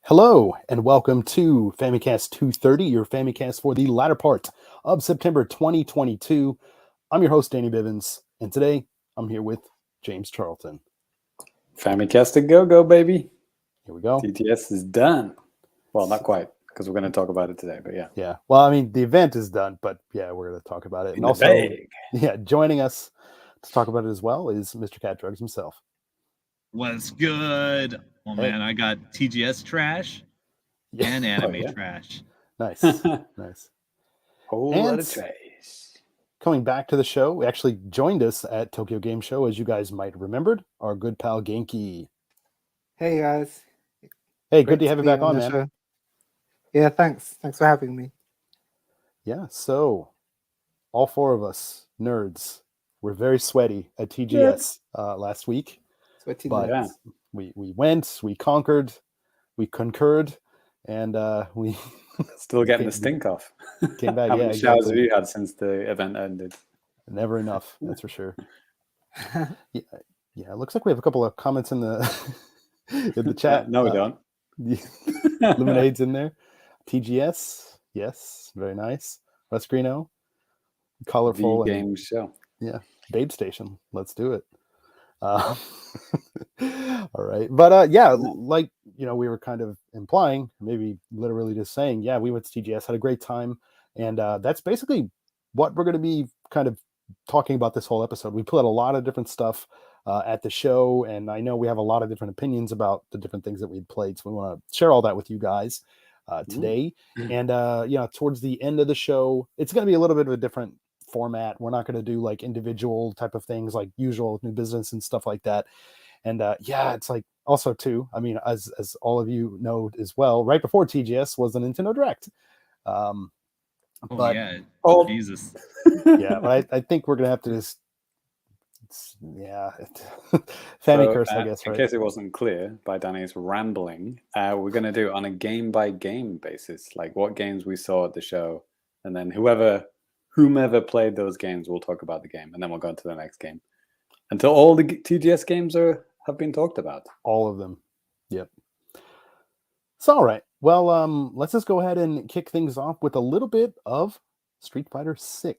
Hello and welcome to Famicast 230, your Famicast for the latter part of September 2022. I'm your host, Danny Bivens, and today I'm here with James Charlton. Famicast to go, baby. Here we go. TTS is done. Well, not quite, because we're going to talk about it today, but yeah. Yeah. Well, I mean, the event is done, but yeah, we're going to talk about it. In And the also, bag. joining us to talk about it as well is Mr. Cat Drugs himself. What's good? Oh man, I got TGS trash and anime trash. Nice. Nice. Whole lot of trash. Coming back to the show, actually joined us at Tokyo Game Show, as you guys might have remembered, our good pal Genki. Hey guys. Hey, good to have you back on, man. Show. Yeah, thanks. Thanks for having me. Yeah, so all four of us nerds were very sweaty at TGS last week. Sweaty but nerds. we went, we conquered, we concurred, and we still getting the stink off. Came back. How many showers have you had since the event ended? Never enough, that's for sure. Yeah, it looks like we have a couple of comments in the in the chat. No, we don't. Lemonade's in there. TGS, yes, very nice. Rusgrino, colorful the game show. Yeah, Babe Station. Let's do it. All right, but like we were kind of implying, maybe literally just saying, yeah, we went to TGS, had a great time, and that's basically what we're going to be kind of talking about this whole episode. We put out a lot of different stuff at the show, and I know we have a lot of different opinions about the different things that we'd played, so we want to share all that with you guys today. And towards the end of the show, it's going to be a little bit of a different format. We're not going to do like individual type of things like usual with new business and stuff like that. And it's like also too, I mean, as all of you know as well, right before TGS was the Nintendo Direct. Jesus. Yeah, but I think we're gonna have to just Famicast, I guess, right? In case it wasn't clear by Danny's rambling, we're going to do it on a game-by-game basis, like what games we saw at the show, and then whomever played those games, we'll talk about the game, and then we'll go into the next game. Until all the TGS games have been talked about. All of them. Yep. So, all right. Well, let's just go ahead and kick things off with a little bit of Street Fighter VI.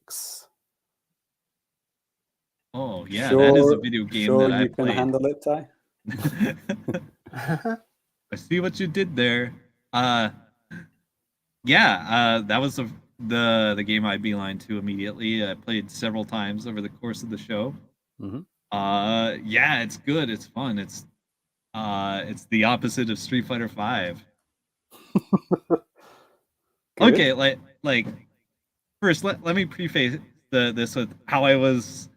Oh, yeah, that is a video game that I played. Can handle it, Ty? I see what you did there. That was the game I beelined to immediately. I played several times over the course of the show. Mm-hmm. It's good. It's fun. It's the opposite of Street Fighter V. Okay, like first let me preface this with how I was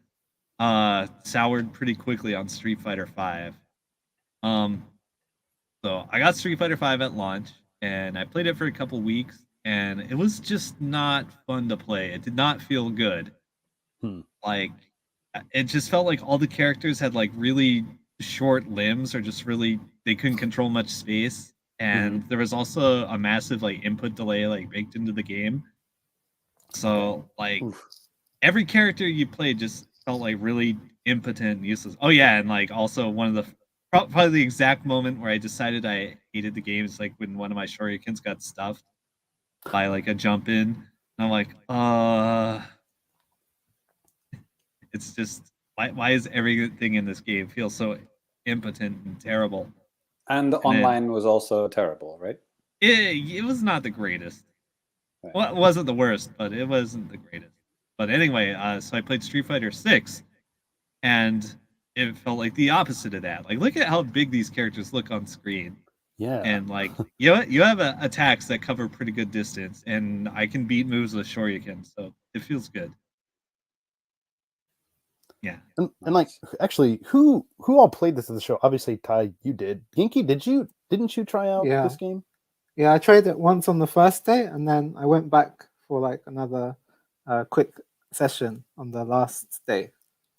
soured pretty quickly on Street Fighter V. So I got Street Fighter V at launch, and I played it for a couple weeks, and it was just not fun to play. It did not feel good. Like, it just felt like all the characters had like really short limbs, or just really they couldn't control much space, and there was also a massive like input delay like baked into the game. So like every character you played just felt like really impotent and useless. Oh yeah, and like also one of the probably the exact moment where I decided I hated the game is like when one of my shurikens got stuffed by like a jump in. And I'm like, it's just why is everything in this game feel so impotent and terrible? And online was also terrible, right? It was not the greatest. Right. Well, it wasn't the worst, but it wasn't the greatest. But anyway, so I played Street Fighter VI, and it felt like the opposite of that. Like, look at how big these characters look on screen. Yeah. And like, you have attacks that cover pretty good distance, and I can beat moves with Shoryuken, so it feels good. Yeah. And like, actually, who all played this at the show? Obviously, Ty, you did. Genki, didn't you try out this game? Yeah, I tried it once on the first day, and then I went back for like another quick session on the last day.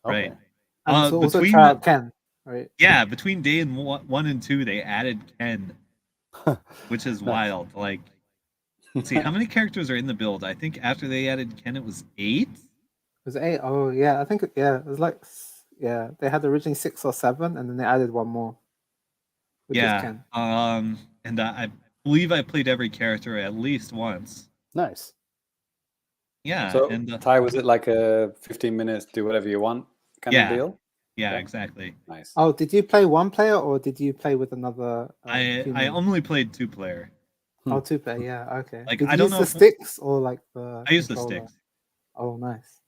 Okay. Right. And so also try out Ken, right? Yeah, between day 1 and 2, they added Ken, which is wild. Like, let's see, how many characters are in the build? I think after they added Ken, it was 8? It was 8? Oh, yeah. I think, it was like, they had originally 6 or 7, and then they added one more. Yeah. and I believe I played every character at least once. Nice. Yeah, So, and Ty, was it like a 15 minutes, do whatever you want kind of deal? Yeah, Yeah. exactly. Nice. Oh, did you play one player or did you play with another? I human? only played 2-player. Oh, 2-player. Yeah. Okay. Like, Did I you don't use know the if- sticks or like the? I used the controller? sticks. Oh, nice.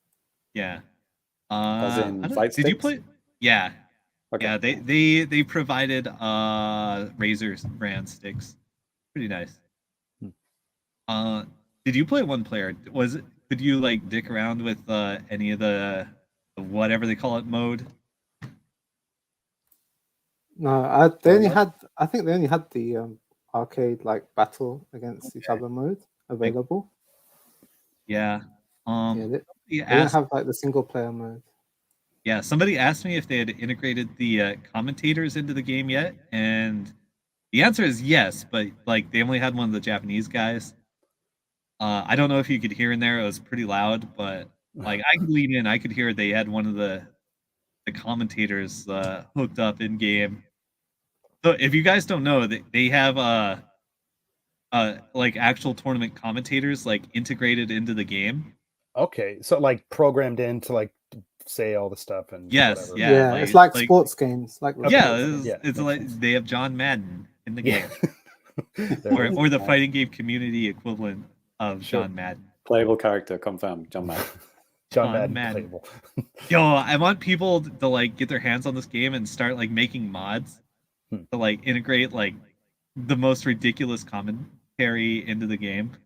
Yeah. As in fight Did you sticks? play? Yeah. Okay. Yeah, they provided Razor's brand sticks. Pretty nice. Did you play 1-player? Could you like dick around with any of the whatever they call it mode? No, I think they only had the arcade like battle against each other mode available. Yeah. They Yeah, didn't have like the single player mode. Yeah, somebody asked me if they had integrated the commentators into the game yet, and the answer is yes, but like they only had one of the Japanese guys. I don't know if you could hear in there; it was pretty loud, but like I could lean in, I could hear they had one of the commentators hooked up in game. So if you guys don't know, they have like actual tournament commentators like integrated into the game. Okay, so like programmed in to like say all the stuff and Yes, whatever. yeah, It's like like sports games. Like Okay. yeah, sports games. it's like sense. they have John Madden in the game, There it is. or the fighting game community equivalent of John Madden. Playable character confirmed. John Madden. John John Madden Madden. playable. Yo, I want people to like get their hands on this game and start like making mods to like integrate like the most ridiculous commentary into the game.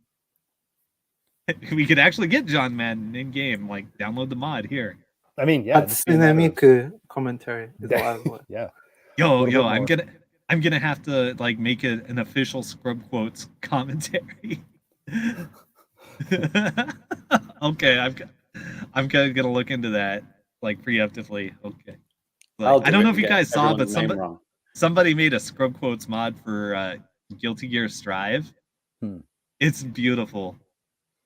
We could actually get John Madden in game. Like, download the mod here. I mean, yeah. That's Miku commentary. Is what I want. Yeah. Yo, little bit I'm gonna have to like make an official Scrub Quotes commentary. Okay, I'm gonna look into that like preemptively. Okay. Like, I don't know if you guys saw, but somebody made a Scrub Quotes mod for Guilty Gear Strive. It's beautiful.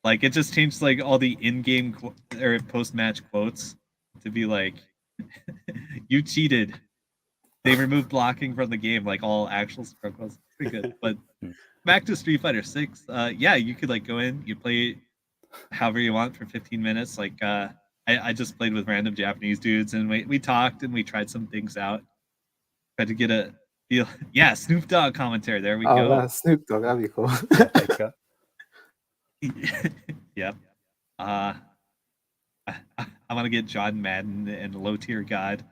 Like, it just changed like all the in-game or post-match quotes to be like, "You cheated." They removed blocking from the game, like all actual Scrub Quotes. Pretty good. But back to Street Fighter 6. Yeah, you could like go in, you play however you want for 15 minutes. Like I just played with random Japanese dudes and we talked and we tried some things out. Tried to get a feel. Yeah, Snoop Dogg commentary. There we go. Oh, Snoop Dogg, that'd be cool. Yep. I want to get John Madden and Low Tier God.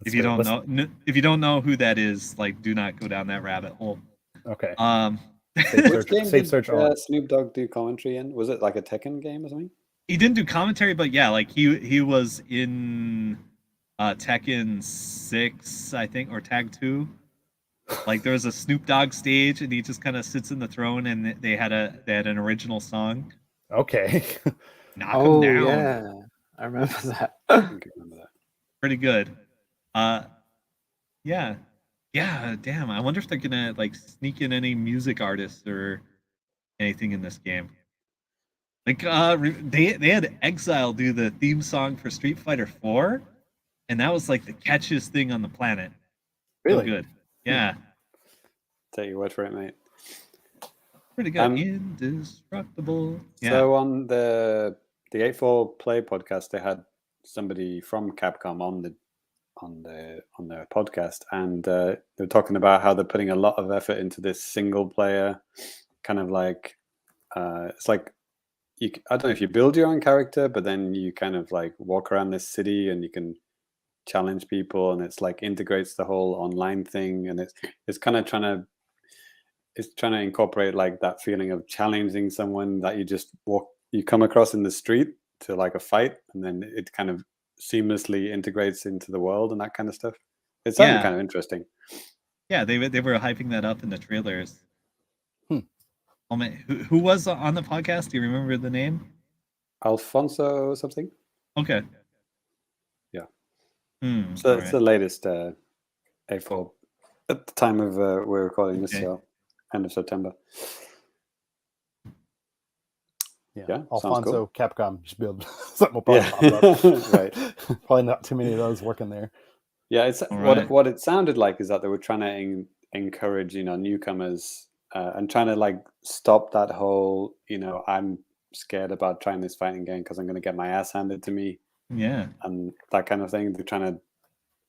If you don't know who that is, like, do not go down that rabbit hole. Okay. Which game did Snoop Dogg do commentary in? Was it like a Tekken game or something? He didn't do commentary, but yeah, like he was in Tekken 6, I think, or Tag 2. Like there was a Snoop Dogg stage, and he just kind of sits in the throne, and they had an original song. Okay. Knock him down. Yeah, I remember that. Pretty good. Yeah. Damn. I wonder if they're gonna like sneak in any music artists or anything in this game. Like they had Exile do the theme song for Street Fighter 4, and that was like the catchiest thing on the planet. Really so good. Yeah. Take your word for it, mate. Pretty good. Indestructible. Yeah. So on the 8-4 Play podcast, they had somebody from Capcom on their podcast, and they were talking about how they're putting a lot of effort into this single player kind of like it's like I don't know if you build your own character, but then you kind of like walk around this city and you can challenge people, and it's like integrates the whole online thing, and it's kind of trying to incorporate like that feeling of challenging someone that you come across in the street to like a fight, and then it kind of seamlessly integrates into the world and that kind of stuff. It sounded kind of interesting. Yeah, they were hyping that up in the trailers. Oh man, who was on the podcast? Do you remember the name? Alfonso something. Okay. Yeah. So it's the latest 8-4 at the time of we're recording this, so end of September. Yeah, Alfonso, cool. Capcom, just build something will probably pop up. Right. Probably not too many of those working there. Yeah, it's what it sounded like is that they were trying to encourage newcomers and trying to like stop that whole, I'm scared about trying this fighting game because I'm going to get my ass handed to me Yeah. and that kind of thing. They're trying to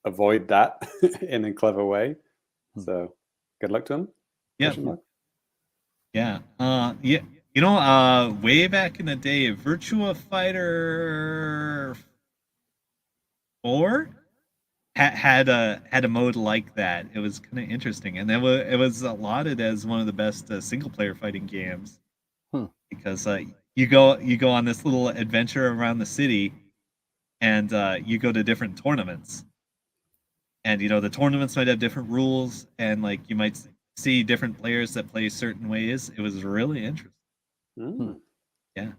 avoid that in a clever way. So good luck to them. Yeah. Yeah. Yeah. Way back in the day, Virtua Fighter 4 had a mode like that. It was kind of interesting, and it was lauded as one of the best single player fighting games because you go on this little adventure around the city, and you go to different tournaments, and the tournaments might have different rules, and like you might see different players that play certain ways. It was really interesting. Yeah,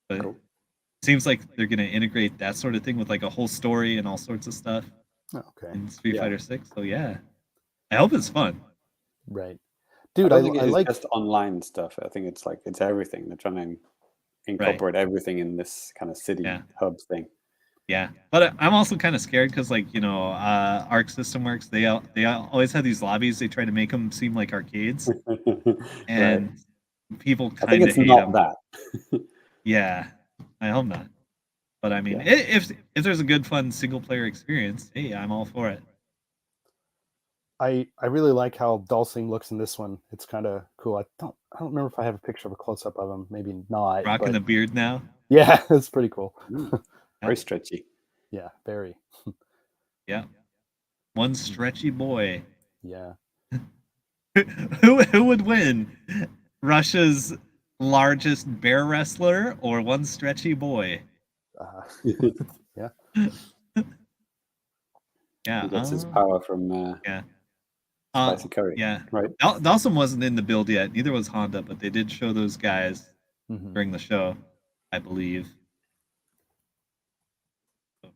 but Cool. it seems like they're going to integrate that sort of thing with like a whole story and all sorts of stuff. Okay. In Street Fighter 6. So yeah, I hope it's fun. Right, dude. I I don't think it's like just online stuff. I think it's everything. They're trying to incorporate everything in this kind of city hub thing. Yeah, but I'm also kind of scared because, like, Arc System Works, they always have these lobbies. They try to make them seem like arcades, and people kind of hate them. That. Yeah, I hope not. But I mean, if there's a good, fun single player experience, hey, I'm all for it. I really like how Dulcing looks in this one. It's kind of cool. I don't remember if I have a picture of a close up of him. Maybe not. Rocking the beard now. Yeah, it's pretty cool. Very stretchy. Yeah, very. Yeah, one stretchy boy. Yeah. Who would win? Russia's largest bear wrestler or one stretchy boy? Yeah. Yeah. He gets his power from spicy curry. Yeah. Right. Dawson wasn't in the build yet. Neither was Honda, but they did show those guys during the show, I believe.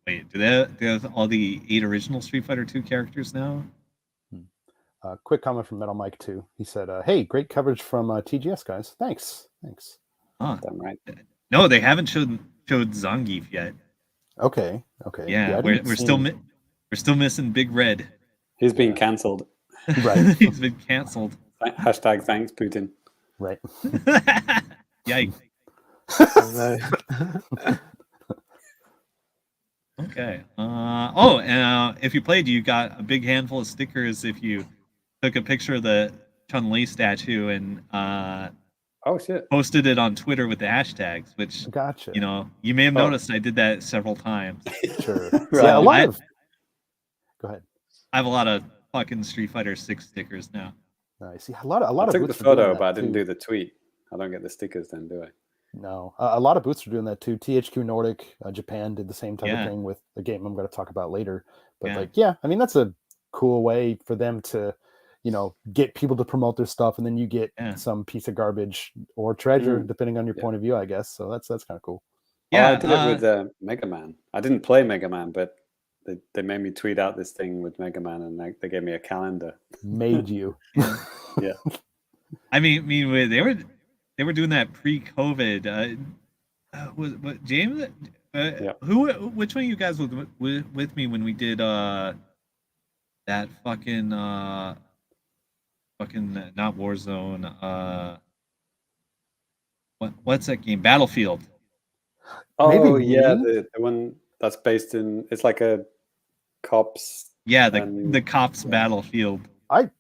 Wait, do they have all the 8 original Street Fighter 2 characters now? Quick comment from Metal Mike too. He said, "Hey, great coverage from TGS guys. Thanks." Huh. Damn right. No, they haven't showed Zangief yet. Okay. Yeah, we're still missing Big Red. He's been cancelled. Right. He's been cancelled. Hashtag thanks Putin. Right. Yikes. Okay. If you played, you got a big handful of stickers if you took a picture of the Chun-Li statue and posted it on Twitter with the hashtags, which gotcha. You may have noticed I did that several times. Sure. Right. Yeah, a lot of. Go ahead. I have a lot of fucking Street Fighter 6 stickers now. Nice. Yeah, a lot I of. took the photo, but I didn't do the tweet. I don't get the stickers then, do I? No, a lot of booths are doing that too. THQ Nordic, Japan did the same type of thing with a game I'm going to talk about later. But I mean, that's a cool way for them to, get people to promote their stuff, and then you get some piece of garbage or treasure, depending on your point of view, I guess. So that's kind of cool. Yeah, I did it with Mega Man. I didn't play Mega Man, but they made me tweet out this thing with Mega Man, and they gave me a calendar. Made you? Yeah. I mean, they were doing that pre-COVID. What James? Which one of you guys was with me when we did that fucking not Warzone? What's that game? Battlefield. Oh, the one that's based in. It's like a cops. Yeah, the cops Battlefield. I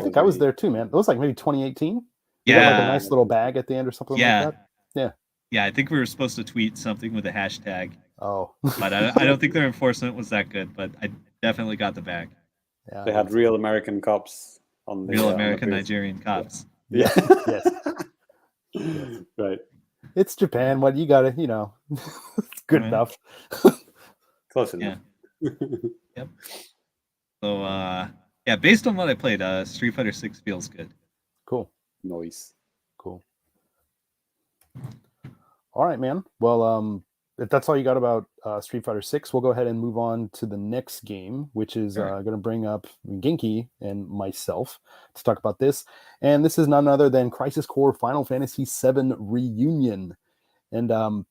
think I was there too, man. It was like maybe 2018. Yeah, like a nice little bag at the end or something like that. Yeah, I think we were supposed to tweet something with a hashtag. Oh, but I don't think their enforcement was that good. But I definitely got the bag. Yeah, they had real American cops on the real American Nigerian cops. Yeah. Yes. Right. It's Japan. What you gotta, it's good enough. Close enough. Yep. So based on what I played, Street Fighter 6 feels good. Cool. Nice. Cool. All right, man. Well, if that's all you got about Street Fighter 6, we'll go ahead and move on to the next game, which is going to bring up Genki and myself to talk about this. And this is none other than Crisis Core Final Fantasy VII Reunion. And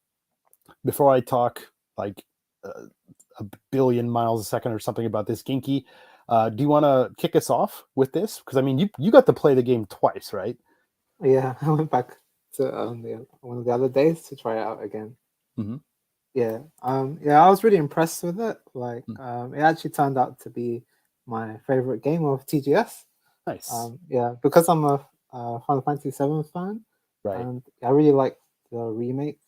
before I talk like a billion miles a second or something about this Genki, Do you want to kick us off with this? Because I mean, you got to play the game twice, right? Yeah, I went back to one of the other days to try it out again. Mm-hmm. Yeah, I was really impressed with it. Like, it actually turned out to be my favorite game of TGS. Nice. Yeah, because I'm a Final Fantasy VII fan, Right. and I really like the remake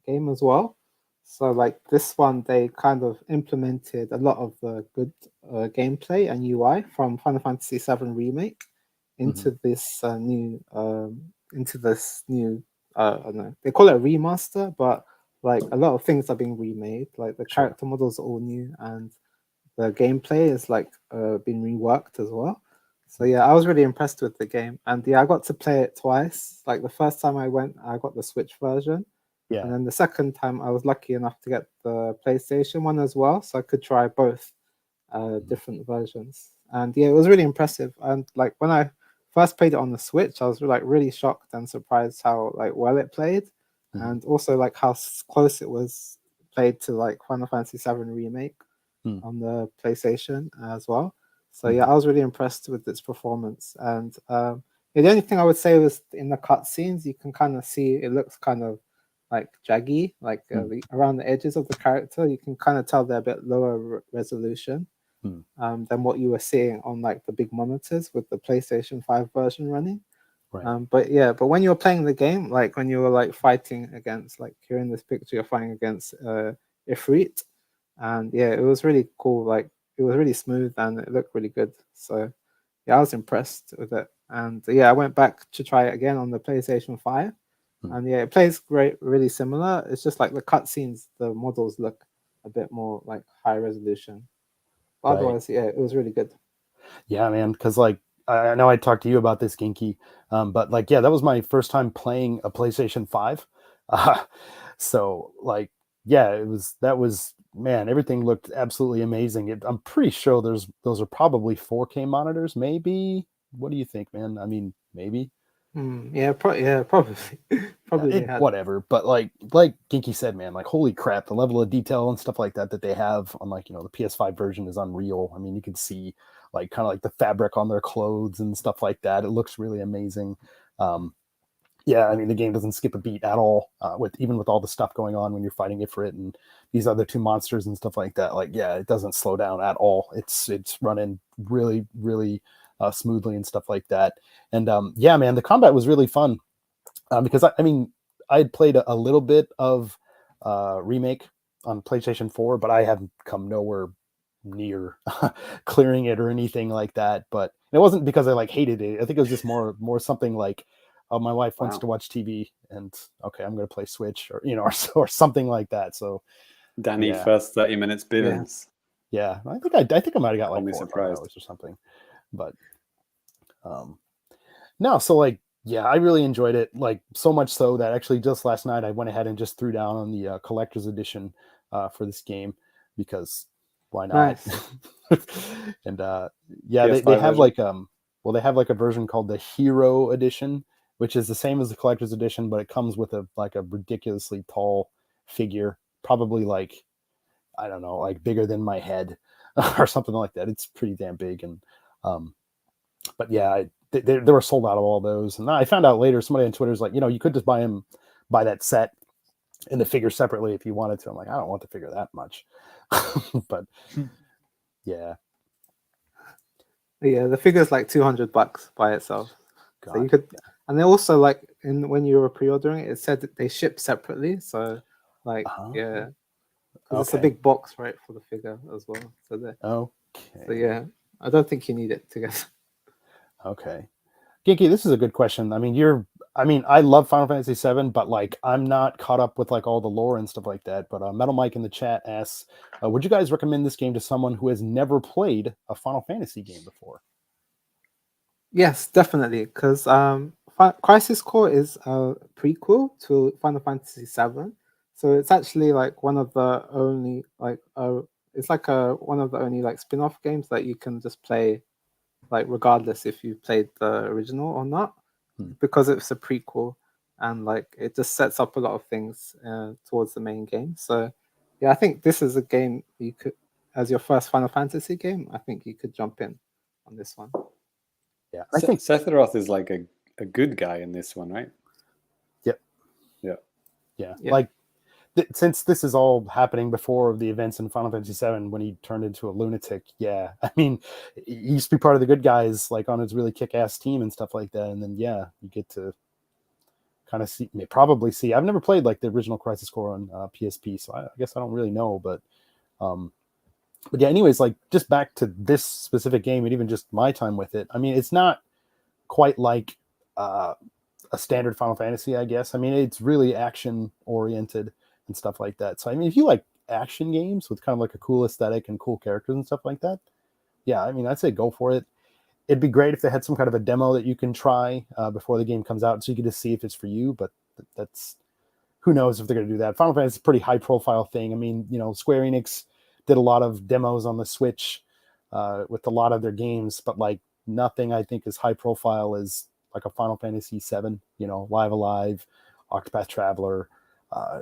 game as well. So, like this one, they kind of implemented a lot of the good gameplay and UI from Final Fantasy VII remake into this new I don't know, they call it a remaster, but like a lot of things are being remade. Like the character models are all new, and the gameplay is like been reworked as well. So yeah, I was really impressed with the game, and yeah, I got to play it twice. Like the first time I went, I got the Switch version, Yeah. and then the second time I was lucky enough to get the PlayStation one as well, so I could try both different versions. And yeah, it was really impressive. And like when I first played it on the Switch, I was like really shocked and surprised how like well it played, and also like how close it was played to like Final Fantasy VII remake on the PlayStation as well. So yeah, I was really impressed with its performance. And yeah, the only thing I would say was in the cutscenes, you can kind of see it looks kind of like jaggy, like around the edges of the character. You can kind of tell they're a bit lower resolution than what you were seeing on like the big monitors with the PlayStation 5 version running. Right. But when you were playing the game, like when you were like fighting against, like here in this picture, you're fighting against Ifrit, and yeah, it was really cool. Like it was really smooth and it looked really good. So yeah, I was impressed with it. And yeah, I went back to try it again on the PlayStation 5. And yeah, it plays great, really similar. It's just like the cutscenes, the models look a bit more like high resolution. But otherwise, yeah, it was really good. Yeah, man. Because like I know I talked to you about this, Genki, but like yeah, that was my first time playing a PlayStation 5. So like yeah, that was man, everything looked absolutely amazing. I'm pretty sure those are probably 4K monitors, maybe. What do you think, man? I mean, maybe. Yeah, probably. Probably they had. Whatever, but like Genki said, man, like holy crap, the level of detail and stuff like that they have on like the PS5 version is unreal. I mean, you can see like kind of like the fabric on their clothes and stuff like that. It looks really amazing. Yeah, I mean the game doesn't skip a beat at all. Even with all the stuff going on when you're fighting Ifrit and these other two monsters and stuff like that. Like yeah, it doesn't slow down at all. It's running really really smoothly and stuff like that. And yeah, man, the combat was really fun. Because I mean, I had played a little bit of remake on PlayStation 4, but I haven't come nowhere near clearing it or anything like that. But it wasn't because I like hated it. I think it was just more something like, oh, my wife wants to watch TV, and okay, I'm going to play Switch or or something like that. So Danny, yeah. first 30 minutes billions. Yeah, I think I might have got like 4 or 5 hours or something. But no, so like. Yeah, I really enjoyed it, like so much so that actually just last night I went ahead and just threw down on the collector's edition for this game because why not? Nice. And yeah, they have version? They have like a version called the Hero Edition, which is the same as the collector's edition, but it comes with a ridiculously tall figure, probably like I don't know, like bigger than my head or something like that. It's pretty damn big, and but yeah, they were sold out of all those. And I found out later, somebody on Twitter is like, you could just buy that set and the figure separately if you wanted to. I'm like, I don't want the figure that much. But yeah. Yeah, the figure's like $200 by itself. God, so you could, and they also like when you were pre-ordering it, it said that they ship separately. So like yeah, because it's a big box, right, for the figure as well. So So yeah, I don't think you need it together. Okay. Genki, this is a good question. I mean, I love Final Fantasy VII, but like I'm not caught up with like all the lore and stuff like that. But Metal Mike in the chat asks, would you guys recommend this game to someone who has never played a Final Fantasy game before? Yes, definitely, because Crisis Core is a prequel to Final Fantasy VII, so it's actually like one of the only like it's like one of the only like spin-off games that you can just play like regardless if you played the original or not, because it's a prequel and like it just sets up a lot of things towards the main game. So yeah, I think this is a game you could as your first Final Fantasy game, I think you could jump in on this one. Yeah, I think Sephiroth is like a good guy in this one, right? Yeah. Yeah. Like since this is all happening before the events in Final Fantasy VII when he turned into a lunatic, yeah. I mean, he used to be part of the good guys, like on his really kick-ass team and stuff like that. And then yeah, you get to kind of probably see. I've never played like the original Crisis Core on PSP, so I guess I don't really know. But yeah, anyways, like just back to this specific game and even just my time with it. I mean, it's not quite like a standard Final Fantasy, I guess. I mean, it's really action oriented and stuff like that. So I mean, if you like action games with kind of like a cool aesthetic and cool characters and stuff like that, yeah, I mean, I'd say go for it. It'd be great if they had some kind of a demo that you can try before the game comes out, so you can just see if it's for you. But that's, who knows if they're going to do that. Final Fantasy is a pretty high profile thing. I mean, you know, Square Enix did a lot of demos on the Switch with a lot of their games, but like nothing I think is high profile as like a Final Fantasy VII, you know, Live Alive, Octopath Traveler,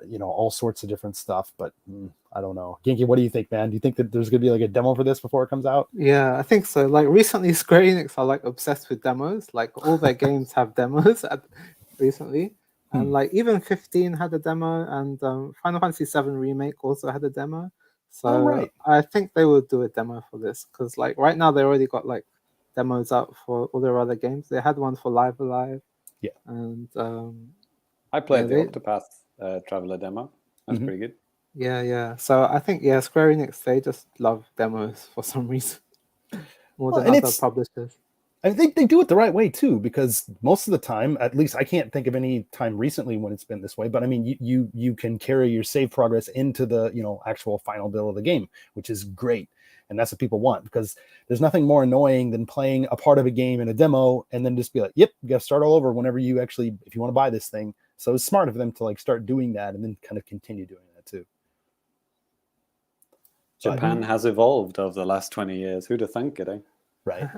you know, all sorts of different stuff. But I don't know. Genki, what do you think, man? Do you think that there's going to be like a demo for this before it comes out? Yeah, I think so. Like recently, Square Enix are like obsessed with demos. Like all their games have demos recently. And like even 15 had a demo, and Final Fantasy VII Remake also had a demo. So I think they will do a demo for this because like right now they already got like demos out for all their other games. They had one for Live Alive. Yeah. And I played the Octopath Traveler demo. That's pretty good. Yeah. So I think Square Enix, they just love demos for some reason more than other publishers. I think they do it the right way too, because most of the time, at least I can't think of any time recently when it's been this way, but I mean, you can carry your save progress into the, you know, actual final build of the game, which is great. And that's what people want, because there's nothing more annoying than playing a part of a game in a demo and then just be like, yep, you got to start all over whenever you actually, if you want to buy this thing. So it's smart of them to like start doing that and then kind of continue doing that too. Japan has evolved over the last 20 years. Who'd have thunk it, eh? Right.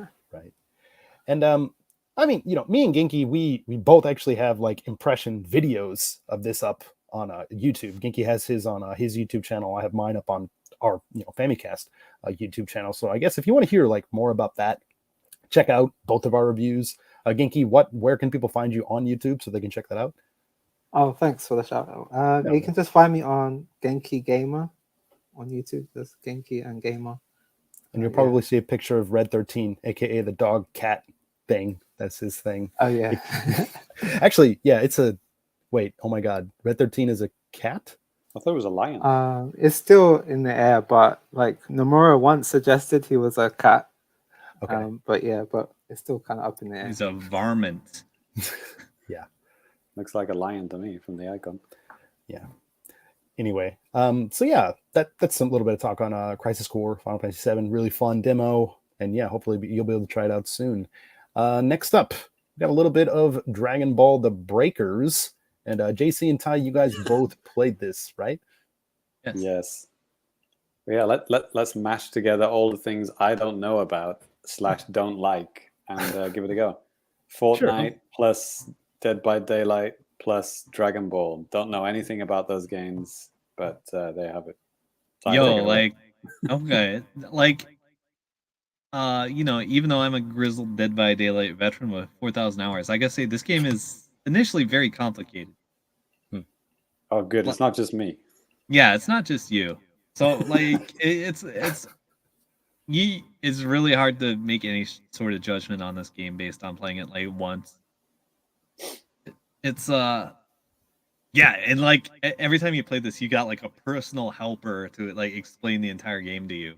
And I mean, you know, me and Genki, we both actually have like impression videos of this up on YouTube. Genki has his on his YouTube channel. I have mine up on our, you know, Famicast YouTube channel. So I guess if you want to hear like more about that, check out both of our reviews. Genki, where can people find you on YouTube so they can check that out? Oh, thanks for the shout out. You can just find me on Genki Gamer on YouTube. There's Genki and Gamer. And you'll probably see a picture of Red 13, aka the dog cat thing. That's his thing. Oh yeah. Actually, yeah, it's a wait, oh my god. Red 13 is a cat? I thought it was a lion. It's still in the air, but like Nomura once suggested he was a cat. Okay. But it's still kind of up in the air. He's a varmint. Yeah. Looks like a lion to me from the icon. Yeah. Anyway, so yeah, that's a little bit of talk on Crisis Core, Final Fantasy VII, really fun demo, and yeah, hopefully you'll be able to try it out soon. Next up, we got a little bit of Dragon Ball: The Breakers, and JC and Ty, you guys both played this, right? Yes. Yeah, let's mash together all the things I don't know about / don't like, and give it a go. Fortnite plus Dead by Daylight plus Dragon Ball. Don't know anything about those games, but they have it. So okay, like, you know, even though I'm a grizzled Dead by Daylight veteran with 4,000 hours, I gotta say this game is initially very complicated. Oh, good. It's not just me. Yeah, it's not just you. So like, it's really hard to make any sort of judgment on this game based on playing it like once. It's and like every time you play this, you got like a personal helper to like explain the entire game to you.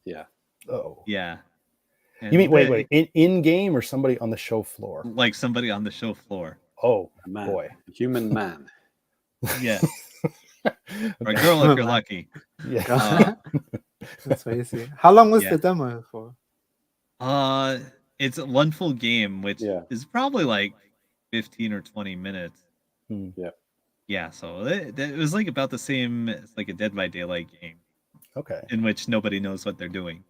Yeah. Oh. Yeah. And you mean wait, in game or somebody on the show floor? Like somebody on the show floor. Oh, man. Boy. Human man. Yeah. Or a girl if you're lucky. Yeah. That's what you see. How long was the demo for? It's one full game, which is probably like 15 or 20 minutes. Yeah, so it was like about the same as like a Dead by Daylight game. Okay. In which nobody knows what they're doing.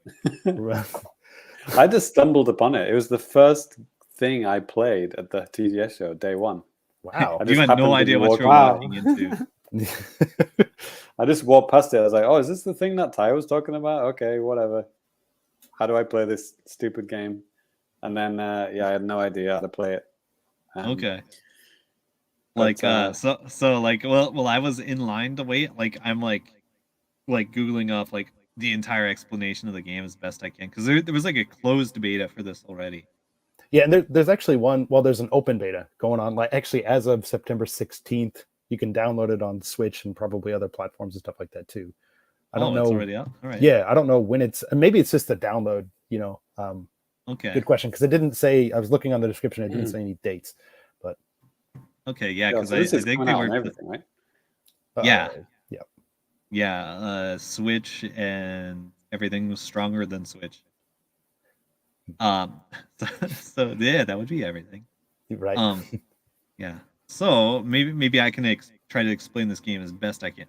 I just stumbled upon it. It was the first thing I played at the TGS show, day one. Wow. You had no idea what you were walking into. I just walked past it. I was like, "Oh, is this the thing that Ty was talking about?" Okay, whatever. How do I play this stupid game? And then, yeah, I had no idea how to play it. Okay. But, Like so like well I was in line to wait. Like I'm like Googling up like the entire explanation of the game as best I can because there was like a closed beta for this already. Yeah, and there's actually one. Well, there's an open beta going on. Like actually, as of September 16th, you can download it on Switch and probably other platforms and stuff like that too. I don't know. It's already out. All right. Yeah, I don't know when it's. Maybe it's just a download. Okay. Good question because it didn't say. I was looking on the description. It didn't say any dates. But okay, yeah, so because this I is think coming they out were on everything, right? Yeah. Yeah. Yeah, Switch and everything was stronger than Switch. So yeah, that would be everything. Right. Yeah. So maybe I can try to explain this game as best I can.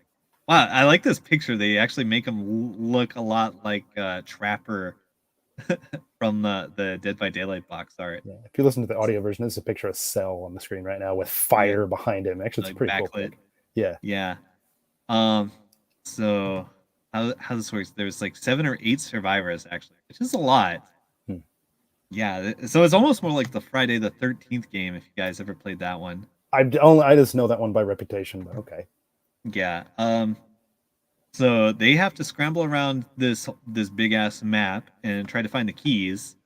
Wow, I like this picture. They actually make him look a lot like Trapper from the Dead by Daylight box art. Yeah. If you listen to the audio version, there's a picture of Cell on the screen right now with fire behind him. Actually, it's Like pretty cool. backlit. Pic. Yeah. Yeah. So how this works? There's like 7 or 8 survivors actually, which is a lot. Yeah. So it's almost more like the Friday the 13th game. If you guys ever played that one. I just know that one by reputation, but okay. Yeah. So they have to scramble around this big ass map and try to find the keys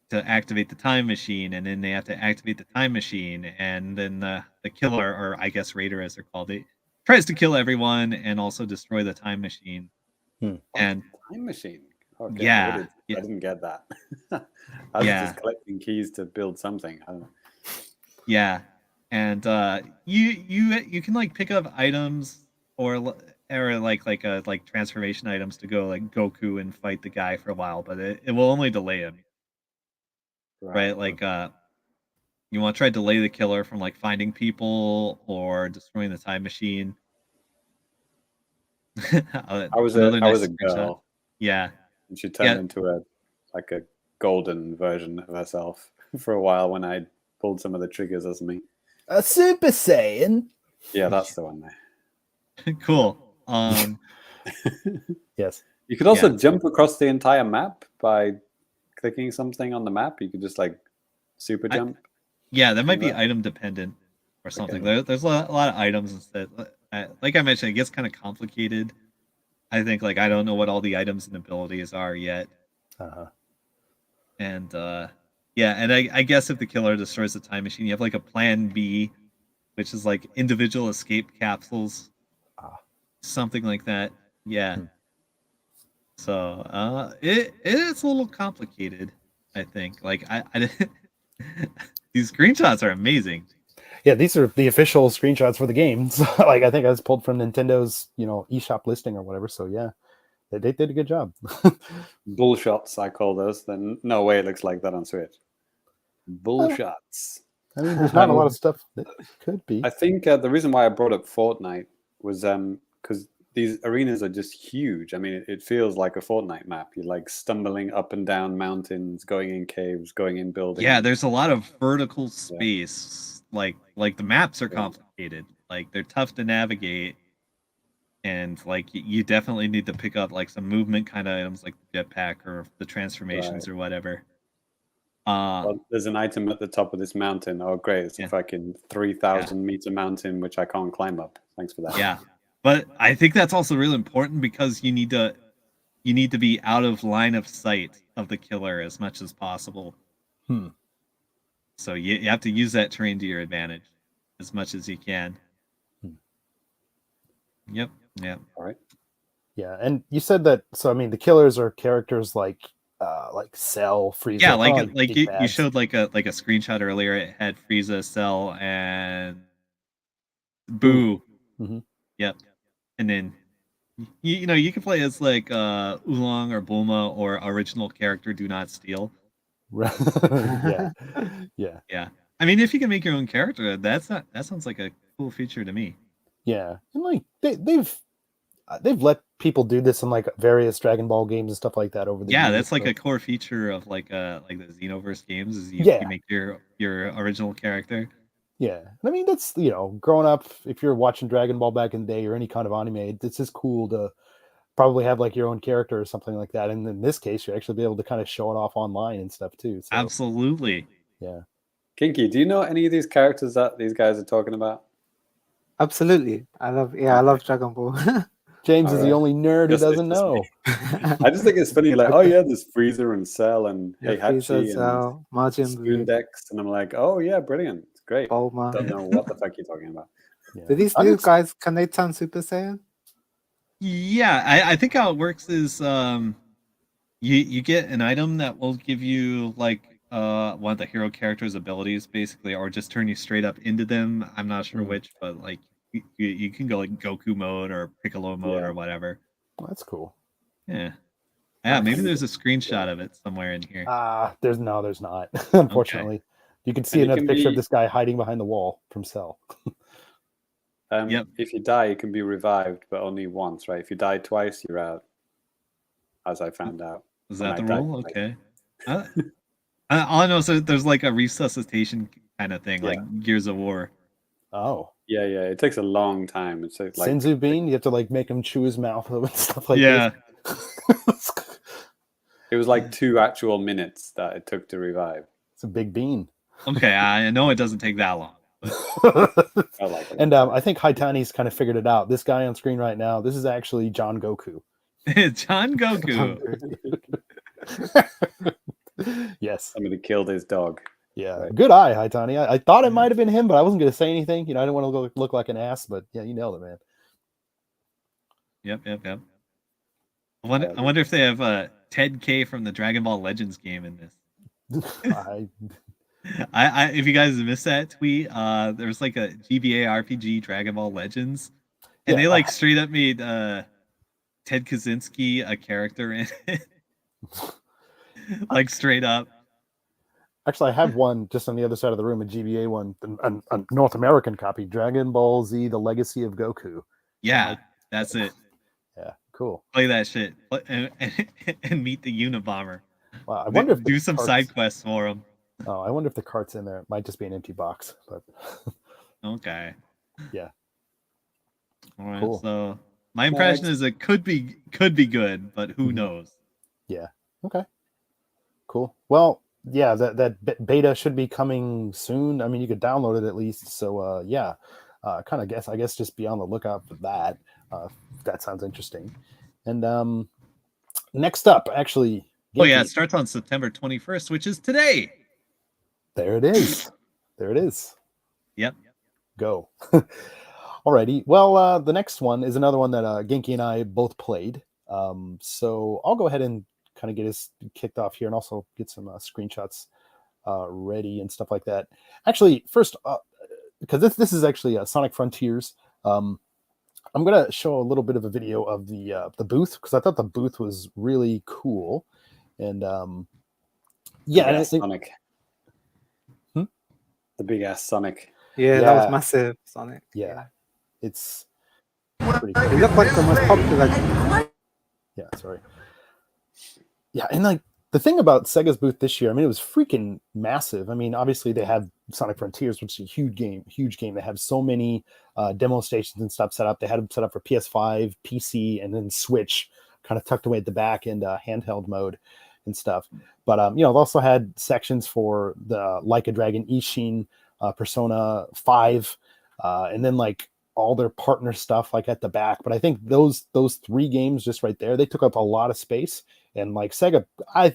to activate the time machine, and then they have to activate the time machine, and then the killer, or I guess Raider as they're called, it tries to kill everyone and also destroy the time machine. And time machine. Okay, yeah, I didn't get that. I was just collecting keys to build something. I don't know. Yeah, and you can like pick up items or like transformation items to go like Goku and fight the guy for a while, but it will only delay him. Right? Like you want to try to delay the killer from like finding people or destroying the time machine. I was a girl. Yeah. And she turned into a golden version of herself for a while when I pulled some of the triggers as me. A Super Saiyan. Yeah, that's the one there. Cool. Yes. You could also jump across the entire map by clicking something on the map. You could just like super jump. That might be item dependent or something. Okay. There's a lot of items instead. Like I mentioned, it gets kind of complicated. I think like I don't know what all the items and abilities are yet. And and I guess if the killer destroys the time machine, you have like a plan B, which is like individual escape capsules. Something like that. Yeah. So it's a little complicated, I think. Like I these screenshots are amazing. Yeah, these are the official screenshots for the game. So, like I think I was pulled from Nintendo's, eShop listing or whatever. So yeah, they did a good job. Bullshots, I call those. Then no way it looks like that on Switch. Bullshots. I mean, there's not a lot of stuff that could be. I think the reason why I brought up Fortnite was because these arenas are just huge. I mean, it feels like a Fortnite map. You're like stumbling up and down mountains, going in caves, going in buildings. Yeah, there's a lot of vertical space. Like the maps are complicated. Like they're tough to navigate, and like you definitely need to pick up like some movement kind of items, like the jetpack or the transformations or whatever. Well, there's an item at the top of this mountain. Oh, great! It's a fucking 3,000 meter mountain which I can't climb up. Thanks for that. Yeah, but I think that's also really important because you need to be out of line of sight of the killer as much as possible. So you have to use that terrain to your advantage as much as you can. Yep. All right. Yeah, and you said that. So I mean, the killers are characters like Cell, Frieza. Yeah, like you showed like a screenshot earlier. It had Frieza, Cell, and Boo. Yep. And then you can play as like Oolong or Bulma or original character Do Not Steal. Yeah. I mean, if you can make your own character, that sounds like a cool feature to me. Yeah, and like they've let people do this in like various Dragon Ball games and stuff like that over the years. Yeah, that's like a core feature of like the Xenoverse games is you make your original character. Yeah, I mean that's growing up. If you're watching Dragon Ball back in the day or any kind of anime, it's just cool to probably have like your own character or something like that. And in this case, you actually be able to kind of show it off online and stuff too. So Absolutely. yeah. Kinky, do you know any of these characters that these guys are talking about? Absolutely. I love Dragon Ball. James is the only nerd who It's doesn't just me. know. I just think it's funny, like, oh yeah, there's Freezer and Cell and Yeah, Heihachi Frieza, and Cell, Majin Buu, Spoondex, and I'm like, oh yeah, brilliant, it's great. Bulma. Don't know what the fuck you're talking about. Yeah. Do these new guys, can they turn Super Saiyan? Yeah, I think how it works is you get an item that will give you like one of the hero character's abilities basically, or just turn you straight up into them. I'm not sure which, but like you can go like Goku mode or Piccolo mode or whatever. Well, that's cool. Yeah. Yeah, maybe there's a screenshot of it somewhere in here. There's not. Unfortunately, you can see another picture of this guy hiding behind the wall from Cell. If you die, you can be revived, but only once, right? If you die twice, you're out. As I found out. Is that the rule? Okay. All I know is there's like a resuscitation kind of thing, like Gears of War. Oh. Yeah. It takes a long time. It's like Senzu Bean, you have to like make him chew his mouth and stuff like this. It was like 2 actual minutes that it took to revive. It's a big bean. Okay, I know it doesn't take that long. I like it. And I think Haitani's kind of figured it out. This guy on screen right now, this is actually John Goku. John Goku. Yes. Somebody killed his dog. Yeah. Right. Good eye, Haitani. I thought it might have been him, but I wasn't going to say anything. I didn't want to look like an ass, but yeah, you nailed it, man. Yep. I wonder if they have Ted K from the Dragon Ball Legends game in this. I if you guys missed that tweet, there was like a GBA RPG Dragon Ball Legends, and they like straight up made Ted Kaczynski a character in it. Like straight up. Actually, I have one just on the other side of the room, a GBA one, a North American copy, Dragon Ball Z: The Legacy of Goku. Yeah, that's it. Yeah, cool. Play that shit and meet the Unabomber. Wow, I wonder if do some side quests for him. Oh, I wonder if the cart's in there. It might just be an empty box, but okay. Yeah. All right. Cool. So my impression is it could be good, but who knows? Yeah. Okay. Cool. Well, yeah, that beta should be coming soon. I mean, you could download it at least. So yeah, I guess just be on the lookout for that. That sounds interesting. And next up, actually. Genki. Oh yeah, it starts on September 21st, which is today. There it is. Yep. Go. Alrighty. Well, the next one is another one that Genki and I both played. So I'll go ahead and kind of get us kicked off here and also get some screenshots ready and stuff like that. Actually, first, because this is actually Sonic Frontiers. I'm going to show a little bit of a video of the booth because I thought the booth was really cool. And yeah, and I think Sonic. The big ass Sonic. Yeah, that was massive, Sonic. Yeah. It's pretty cool. It looked like the most popular. Yeah, sorry. Yeah, and like the thing about Sega's booth this year, I mean, it was freaking massive. I mean, obviously they have Sonic Frontiers, which is a huge game. They have so many demo stations and stuff set up. They had them set up for PS5, PC, and then Switch, kind of tucked away at the back in handheld mode and stuff. But they've also had sections for the Like a Dragon Ishin, Persona 5, and then like all their partner stuff like at the back. But I think those 3 games just right there, they took up a lot of space. And like Sega, I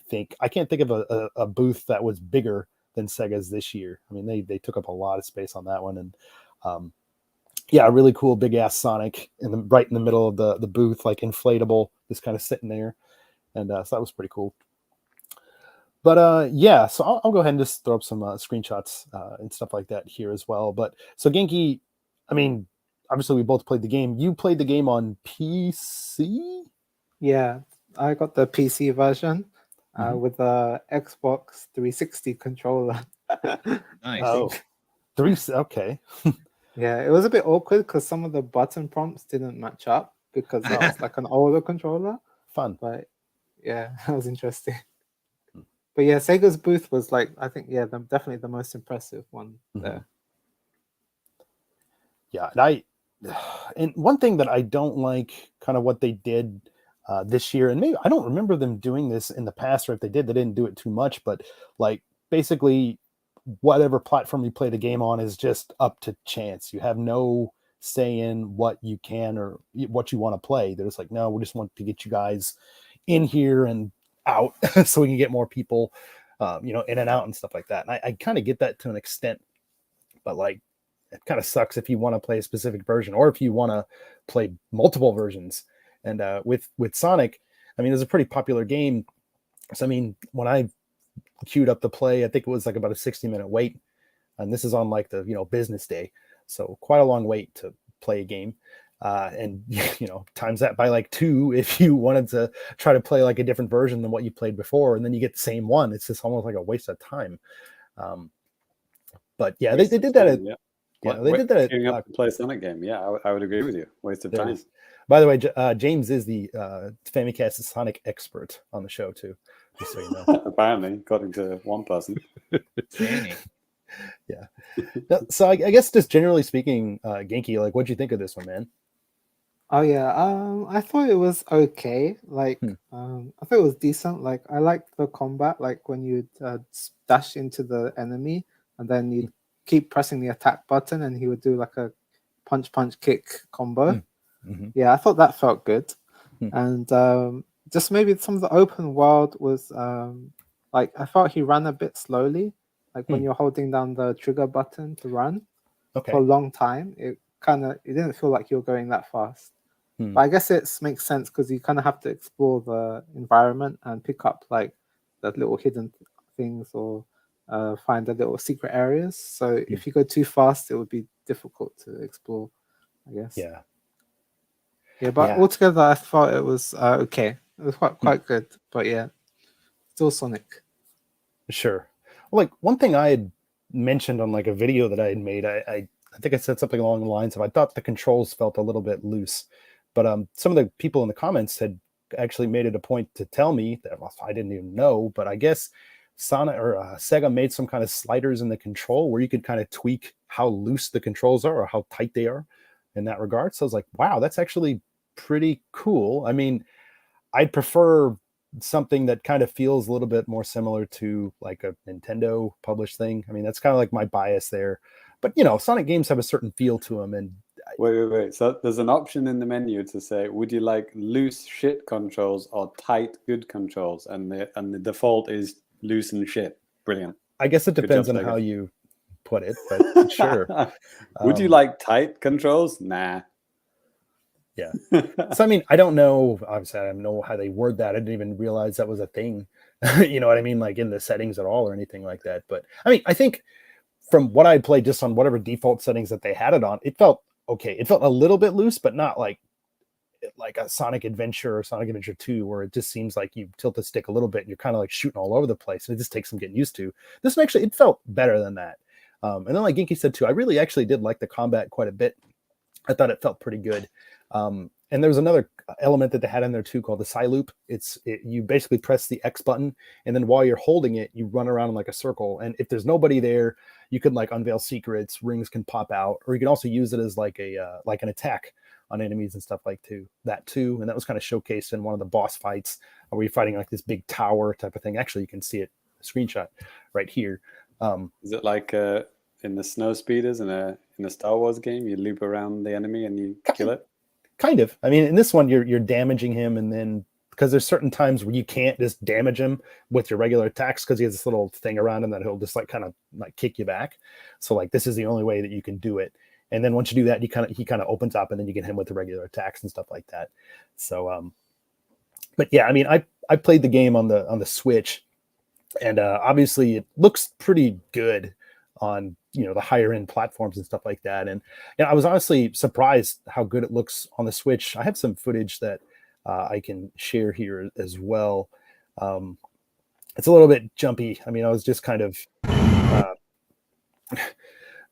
can't think of a booth that was bigger than Sega's this year. I mean, they took up a lot of space on that one. And yeah, a really cool big ass Sonic right in the middle of the booth, like inflatable, just kind of sitting there. And so that was pretty cool. But yeah, so I'll go ahead and just throw up some screenshots and stuff like that here as well. But so Genki, I mean, obviously we both played the game. You played the game on PC? Yeah, I got the PC version with the Xbox 360 controller. Nice. Oh, okay. Yeah, it was a bit awkward because some of the button prompts didn't match up because it was like an older controller. Fun. But yeah, that was interesting. But yeah, Sega's booth was like, I think, definitely the most impressive one there. Yeah, and one thing that I don't like, kind of what they did this year, and maybe I don't remember them doing this in the past, or if they did, they didn't do it too much. But like basically, whatever platform you play the game on is just up to chance. You have no say in what you can or what you want to play. They're just like, no, we just want to get you guys in here and out so we can get more people, in and out and stuff like that. And I kind of get that to an extent, but like, it kind of sucks if you want to play a specific version or if you want to play multiple versions. And with Sonic, I mean, it's a pretty popular game. So I mean, when I queued up to play, I think it was like about a 60-minute wait, and this is on like the business day, so quite a long wait to play a game. And times that by like 2 if you wanted to try to play like a different version than what you played before, and then you get the same one. It's just almost like a waste of time. But yeah, they did that. They did that. Queuing up to play a Sonic game. Yeah, I would agree with you. Waste of time. By the way, James is the Famicast Sonic expert on the show too, just so you know. Apparently, according to one person. Yeah. So I guess just generally speaking, Genki, like, what'd you think of this one, man? Oh yeah, I thought it was okay. Like, I thought it was decent. Like, I liked the combat. Like when you dash into the enemy and then you keep pressing the attack button, and he would do like a punch, kick combo. Mm-hmm. Yeah, I thought that felt good. And just maybe some of the open world was like, I felt he ran a bit slowly. Like when you're holding down the trigger button to run for a long time, it didn't feel like you're going that fast. But I guess it makes sense because you kind of have to explore the environment and pick up like the little hidden things or find the little secret areas. So if you go too fast, it would be difficult to explore, I guess. Yeah, but altogether, I thought it was okay. It was quite good. But yeah, still Sonic. Sure. Well, like one thing I had mentioned on like a video that I had made, I think I said something along the lines of I thought the controls felt a little bit loose, but some of the people in the comments had actually made it a point to tell me that, well, I didn't even know, but I guess Sonic or Sega made some kind of sliders in the control where you could kind of tweak how loose the controls are or how tight they are in that regard. So I was like, wow, that's actually pretty cool. I mean, I'd prefer something that kind of feels a little bit more similar to like a Nintendo published thing. I mean, that's kind of like my bias there, but Sonic games have a certain feel to them. And wait. So there's an option in the menu to say, would you like loose shit controls or tight good controls? And the default is loose and shit. Brilliant. I guess it depends on how you put it, but sure. Would you like tight controls? Nah. Yeah. So I mean, I don't know. Obviously, I don't know how they word that. I didn't even realize that was a thing. You know what I mean? Like in the settings at all or anything like that. But I mean, I think from what I played just on whatever default settings that they had it on, it felt okay. It felt a little bit loose, but not like a Sonic Adventure or Sonic Adventure 2, where it just seems like you tilt the stick a little bit and you're kind of like shooting all over the place. And it just takes some getting used to. This one actually, it felt better than that. And then like Genki said too, I really actually did like the combat quite a bit. I thought it felt pretty good. And there was another element that they had in there too called the Psy Loop. You basically press the X button, and then while you're holding it, you run around in like a circle. And if there's nobody there, you can like unveil secrets, rings can pop out, or you can also use it as like an attack on enemies and stuff like that too. And that was kind of showcased in one of the boss fights where you're fighting like this big tower type of thing. Actually, you can see it, a screenshot right here. Is it like in the snow speeders in a Star Wars game, you loop around the enemy and you kill it? Kind of. I mean, in this one, you're damaging him, and then because there's certain times where you can't just damage him with your regular attacks because he has this little thing around him that he'll just like kind of like kick you back. So like this is the only way that you can do it. And then once you do that, he kind of opens up, and then you get him with the regular attacks and stuff like that. So, but yeah, I mean, I played the game on the Switch, and obviously it looks pretty good on the higher end platforms and stuff like that. And I was honestly surprised how good it looks on the Switch. I have some footage that I can share here as well. It's a little bit jumpy. I mean, I was just kind of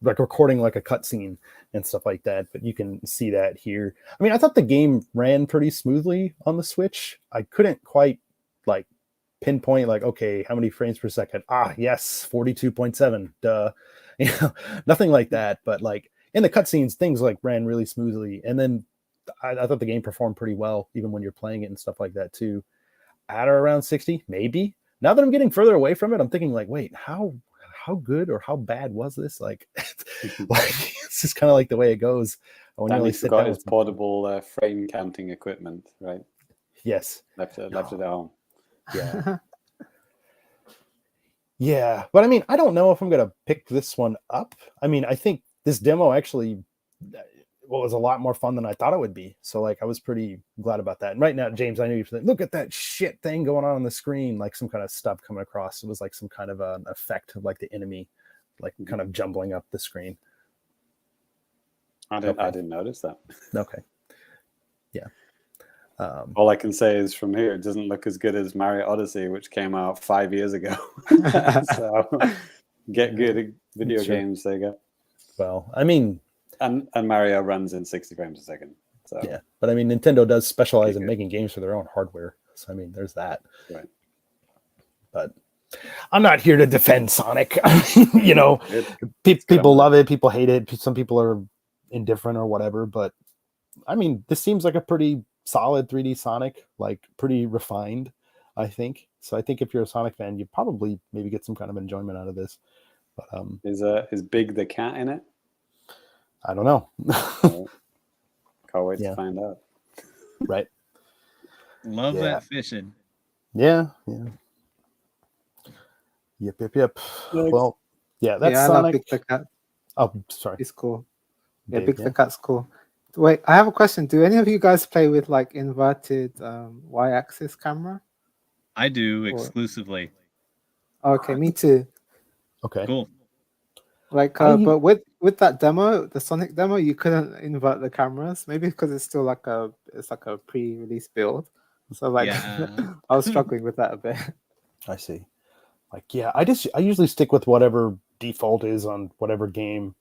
like recording like a cutscene and stuff like that, but you can see that here. I mean, I thought the game ran pretty smoothly on the Switch. I couldn't quite like pinpoint like, okay, how many frames per second? Yes, 42.7. Duh. Nothing like that. But like, in the cutscenes, things like ran really smoothly. And then I thought the game performed pretty well, even when you're playing it and stuff like that too. At or around 60, maybe. Now that I'm getting further away from it, I'm thinking like, wait, how good or how bad was this? Like, it's just kind of like the way it goes. When Danny you sit forgot down his with portable frame counting equipment, right? yes, Left it at home. yeah, yeah. But I mean, I don't know if I'm gonna pick this one up. I mean, I think this demo actually was a lot more fun than I thought it would be. So like, I was pretty glad about that. And right now, James, I know you're thinking, look at that shit thing going on the screen, like some kind of stuff coming across. It was like some kind of an effect of like the enemy, like kind of jumbling up the screen. I didn't notice that. Okay. Yeah. All I can say is from here, it doesn't look as good as Mario Odyssey, which came out 5 years ago. So get good at video games. There you go. Well, I mean, and Mario runs in 60 frames a second. So yeah, but I mean, Nintendo does specialize in making games for their own hardware. So I mean, there's that. Right. But I'm not here to defend Sonic. You know, people love it, people hate it, some people are indifferent or whatever. But I mean, this seems like a pretty solid 3D Sonic, like pretty refined, I think. So I think if you're a Sonic fan, you probably maybe get some kind of enjoyment out of this. But is Big the cat in it? I don't know. Can't wait to find out. Right. Love that fishing. Yeah. Yep. Well, yeah, that's Sonic. I love Big the Cat. Oh, sorry. It's cool. Yeah, Big the Cat's cool. Wait, I have a question. Do any of you guys play with like inverted y-axis camera? I do exclusively. Okay, me too. Okay. Cool. Like, but with that demo, the Sonic demo, you couldn't invert the cameras. Maybe because it's still like a pre-release build. So like, I was struggling with that a bit. I see. Like, yeah, I usually stick with whatever default is on whatever game.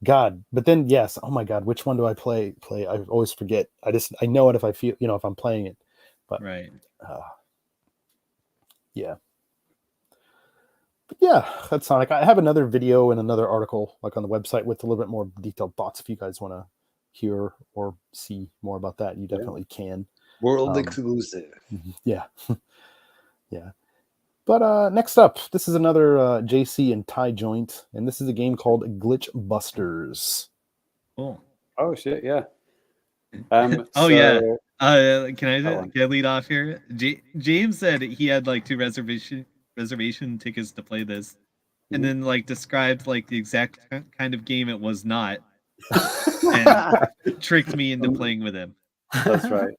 God, but then yes, oh my God, which one do I play? I always forget. I know it if I feel, if I'm playing it. But right. Yeah. Yeah, that's Sonic. I have another video and another article like on the website with a little bit more detailed thoughts. If you guys want to hear or see more about that, you definitely can. World exclusive. Yeah. Yeah. But next up, this is another JC and Ty joint, and this is a game called Glitch Busters. Cool. Oh shit, yeah. Can I lead off here? James said he had like 2 reservation tickets to play this, and then like described like the exact kind of game it was not, and tricked me into playing with him. That's right.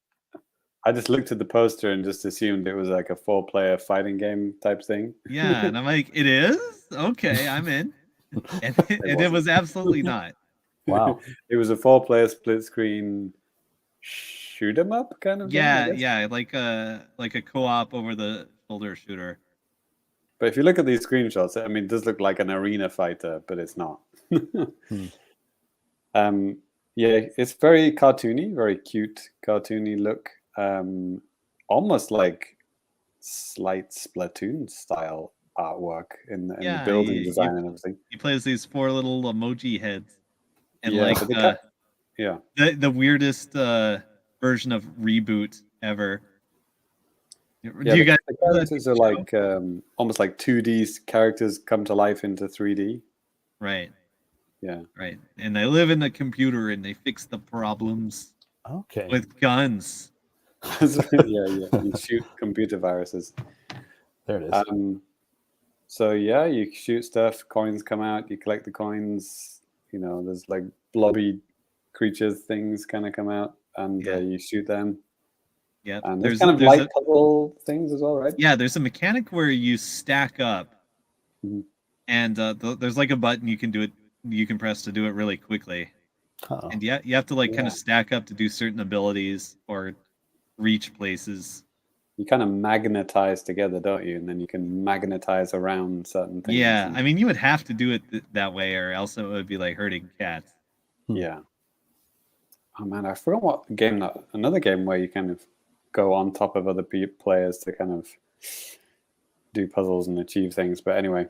I just looked at the poster and just assumed it was like a 4-player fighting game type thing. Yeah, and I'm like, it is? Okay, I'm in. And it was absolutely not. Wow. It was a 4-player split screen shoot 'em up kind of thing, like a co-op over the shoulder shooter. But if you look at these screenshots, I mean, it does look like an arena fighter, but it's not. Yeah, it's very cartoony, very cute cartoony look. Almost like slight Splatoon style artwork in the building design and everything. He plays these 4 little emoji heads, and the weirdest version of Reboot ever. Yeah, the characters are like almost like 2D characters come to life into 3D. Right. Yeah. Right, and they live in the computer and they fix the problems. Okay. With guns. Yeah. You shoot computer viruses. There it is. So yeah, you shoot stuff. Coins come out. You collect the coins. There's like blobby creatures, things kind of come out, and you shoot them. Yeah. And there's kind of light puzzle things as well, right? Yeah. There's a mechanic where you stack up, and there's like a button you can press to do it really quickly. And you have to kind of stack up to do certain abilities or reach places. You kind of magnetize together, don't you? And then you can magnetize around certain things. Yeah, I mean, you would have to do it that way, or else it would be like hurting cats. Yeah. Oh man, I forgot what game another game where you kind of go on top of other players to kind of do puzzles and achieve things. But anyway,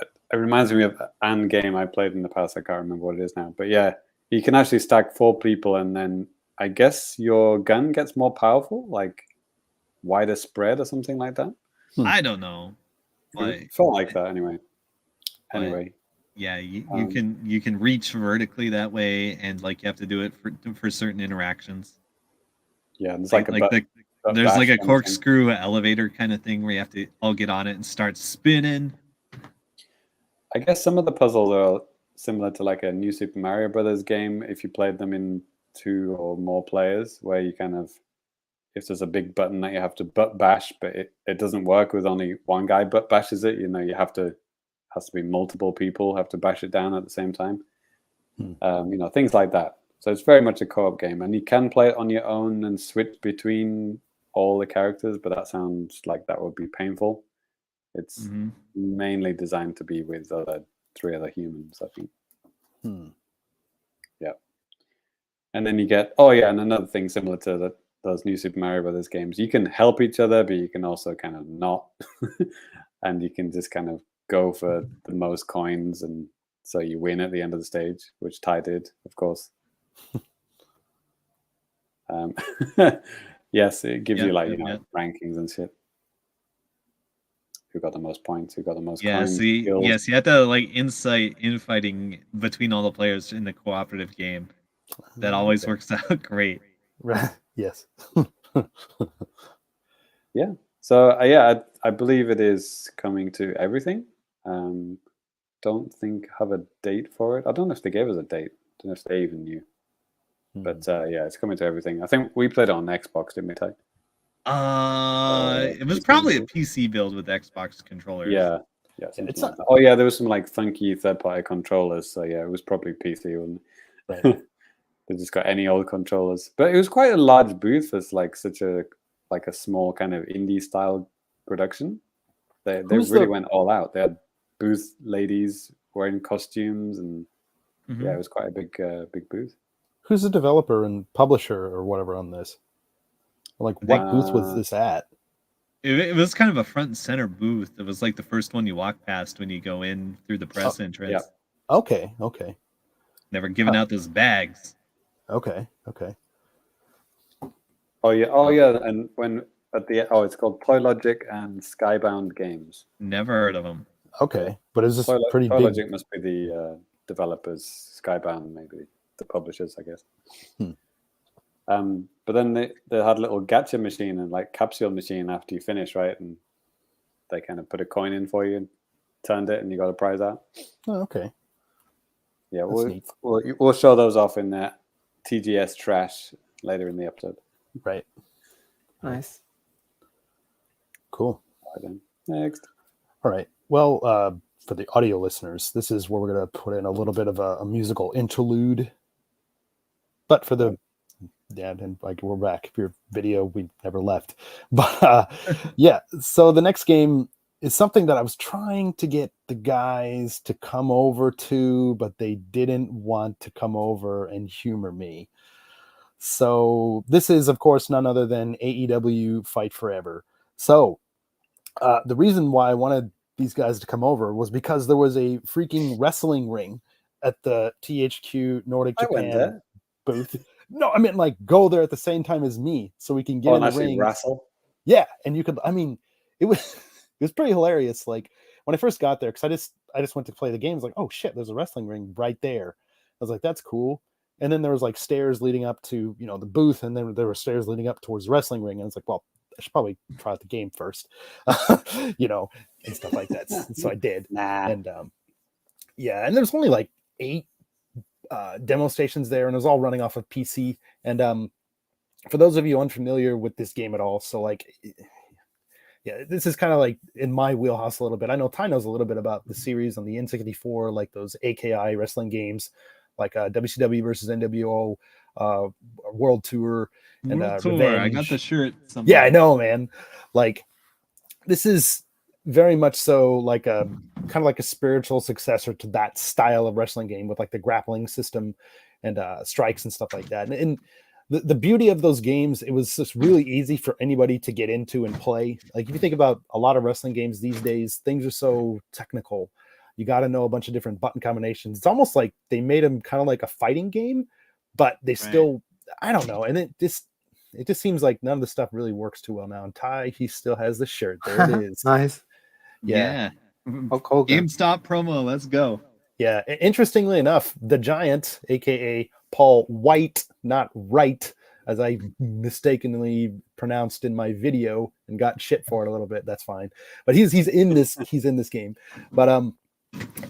it reminds me of an game I played in the past. I can't remember what it is now, but yeah, you can actually stack 4 people, and then I guess your gun gets more powerful, like wider spread or something like that. I don't know. It felt like that anyway. Anyway, yeah, you can reach vertically that way, and like you have to do it for certain interactions. Yeah, there's there's like a corkscrew elevator kind of thing where you have to all get on it and start spinning. I guess some of the puzzles are similar to like a New Super Mario Brothers game if you played them in 2 or more players, where you kind of, if there's a big button that you have to butt bash, but it doesn't work with only one guy butt bashes it. You know, has to be multiple people have to bash it down at the same time. You know, things like that. So it's very much a co-op game, and you can play it on your own and switch between all the characters, but that sounds like that would be painful. It's mainly designed to be with 3 other humans, I think. Yeah. And then you get, and another thing similar to those New Super Mario Brothers games, you can help each other, but you can also kind of not. And you can just kind of go for the most coins, and so you win at the end of the stage, which Ty did, of course. Yes, it gives you rankings and shit. Who got the most points? Who got the most coins? Yes, you have to like insight infighting between all the players in the cooperative game. That always works out great. Right. Yes. Yeah. So I believe it is coming to everything. Don't think have a date for it. I don't know if they gave us a date. I don't know if they even knew. But it's coming to everything. I think we played it on Xbox, didn't we, Ty? It was probably a PC build with Xbox controllers. Yeah. Like that. There was some like funky third-party controllers. So yeah, it was probably PC. Right. They just got any old controllers. But it was quite a large booth as like such a small kind of indie style production. They really went all out. They had booth ladies wearing costumes, and it was quite a big booth. Who's the developer and publisher or whatever on this? Like, what booth was this at? It was kind of a front and center booth. It was like the first one you walk past when you go in through the press entrance. Yeah. Okay. Never giving out those bags. Okay. Oh yeah, and when at the it's called Toy Logic and Skybound Games. Never heard of them. Okay, but is this pretty Toy big? Logic must be the developers. Skybound maybe the publishers, I guess. But then they had a little gacha machine and like capsule machine after you finish, right? And they kind of put a coin in for you and turned it, and you got a prize out. Oh, okay. Yeah, we'll show those off in that TGS trash later in the episode. Right. Nice. Cool. Right then. Next. All right. Well, for the audio listeners, this is where we're going to put in a little bit of a musical interlude. But for the and like we're back. If your video, we never left. But so the next game is something that I was trying to get the guys to come over to, but they didn't want to come over and humor me. So this is, of course, none other than AEW Fight Forever. So the reason why I wanted these guys to come over was because there was a freaking wrestling ring at the THQ Nordic Japan booth. No, I mean like go there at the same time as me so we can get in the ring. Wrestle. Yeah, and you could. I mean, it was pretty hilarious. Like when I first got there, because I just went to play the game. I was like, oh shit, there's a wrestling ring right there. I was like, that's cool. And then there was like stairs leading up to the booth, and then there were stairs leading up towards the wrestling ring. And I was like, well, I should probably try out the game first, and stuff like that. So I did. And and there's only like 8 demo stations there, and it was all running off of PC. And for those of you unfamiliar with this game at all, so like, this is kind of like in my wheelhouse a little bit. I know Ty knows a little bit about the series on the N64, like those AKI wrestling games, like WCW versus NWO, World Tour, and Revenge. I got the shirt. Somewhere. Yeah, I know, man. Like, this is very much so like a kind of like a spiritual successor to that style of wrestling game with like the grappling system and strikes and stuff like that. And the beauty of those games, it was just really easy for anybody to get into and play. Like if you think about a lot of wrestling games these days, things are so technical. You got to know a bunch of different button combinations. It's almost like they made them kind of like a fighting game, but they still, I don't know. And it just seems like none of the stuff really works too well now. And Ty, he still has the shirt. There it is. Nice. Yeah. Hulk Hogan. GameStop promo. Let's go. Yeah. Interestingly enough, the Giant, aka Paul White, not Wright, as I mistakenly pronounced in my video and got shit for it a little bit. That's fine. But he's in this game. But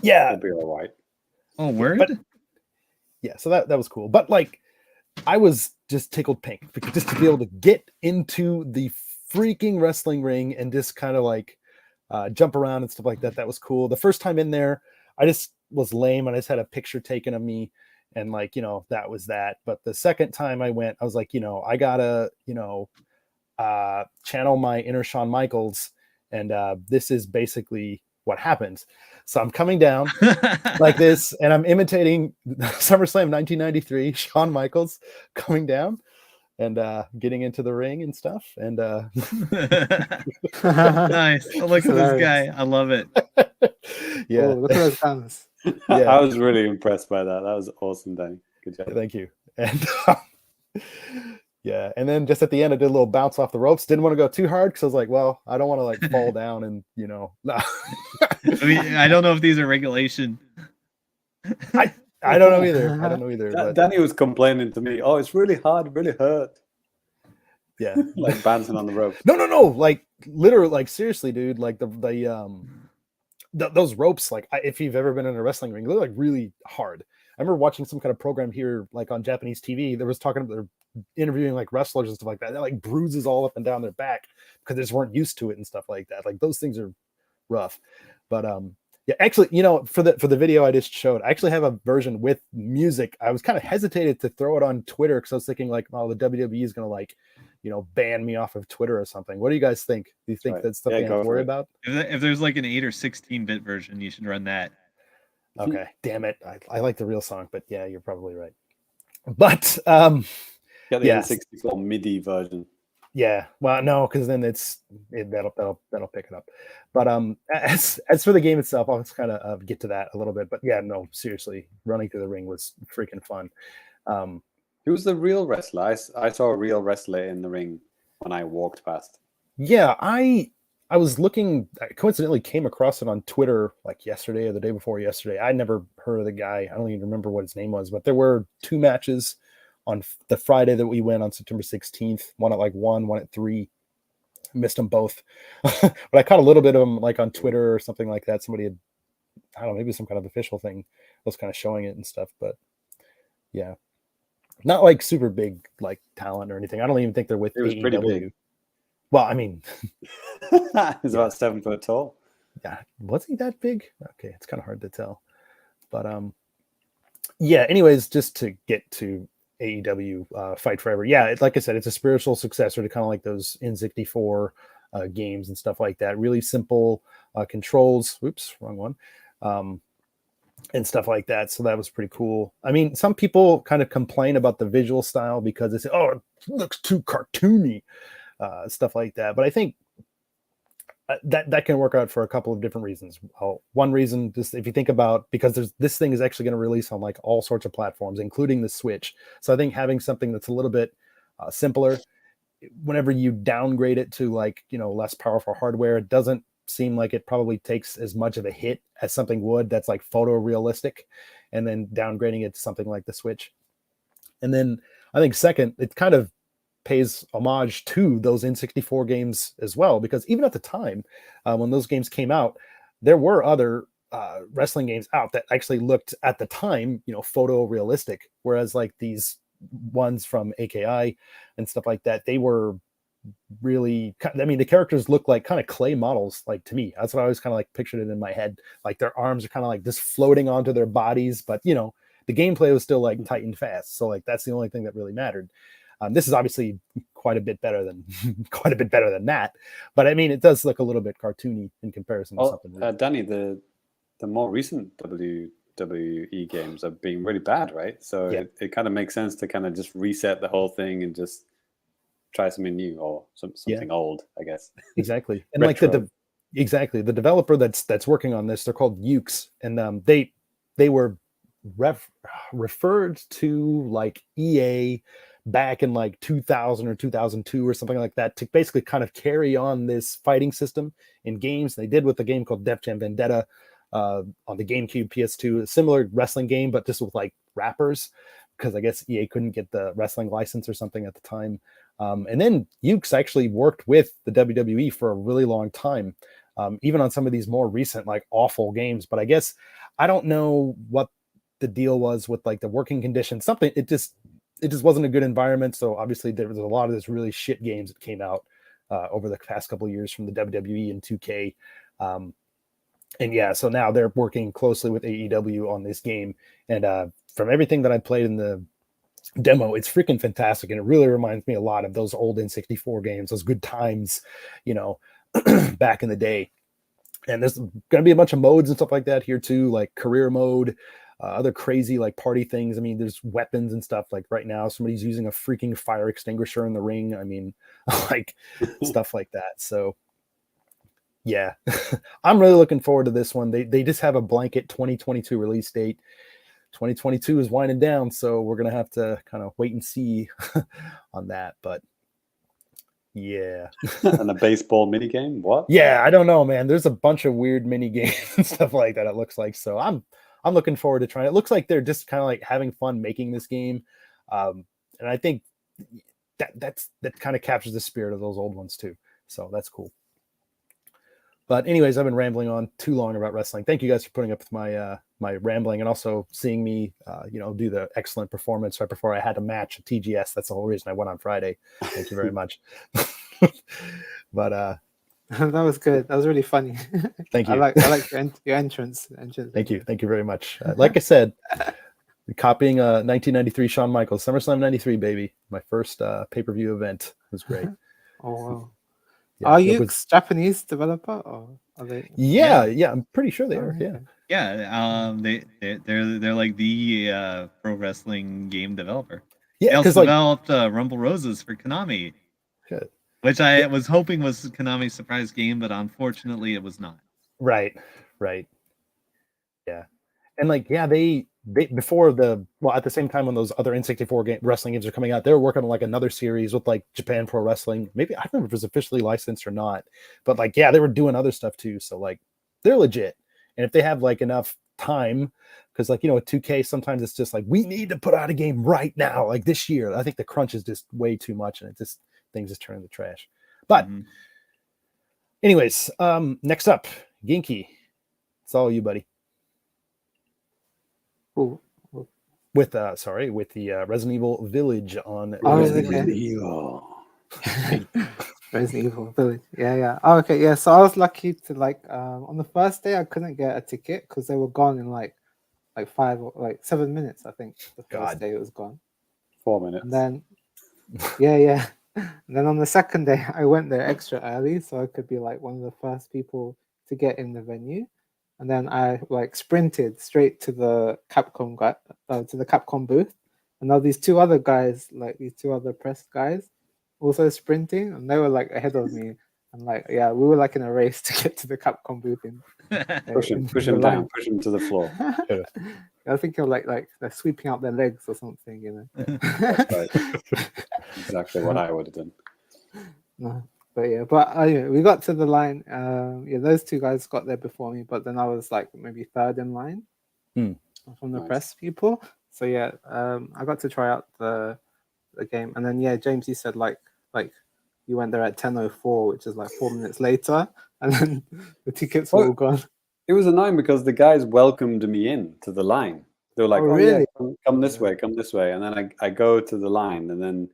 yeah. It'll be all right. Oh, word? But, yeah, so that was cool. But like I was just tickled pink because just to be able to get into the freaking wrestling ring and just kind of like jump around and stuff like that. That was cool. The first time in there, I just was lame and I just had a picture taken of me. And like, that was that. But the second time I went, I was like, I gotta, channel my inner Shawn Michaels. And this is basically what happens. So I'm coming down like this and I'm imitating SummerSlam 1993, Shawn Michaels coming down and getting into the ring and stuff. And nice. Oh, look at this guy. I love it. Yeah. Oh, look at those hands. Yeah. I was really impressed by that. That was awesome, Danny. Good job. Thank you. And yeah, and then just at the end, I did a little bounce off the ropes. Didn't want to go too hard because I was like, well, I don't want to like fall down and no. I mean, I don't know if these are regulation. I don't know either. I don't know either. But, Danny was complaining to me, "Oh, it's really hard, really hurt." Yeah, like bouncing on the rope. No, like literally, like seriously, dude. Like those ropes, like if you've ever been in a wrestling ring, they're like really hard. I remember watching some kind of program here, like on Japanese TV. There was talking about they're interviewing like wrestlers and stuff like that. They're like bruises all up and down their back because they just weren't used to it and stuff like that. Like those things are rough. But yeah, actually, for the video I just showed, I actually have a version with music. I was kind of hesitated to throw it on Twitter because I was thinking like, oh, the WWE is gonna like, ban me off of Twitter or something. What do you guys think? Do you think that's something I have to worry about? If there's like an 8 or 16-bit version, you should run that. Okay, damn it. I like the real song, but yeah, you're probably right. But Get the N64 MIDI version. Yeah, well, no, because then that'll pick it up. But as for the game itself, I'll just kind of get to that a little bit. But yeah, no, seriously, running through the ring was freaking fun. Who was the real wrestler? I saw a real wrestler in the ring when I walked past. Yeah, I was looking. I coincidentally came across it on Twitter like yesterday or the day before yesterday. I never heard of the guy. I don't even remember what his name was. But there were 2 matches on the Friday that we went on September 16th, one at like 1, one at 3. Missed them both. But I caught a little bit of them like on Twitter or something like that. Somebody had, I don't know, maybe some kind of official thing was kind of showing it and stuff. But yeah, not like super big like talent or anything. I don't even think they're with It was AEW. pretty big. Well, I mean, he's about 7 foot tall. Yeah, was he that big? Okay, it's kind of hard to tell. But yeah. Anyways, just to get to AEW Fight Forever. Yeah, like I said, it's a spiritual successor to kind of like those N64 games and stuff like that. Really simple controls. Oops, wrong one. And stuff like that. So that was pretty cool. I mean, some people kind of complain about the visual style because they say, oh, it looks too cartoony, stuff like that. But I think that can work out for a couple of different reasons. One reason, just if you think about, because this thing is actually going to release on like all sorts of platforms, including the Switch. So I think having something that's a little bit simpler, whenever you downgrade it to like, less powerful hardware, it doesn't seem like it probably takes as much of a hit as something would that's like photorealistic, and then downgrading it to something like the Switch. And then I think second, it kind of pays homage to those N64 games as well, because even at the time when those games came out, there were other wrestling games out that actually looked at the time, photorealistic, whereas like these ones from AKI and stuff like that, they were really, I mean, the characters look like kind of clay models, like to me. That's what I always kind of like pictured it in my head. Like their arms are kind of like just floating onto their bodies, but the gameplay was still like tight and fast. So like that's the only thing that really mattered. This is obviously quite a bit better than that, but I mean, it does look a little bit cartoony in comparison to something. Real. Danny, the more recent WWE games are being really bad, right? So yeah. it kind of makes sense to kind of just reset the whole thing and just try something new or something old, I guess. Exactly. And like the Exactly. The developer that's working on this, they're called Ukes, and they were referred to like EA back in like 2000 or 2002 or something like that to basically kind of carry on this fighting system in games. They did with a game called Def Jam Vendetta on the GameCube, PS2, a similar wrestling game, but just with like rappers, because I guess EA couldn't get the wrestling license or something at the time. And then Ukes actually worked with the WWE for a really long time, even on some of these more recent, like awful games. But I guess I don't know what the deal was with like the working conditions. Something it just wasn't a good environment. So obviously there was a lot of this really shit games that came out over the past couple of years from the WWE and 2K. And yeah, so now they're working closely with AEW on this game. And from everything that I played in the demo, it's freaking fantastic, and it really reminds me a lot of those old N64 games, those good times, you know, back in the day. And there's going to be a bunch of modes and stuff like that here too, like career mode, other crazy like party things. I mean, there's weapons and stuff. Like right now, somebody's using a freaking fire extinguisher in the ring. I mean, like stuff like that. So yeah, I'm really looking forward to this one. They just have a blanket 2022 release date. 2022 is winding down, so we're gonna have to kind of wait and see on that. But yeah. And a baseball mini game? What? Yeah, I don't know, man. There's a bunch of weird mini games and stuff like that, it looks like. So I'm looking forward to trying it. It looks like they're just kind of like having fun making this game. And I think that kind of captures the spirit of those old ones too. So that's cool. But anyways, I've been rambling on too long about wrestling. Thank you guys for putting up with my rambling, and also seeing me, do the excellent performance right before I had a match at TGS. That's the whole reason I went on Friday. Thank you very much. But that was good. That was really funny. Thank you. I like your entrance. Thank you very much. Like I said, copying 1993 Shawn Michaels, SummerSlam '93, baby. My first pay-per-view event. It was great. Oh wow. Yeah, Are you Japanese developer, or are they? Yeah, I'm pretty sure they are. Yeah. Yeah, they're like the pro wrestling game developer. Yeah, they also developed Rumble Roses for Konami, which I was hoping was Konami's surprise game, but unfortunately it was not. Right. Yeah, and like they before at the same time when those other N64 wrestling games are coming out, they were working on like another series with like Japan Pro Wrestling. Maybe I don't remember if it was officially licensed or not, but like they were doing other stuff too. So like they're legit. And if they have like enough time, because like with 2K, sometimes it's just like we need to put out a game right now, like this year. I think the crunch is just way too much, and things just turn into trash. But anyways, next up, Genki. It's all you, buddy. Ooh. With the Resident Evil Village on Resident Evil. Resident Evil Village. Yeah. Oh, okay, yeah. So I was lucky to on the first day I couldn't get a ticket because they were gone in like 5 or 7 minutes. I think the first day it was gone. 4 minutes. And then yeah. And then on the second day I went there extra early so I could be like one of the first people to get in the venue. And then I sprinted straight to the Capcom booth, and now these two other guys, these two other press guys, also sprinting, and they were ahead of me, and we were in a race to get to the Capcom booth. Push him down, push him to the floor. I think they're sweeping out their legs or something, That's right. Exactly what I would have done. No. But we got to the line. Those two guys got there before me, but then I was maybe third in line from the press people. So I got to try out the game, and then James, you said you went there at 10:04, which is 4 minutes later, and then the tickets were all gone. It was annoying because the guys welcomed me in to the line. They were like, "Oh, really? Yeah, come this way, come this way," and then I go to the line, and then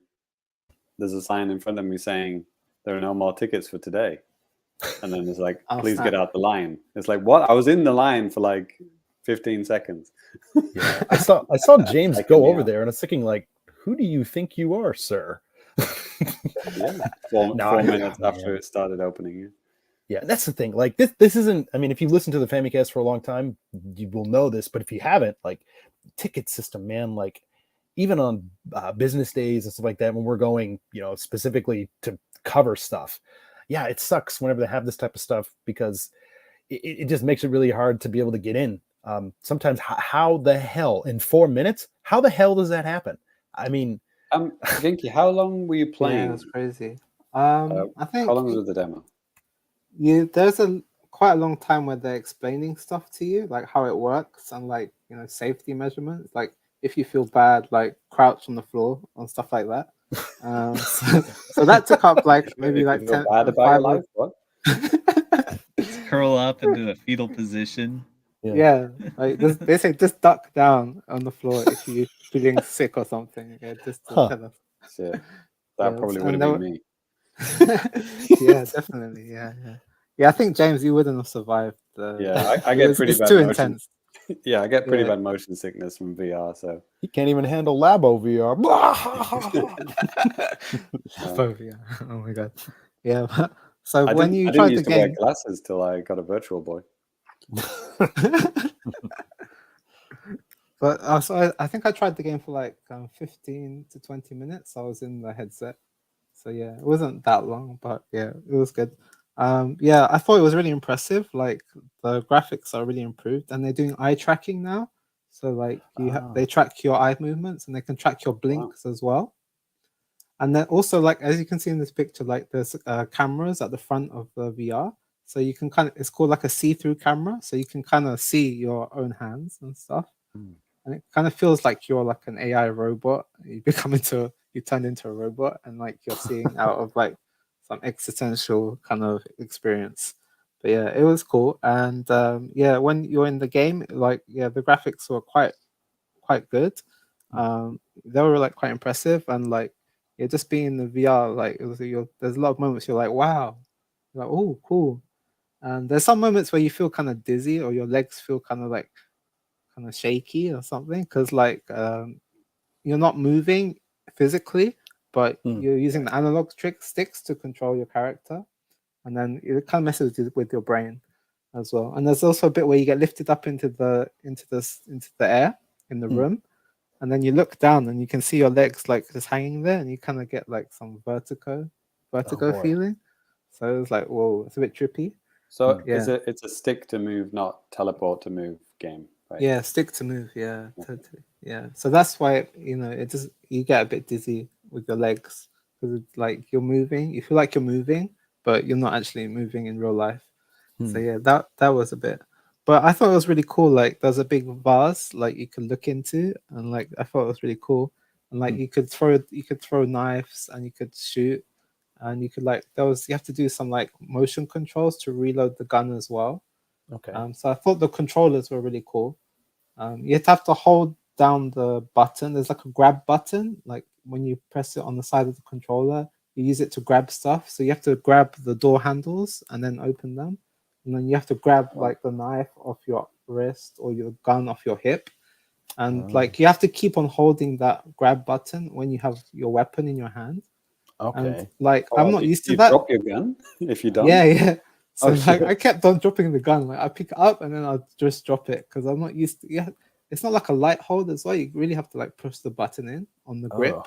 there's a sign in front of me saying, "There are no more tickets for today." And then it's like, "Please get out the line." It's like, what? I was in the line for 15 seconds. Yeah. I saw James go over there, and I was thinking, who do you think you are, sir? 4 minutes after it started opening. Yeah, that's the thing. This isn't. I mean, if you listen to the Famicast for a long time, you will know this. But if you haven't, ticket system, man, even on business days and stuff like that, when we're going, specifically to cover stuff, yeah, it sucks whenever they have this type of stuff because it just makes it really hard to be able to get in. Sometimes how the hell in 4 minutes? How the hell does that happen? I mean, Genki, how long were you playing? Yeah, it's crazy. How I think long was the demo? there's quite a long time where they're explaining stuff to you, like how it works and like safety measurements, like if you feel bad, like crouch on the floor and stuff like that. So that took up like maybe If like you feel 10 bad about your life. What? Just curl up into a fetal position. Yeah, like they say just duck down on the floor if you're feeling sick or something. Yeah, just to tell us. Shit. That probably would and have been me. Yeah, definitely. Yeah. I think James, you wouldn't have survived. Yeah, I get pretty bad too motion. intense. Yeah, I get pretty bad motion sickness from VR. So he can't even handle Labo VR. Labo VR. Oh my god. Yeah. So I when you didn't tried used the to wear game, glasses till I got a Virtual Boy. but so I think I tried the game for like 15 to 20 minutes. I was in the headset. So yeah, it wasn't that long, but yeah, it was good. Yeah, I thought it was really impressive. Like the graphics are really improved, and they're doing eye tracking now. So like they track your eye movements, and they can track your blinks as well. And then also, like as you can see in this picture, like there's cameras at the front of the VR, so you can it's called like a see-through camera, so you can kind of see your own hands and stuff. And it kind of feels like you're like an AI robot. You turn into a robot, and like you're seeing out of like some existential kind of experience. But yeah, it was cool. And yeah, when you're in the game, like the graphics were quite good. They were like quite impressive, and like just being in the VR, like there's a lot of moments you're like, wow, you're like, oh, cool. And there's some moments where you feel kind of dizzy, or your legs feel kind of shaky or something, because like you're not moving physically, but you're using the analog sticks to control your character, and then it kind of messes with your brain as well. And there's also a bit where you get lifted up into the air in the room, and then you look down and you can see your legs like just hanging there, and you kind of get like some vertigo feeling. So it's like, whoa, it's a bit trippy. So it's a stick to move, not teleport to move game, right? Yeah, stick to move. Yeah, totally. Yeah, so that's why you get a bit dizzy with your legs, because it's like you're moving. You feel like you're moving, but you're not actually moving in real life. So yeah, that was a bit. But I thought it was really cool. Like there's a big vase like you could look into, and like I thought it was really cool. And like you could throw knives, and you could shoot, and you could you have to do some like motion controls to reload the gun as well. Okay. So I thought the controllers were really cool. You have to hold down the button. There's like a grab button. Like when you press it on the side of the controller, you use it to grab stuff. So you have to grab the door handles and then open them. And then you have to grab like the knife off your wrist or your gun off your hip. And like you have to keep on holding that grab button when you have your weapon in your hand. Okay. And like I'm not used to that. Drop your gun if you don't. Yeah. So like I kept on dropping the gun. Like I pick it up and then I'll just drop it, because I'm not used to. Yeah, it's not like a light hold as well. You really have to like push the button in on the grip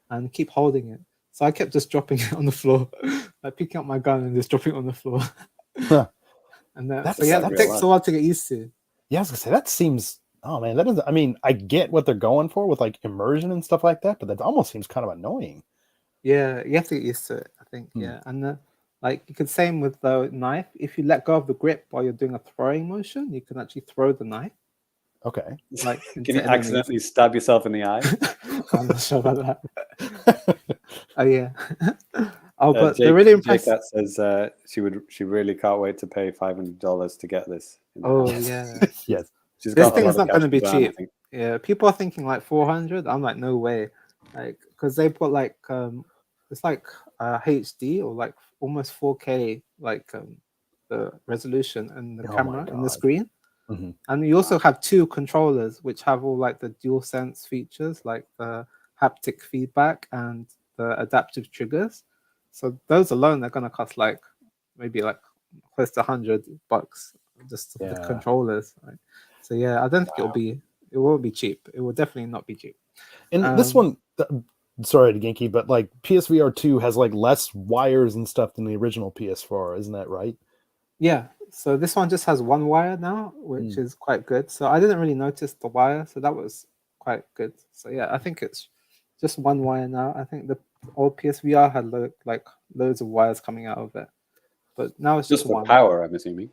and keep holding it. So I kept just dropping it on the floor, like picking up my gun and just dropping it on the floor. And that takes a while to get used to. Yeah, I was gonna say that seems. Oh man, that doesn't. I mean, I get what they're going for with like immersion and stuff like that, but that almost seems kind of annoying. Yeah, you have to get used to it, I think. Yeah, and like you could same with the knife. If you let go of the grip while you're doing a throwing motion, you can actually throw the knife. Okay. Like can you accidentally stab yourself in the eye? I'm not sure about that. Oh yeah. But Jake, they're really impressive. Jake that says she really can't wait to pay $500 to get this. Oh yeah. Yes. This thing is not going to be cheap. Yeah, people are thinking like 400. I'm like, no way. Like, because they put like it's like HD or like almost 4K, like the resolution and the camera and the screen. And you also have two controllers which have all like the dual sense features, like the haptic feedback and the adaptive triggers. So those alone are going to cost like maybe like close to $100 just the controllers. Right? So yeah, I don't think it won't be cheap. It will definitely not be cheap. And this one, sorry to Genki, but like PSVR 2 has like less wires and stuff than the original PS4, isn't that right? Yeah. So this one just has one wire now, which is quite good. So I didn't really notice the wire, so that was quite good. So yeah, I think it's just one wire now. I think the old PSVR had like loads of wires coming out of it, but now it's just for one. power, I'm assuming,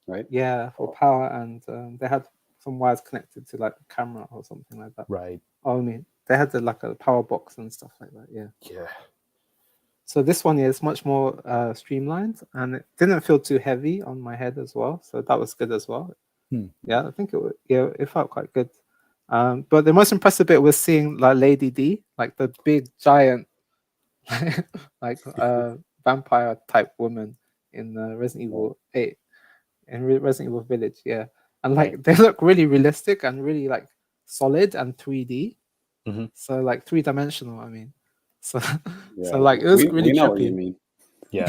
right? Yeah, for power, and they had some wires connected to like the camera or something like that. Right. Oh, I mean, they had like a power box and stuff like that. Yeah. Yeah. So this one is much more streamlined, and it didn't feel too heavy on my head as well. So that was good as well. Yeah, I think it felt quite good. But the most impressive bit was seeing like Lady D, like the big giant, like vampire type woman in Resident Evil 8, in Resident Evil Village. Yeah, and like they look really realistic and really like solid and 3D. So like 3-dimensional. I mean. So like it was really we know trippy. what you mean. Yeah.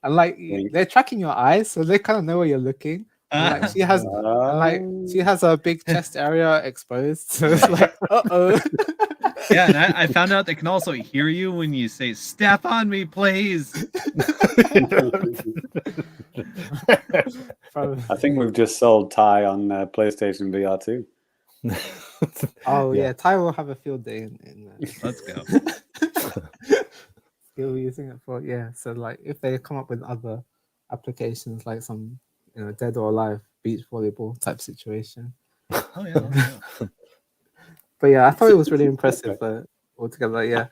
And like they're tracking your eyes, so they kind of know where you're looking. And, like she has a big chest area exposed, so it's like Yeah, and I found out they can also hear you when you say "Step on me, please." I think we've just sold Ty on PlayStation VR 2. Oh yeah, Ty will have a field day in Let's go. He'll be using it for so like if they come up with other applications like some dead or alive beach volleyball type situation. Oh yeah. But yeah, I thought it was really impressive altogether. Yeah,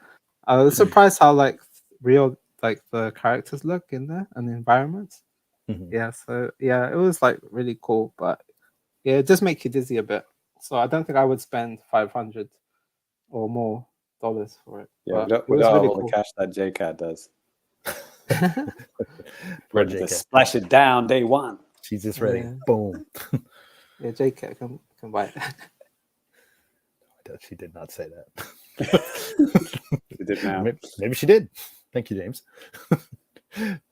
I was surprised how like real like the characters look in there and the environments. Yeah, so yeah, it was like really cool, but yeah, it does make you dizzy a bit. So I don't think I would spend $500 or more for it. Yeah, But we it was don't have really all cool. the cash that JCat does. Poor Ready to JCat. splash it down day one. She's just ready. Yeah. Boom. Yeah, JCat can buy it. She did not say that. She did now. Maybe she did. Thank you, James.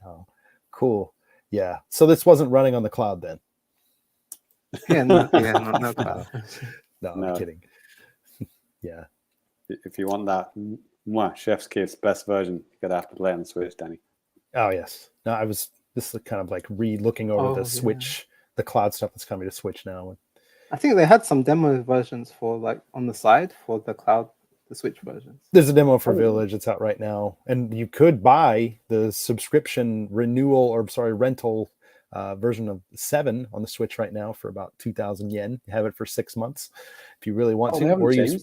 Oh, cool. Yeah. So this wasn't running on the cloud then. Yeah, no cloud. No, No. I'm kidding. Yeah. If you want that chef's kiss best version, you're gonna have to play on the Switch, Danny. Oh yes. No, this is kind of like re-looking over the Switch, the cloud stuff that's coming to Switch now. I think they had some demo versions for like on the side for the cloud, the Switch versions. There's a demo for Village. It's out right now, and you could buy the subscription rental version of 7 on the Switch right now for about 2,000 yen. You have it for 6 months if you really want to.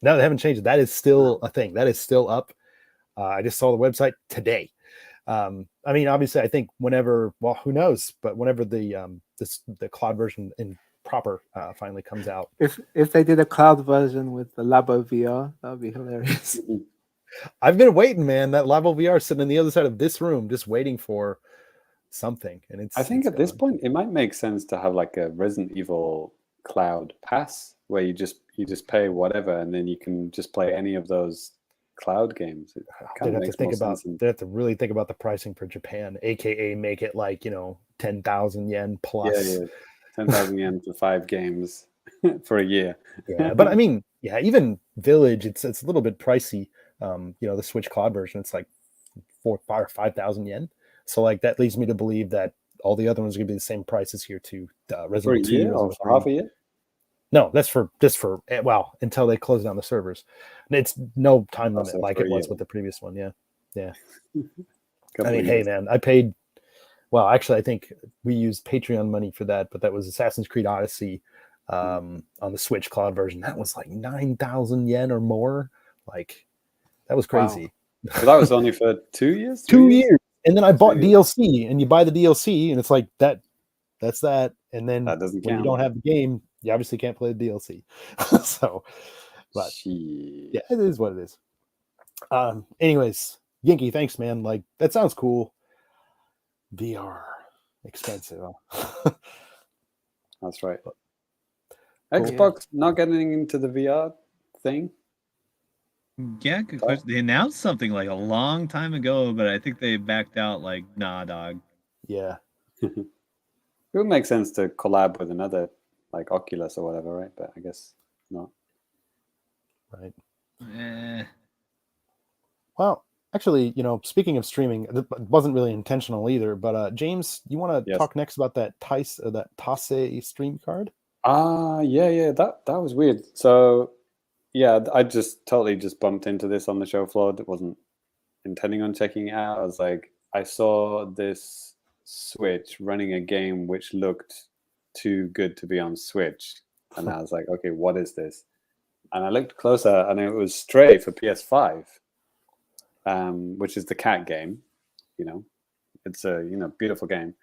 No, they haven't changed it. That is still a thing. That is still up. I just saw the website today. I mean, obviously, I think whenever, well, who knows, but whenever the cloud version in proper finally comes out. If they did a cloud version with the Labo VR, that would be hilarious. I've been waiting, man. That Labo VR sitting on the other side of this room, just waiting for something. And I think at this point, it might make sense to have like a Resident Evil cloud pass where you just pay whatever, and then you can just play any of those cloud games. They'd have to really think about the pricing for Japan, aka make it like 10,000 yen plus. Yeah, 10,000 yen for 5 games for a year. Yeah, but I mean, yeah, even Village, it's a little bit pricey. The Switch Cloud version, it's like 4,000 or 5,000 yen. So like that leads me to believe that all the other ones are gonna be the same prices here too. Resident Evil 2 or for half a year. No, that's for until they close down the servers. It's no time limit like it was with the previous one. Yeah. I mean, hey man, I paid. Well, actually, I think we used Patreon money for that, but that was Assassin's Creed Odyssey on the Switch Cloud version. That was like 9,000 yen or more. Like that was crazy. Wow. So that was only for 2 years. 2 years, and then I bought DLC, and you buy the DLC, and it's like that. That's that, and then that doesn't when count. You don't have the game, you obviously can't play the DLC. So, but yeah, it is what it is. Anyways, Genki, thanks, man. Like that sounds cool. VR expensive. Huh? That's right. Xbox not getting into the VR thing. Yeah, good question. They announced something like a long time ago, but I think they backed out. Like, nah, dog. Yeah. It would make sense to collab with another, like Oculus or whatever, right? But I guess not. Right. Well, actually, speaking of streaming, it wasn't really intentional either. But James, you want to Yes. talk next about that TASSEI stream card? Yeah, that was weird. So yeah, I just totally just bumped into this on the show floor. That wasn't intending on checking it out. I was like, I saw this Switch running a game which looked too good to be on Switch, and I was like, okay, what is this? And I looked closer, and it was Stray for PS5, which is the cat game. It's a beautiful game,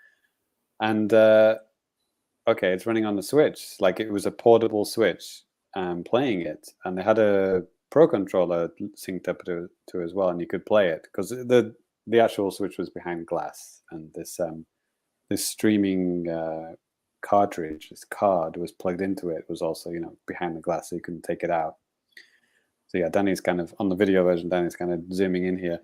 and okay, it's running on the Switch. Like, it was a portable Switch, playing it, and they had a Pro controller synced up to as well, and you could play it because the actual Switch was behind glass, and this streaming cartridge, this card was plugged into it, was also behind the glass, so you couldn't take it out. So yeah, Danny's kind of on the video version. Danny's kind of zooming in here,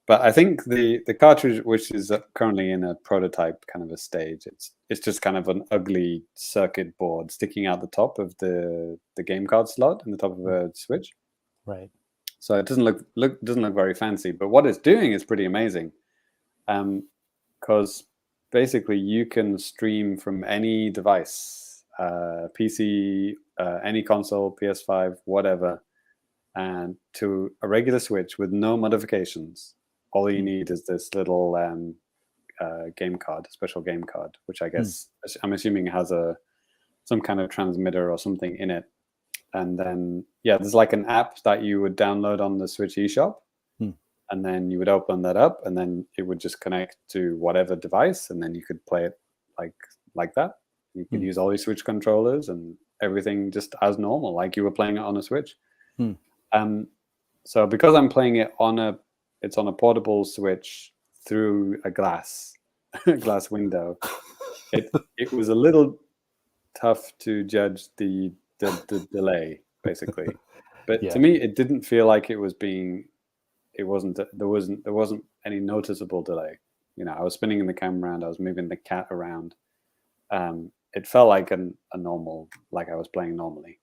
but I think the cartridge, which is currently in a prototype kind of a stage, it's just kind of an ugly circuit board sticking out the top of the game card slot in the top of a Switch. Right. So it doesn't look very fancy, but what it's doing is pretty amazing, because basically you can stream from any device, PC, any console, PS5, whatever, and to a regular Switch with no modifications. All you need is this little game card, special game card, which I guess I'm assuming has some kind of transmitter or something in it. And then, yeah, there's like an app that you would download on the Switch eShop. And then you would open that up, and then it would just connect to whatever device, and then you could play it like that. You could use all your Switch controllers and everything just as normal, like you were playing it on a Switch. So because I'm playing it it's on a portable Switch through a glass window, it was a little tough to judge the delay, basically. But to me, it didn't feel like there wasn't any noticeable delay. I was spinning the camera around, I was moving the cat around. It felt like a normal, like I was playing normally.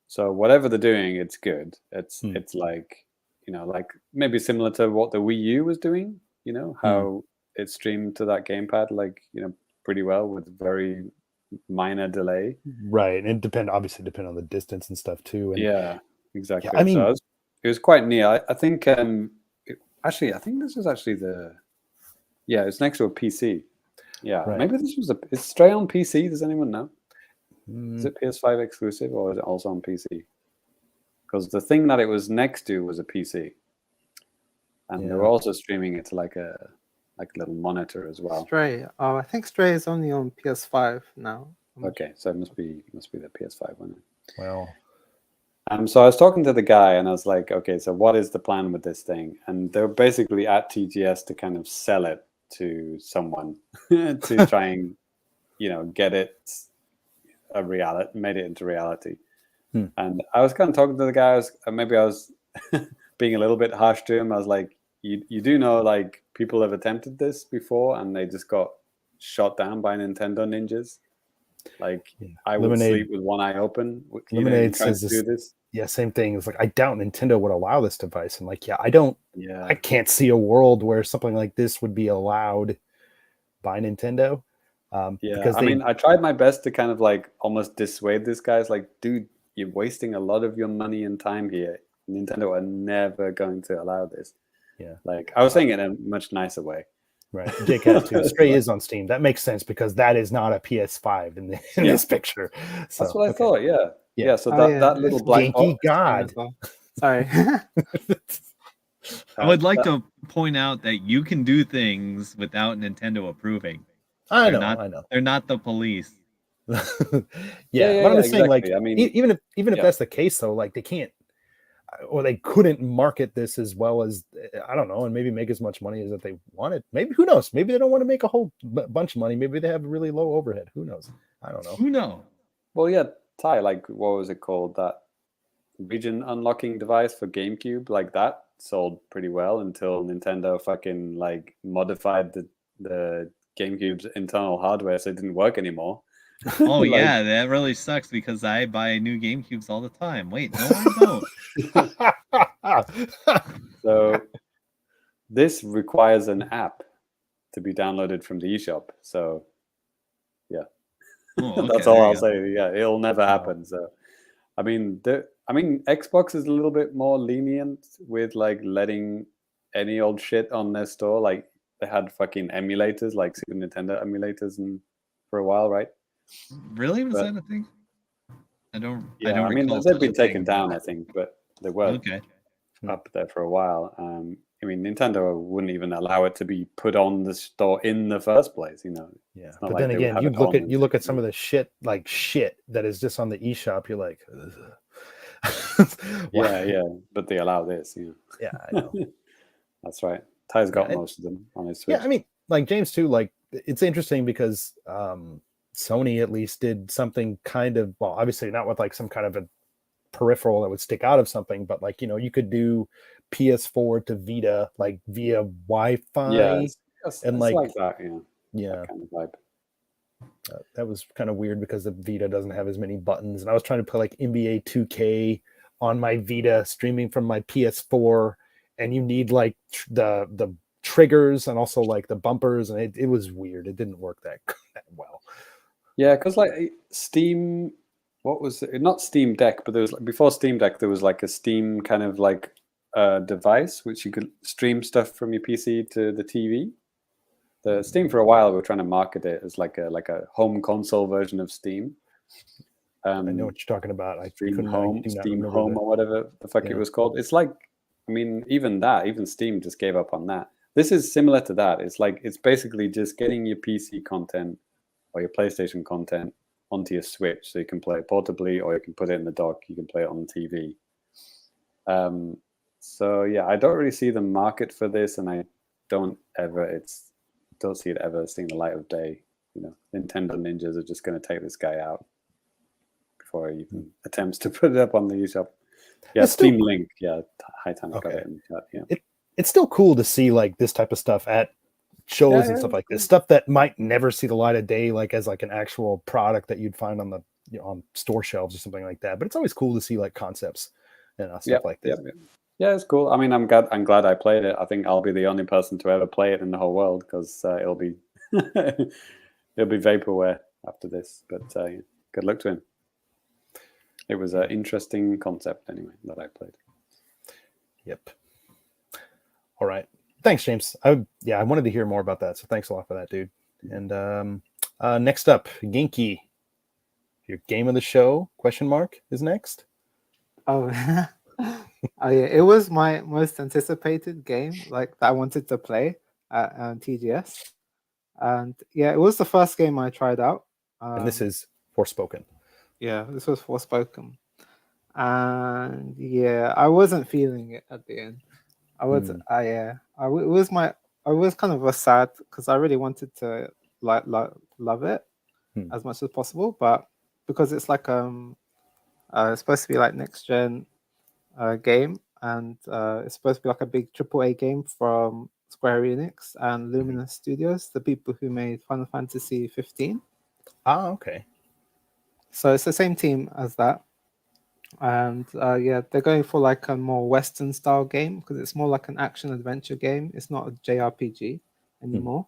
So whatever they're doing, it's good. It's like, like maybe similar to what the Wii U was doing, how it streamed to that gamepad, like, pretty well with very minor delay. Right. And it obviously depend on the distance and stuff too. And yeah, exactly. I mean, so it was quite near. I think I think this is actually it's next to a PC. Yeah, right. Maybe this was is Stray on PC? Does anyone know? Is it PS5 exclusive, or is it also on PC? Because the thing that it was next to was a PC, and they were also streaming it to like a little monitor as well. Stray. Oh, I think Stray is only on PS5 now. Okay, so it must be the PS5 one. Well, so I was talking to the guy, and I was like, okay, so what is the plan with this thing? And they're basically at TGS to kind of sell it to someone to try and get it made it into reality. And I was kind of talking to the guy. Maybe I was being a little bit harsh to him. I was like, you do know, like, people have attempted this before and they just got shot down by Nintendo ninjas. Like, I would sleep with one eye open. Lemonade says do this. Yeah, same thing. It's like, I doubt Nintendo would allow this device. And like, I can't see a world where something like this would be allowed by Nintendo. Because I tried my best to kind of like almost dissuade this guy. It's like, dude, you're wasting a lot of your money and time here. Nintendo are never going to allow this. Yeah. Like, I was saying it in a much nicer way. Right. Jake has too. Stray is on Steam. That makes sense because that is not a PS5 in this picture. So, that's what I thought. Yeah. So that little black Genki God. Sorry. I would like to point out that you can do things without Nintendo approving. I know. They're not the police. But I'm just saying, like, I mean, even if that's the case, though, like, they can't, or they couldn't market this as well as, I don't know, and maybe make as much money as that they wanted. Maybe, who knows? Maybe they don't want to make a whole bunch of money. Maybe they have really low overhead. Who knows? I don't know. Who knows? Well, yeah, Ty, like, what was it called? That region unlocking device for GameCube, like, that sold pretty well until Nintendo fucking, like, modified the GameCube's internal hardware so it didn't work anymore. Oh, like, yeah, that really sucks because I buy new GameCubes all the time. Wait, no, I don't. So this requires an app to be downloaded from the eShop. So yeah, Oh, okay, that's all there I'll you go. say. Yeah, it'll never happen. So I mean, Xbox is a little bit more lenient with like letting any old shit on their store. Like they had fucking emulators, like Super Nintendo emulators, and for a while, right? Really? Was But- that a thing? I don't Yeah, I mean, recall they've such been a taken thing. down, I think, but they were Okay. up there for a while. I mean, Nintendo wouldn't even allow it to be put on the store in the first place. You know, Yeah, It's not but like then they would again, have you it look on at and you look shit, at some of the shit that is just on the eShop. You're like, yeah, but they allow this. Yeah, I know. That's right. Ty's got Yeah, most of them on his Switch. Yeah, I mean, like James too. Like it's interesting because Sony at least did something kind of, well, obviously not with like some kind of a peripheral that would stick out of something, but like you could do PS4 to Vita like via Wi-Fi. Yeah, and it's like that. Yeah, that kind of vibe. that was kind of weird because the Vita doesn't have as many buttons, and I was trying to play like NBA 2K on my Vita streaming from my PS4, and you need like the triggers and also like the bumpers, and it was weird. It didn't work that well. Yeah, because like Steam, what was it? Not Steam Deck, but there was like, before Steam Deck, there was like a Steam kind of like device which you could stream stuff from your PC to the TV. The Steam for a while were trying to market it as like a home console version of Steam. I know what you're talking about. I Steam couldn't Home, do not Steam remember Home, that. or whatever the fuck it was called. It's like, I mean, even Steam just gave up on that. This is similar to that. It's like it's basically just getting your PC content or your PlayStation content onto your Switch, so you can play it portably, or you can put it in the dock. You can play it on the TV. So yeah, I don't really see the market for this, and I don't see it ever seeing the light of day. Nintendo ninjas are just going to take this guy out before he even attempts to put it up on the eShop. Yeah, It's still- Steam Link. Yeah, Hightown got Okay. it in the chat. Yeah. It's still cool to see like this type of stuff at shows and stuff like this, stuff that might never see the light of day, like as like an actual product that you'd find on the on store shelves or something like that. But it's always cool to see like concepts and stuff like this. Yeah, it's cool. I mean, I'm glad I played it. I think I'll be the only person to ever play it in the whole world because it'll be vaporware after this. But good luck to him. It was an interesting concept anyway that I played. Yep. All right. Thanks, James. I wanted to hear more about that. So thanks a lot for that, dude. And next up, Genki. Your game of the show, ? Is next. Oh, oh yeah, it was my most anticipated game, like that I wanted to play at TGS, and yeah, it was the first game I tried out. And this is Forspoken. Yeah, this was Forspoken, and yeah, I wasn't feeling it at the end. I was, I was kind of sad because I really wanted to love it as much as possible, but because it's like it's supposed to be like next gen game, and it's supposed to be like a big AAA game from Square Enix and Luminous Studios, the people who made Final Fantasy 15. Ah, okay. So it's the same team as that, and yeah, they're going for like a more Western style game because it's more like an action adventure game. It's not a JRPG anymore,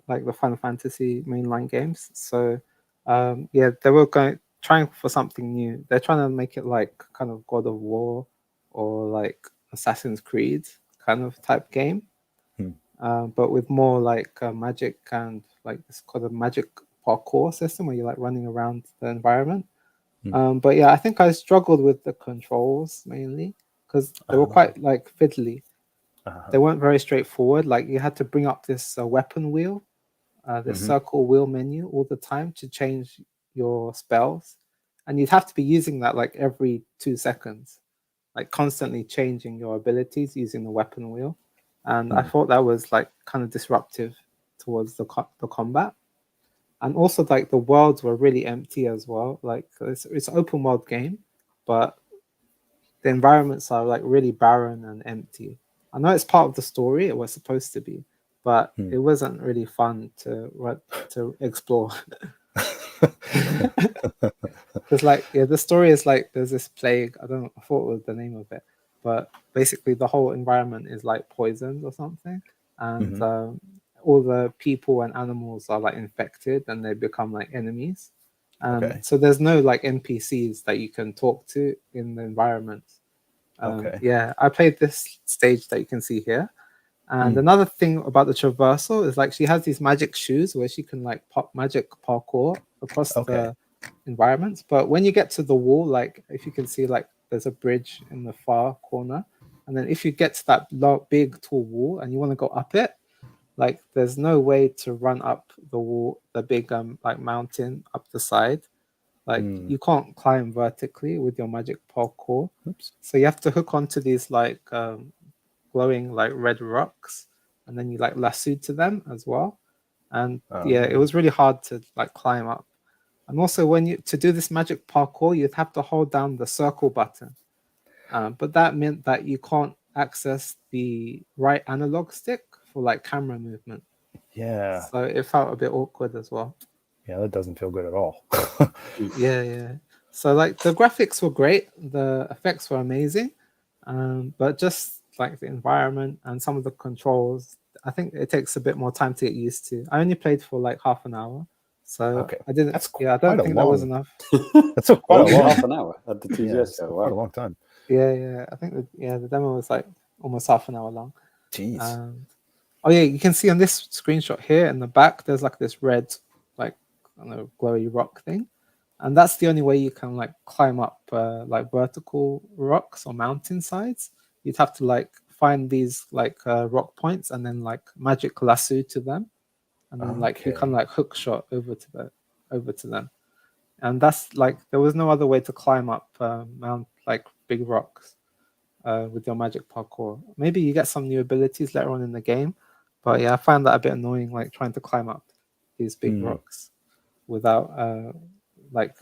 like the Final Fantasy mainline games. So yeah, they were trying for something new. They're trying to make it like kind of God of War or like Assassin's Creed kind of type game, but with more like magic and like this kind of magic parkour system where you're like running around the environment. But yeah, I think I struggled with the controls mainly because they were quite like fiddly. They weren't very straightforward. Like you had to bring up this weapon wheel, this circle wheel menu all the time to change your spells, and you'd have to be using that like every 2 seconds, like constantly changing your abilities using the weapon wheel. And I thought that was like kind of disruptive towards the combat. And also like the worlds were really empty as well. Like it's an open world game, but the environments are like really barren and empty. I know it's part of the story, it was supposed to be, but it wasn't really fun to explore. Because like the story is like there's this plague. I forgot what the name of it, but basically the whole environment is like poisoned or something, and Mhm. all the people and animals are like infected and they become like enemies. Okay. So there's no like NPCs that you can talk to in the environment. Okay. Yeah, I played this stage that you can see here. And Mm. another thing about the traversal is like she has these magic shoes where she can like pop magic parkour across Okay. the environments. But when you get to the wall, like if you can see, like there's a bridge in the far corner, and then if you get to that big tall wall and you want to go up it, like there's no way to run up the wall, the big like mountain up the side. Like Mm. you can't climb vertically with your magic parkour. Oops. So you have to hook onto these like glowing like red rocks, and then you like lasso to them as well. And yeah, it was really hard to like climb up. And also, when you to do this magic parkour, you'd have to hold down the circle button. But that meant that you can't access the right analog stick for like camera movement. Yeah. So it felt a bit awkward as well. Yeah, that doesn't feel good at all. Yeah. So like the graphics were great, the effects were amazing, but just like the environment and some of the controls, I think it takes a bit more time to get used to. I only played for like half an hour, so Okay. I didn't. That's Yeah, I quite don't a think that was long- enough. That's quite a Only long half an hour at the Yeah, TGS it's show. quite a Wow. long time. Yeah. I think the demo was like almost half an hour long. Jeez. Oh yeah, you can see on this screenshot here in the back, there's like this red, like I don't know, glowy rock thing, and that's the only way you can like climb up like vertical rocks or mountain sides. You'd have to like find these like rock points and then like magic lasso to them, and then like you can Okay. like hook shot over to them, and that's like there was no other way to climb up mount like big rocks with your magic parkour. Maybe you get some new abilities later on in the game, but yeah, I found that a bit annoying, like trying to climb up these big rocks without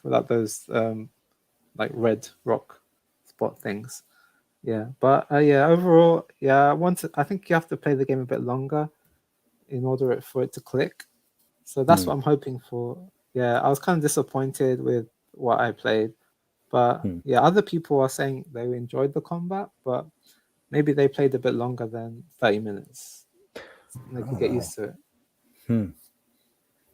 without those like red rock spot things. Yeah, but yeah, overall, yeah, I think you have to play the game a bit longer in order for it to click. So that's what I'm hoping for. Yeah, I was kind of disappointed with what I played, but yeah, other people are saying they enjoyed the combat, but maybe they played a bit longer than 30 minutes. And they could get used to it.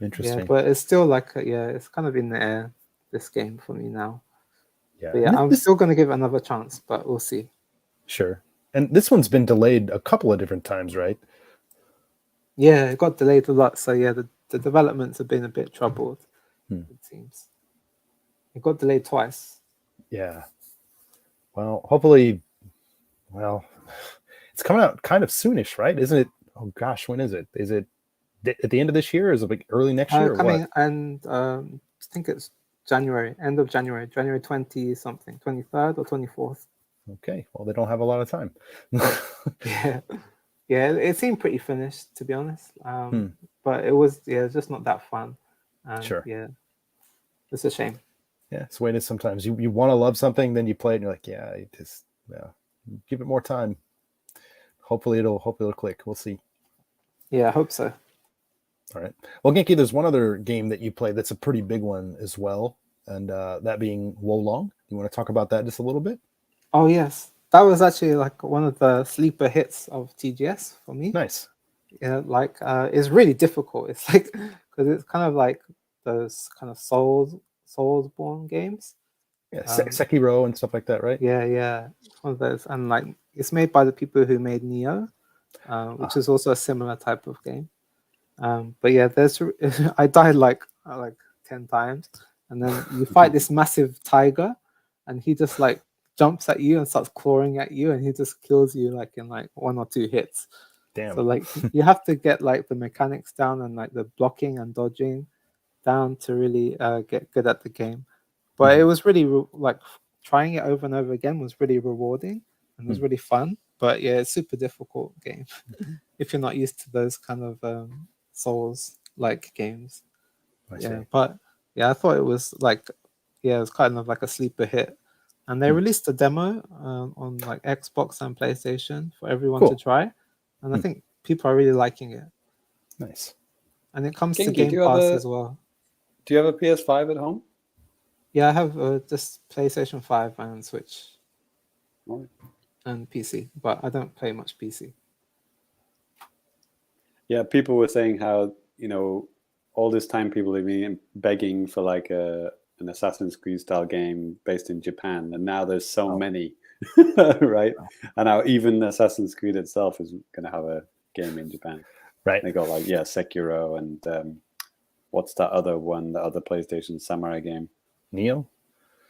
Interesting. Yeah, but it's still like it's kind of in the air, this game for me now. Yeah. But yeah, I'm still going to give it another chance, but we'll see. Sure. And this one's been delayed a couple of different times, right? Yeah, it got delayed a lot. So yeah, the developments have been a bit troubled, it seems. It got delayed twice. Yeah. Well, hopefully, it's coming out kind of soonish, right? Isn't it? Oh gosh, when is it? Is it at the end of this year? Or is it like early next year? Or Coming what? and I think it's January, end of January 20 something, 23rd or 24th. Okay. Well, they don't have a lot of time. Yeah, it seemed pretty finished, to be honest. But it was just not that fun. Sure. Yeah, it's a shame. Yeah, it's the way it is sometimes. You want to love something, then you play it, and you're like, give it more time. Hopefully it'll click. We'll see. Yeah, I hope so. All right. Well, Genki, there's one other game that you play that's a pretty big one as well, and that being Wolong. You want to talk about that just a little bit? Oh yes, that was actually like one of the sleeper hits of TGS for me. Nice. Yeah, like it's really difficult. It's like because it's kind of like those kind of Soulsborne games. Yeah, Sekiro and stuff like that, right? Yeah, one of those, and like it's made by the people who made Neo, which is also a similar type of game. But yeah, I died like 10 times, and then you fight this massive tiger, and he just like jumps at you and starts clawing at you, and he just kills you like in like 1 or 2 hits. Damn. So like you have to get like the mechanics down and like the blocking and dodging down to really get good at the game. But it was really like trying it over and over again was really rewarding and was really fun. But yeah, it's super difficult game if you're not used to those kind of Souls like games. But yeah, I thought it was like it was kind of like a sleeper hit. And they released a demo on like Xbox and PlayStation for everyone to try. And I think people are really liking it. Nice. And it comes to Genki, Game Pass as well. Do you have a PS5 at home? Yeah, I have just PlayStation 5 and Switch. and PC, but I don't play much PC. Yeah, people were saying how, all this time people have been begging for like an Assassin's Creed style game based in Japan, and now there's so many, right? And now even Assassin's Creed itself is going to have a game in Japan. Right. They got like Sekiro and what's that other one? The other PlayStation samurai game? Neo.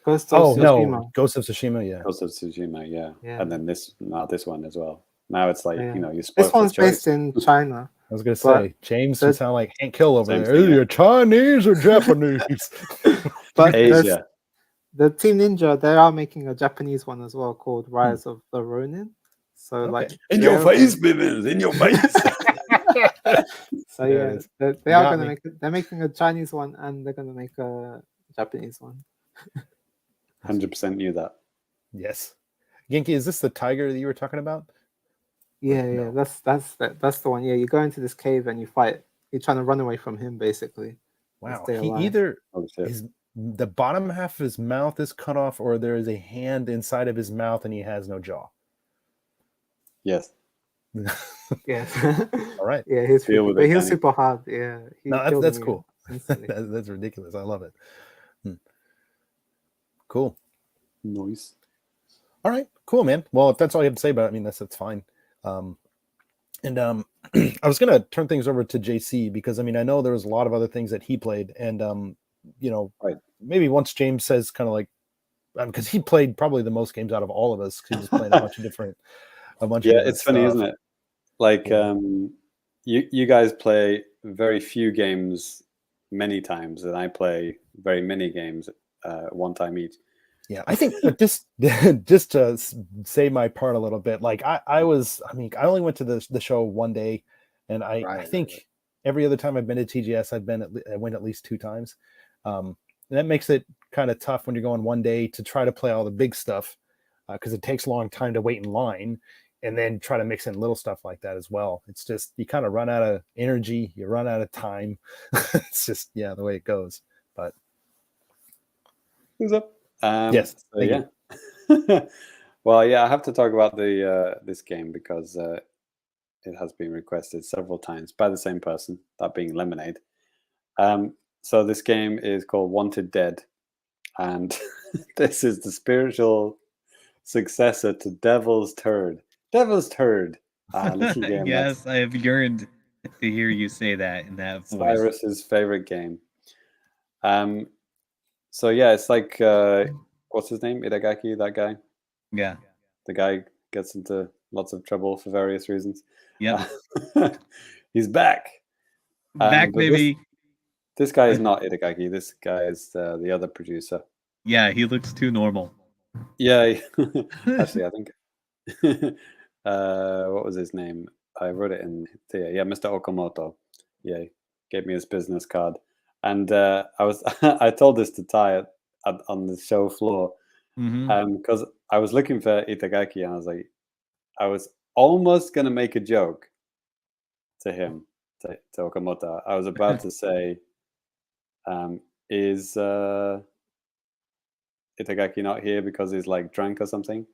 Ghost of Tsushima. No, Ghost of Tsushima. Yeah. Ghost of Tsushima. Yeah. Yeah. And then this one as well. Now it's like Yeah. you spoil This one's for choice. based in China. I was gonna But say, James, you sound like Hank Hill over Same there. thing, Are yeah. you Chinese or Japanese? But Asia. the Team Ninja, they are making a Japanese one as well called Rise of the Ronin. So like In your face, Bivens, in your face. So Yeah, yeah, they got are gonna me. make it. They're making a Chinese one and they're gonna make a Japanese one. 100% knew that. Yes. Genki, is this the tiger that you were talking about? Yeah, that's the one. Yeah, you go into this cave and you fight. You're trying to run away from him, basically. Wow. Stay He alive. either Oh, shit. the bottom half of his mouth is cut off, or there is a hand inside of his mouth and he has no jaw. Yes. Yes. All right. Yeah, he's Deal freaky, with but it, he was Danny. super hard. Yeah. He No, killed that's me cool. instantly. That's ridiculous. I love it. Cool. Noise. All right, cool, man. Well, if that's all you have to say about it, I mean, that's fine. I was gonna turn things over to JC because I mean I know there was a lot of other things that he played, and Right. maybe once James says kind of like because he played probably the most games out of all of us because he was playing a bunch of different. Yeah, it's funny, isn't it? Like, Yeah. you guys play very few games many times, and I play very many games one time each. Yeah, I think just to say my part a little bit, like I only went to the show one day, and I think every other time I've been to TGS, I went at least 2 times. And that makes it kind of tough when you're going one day to try to play all the big stuff because it takes a long time to wait in line and then try to mix in little stuff like that as well. It's just you kind of run out of energy, you run out of time. It's just the way it goes. But Who's up? Yes, So, thank yeah. Well, yeah, I have to talk about this game because it has been requested several times by the same person, that being Lemonade. So this game is called Wanted Dead, and this is the spiritual successor to Devil's Turd. Devil's Turd, little game. Yes, I have yearned to hear you say that in that voice. Cyrus's favorite game. So yeah, it's like what's his name? Itagaki, that guy. Yeah. The guy gets into lots of trouble for various reasons. Yep. He's back. Back, but baby. This guy is not Itagaki. This guy is the other producer. Yeah, he looks too normal. Yeah. Actually, I think. What was his name? I wrote it in here. Yeah, Mr. Okamoto. Yeah, gave me his business card. And I told this to Ty on the show floor because I was looking for Itagaki and I was like, I was almost going to make a joke to him, to Okamoto. I was about to say, is Itagaki not here because he's like drunk or something?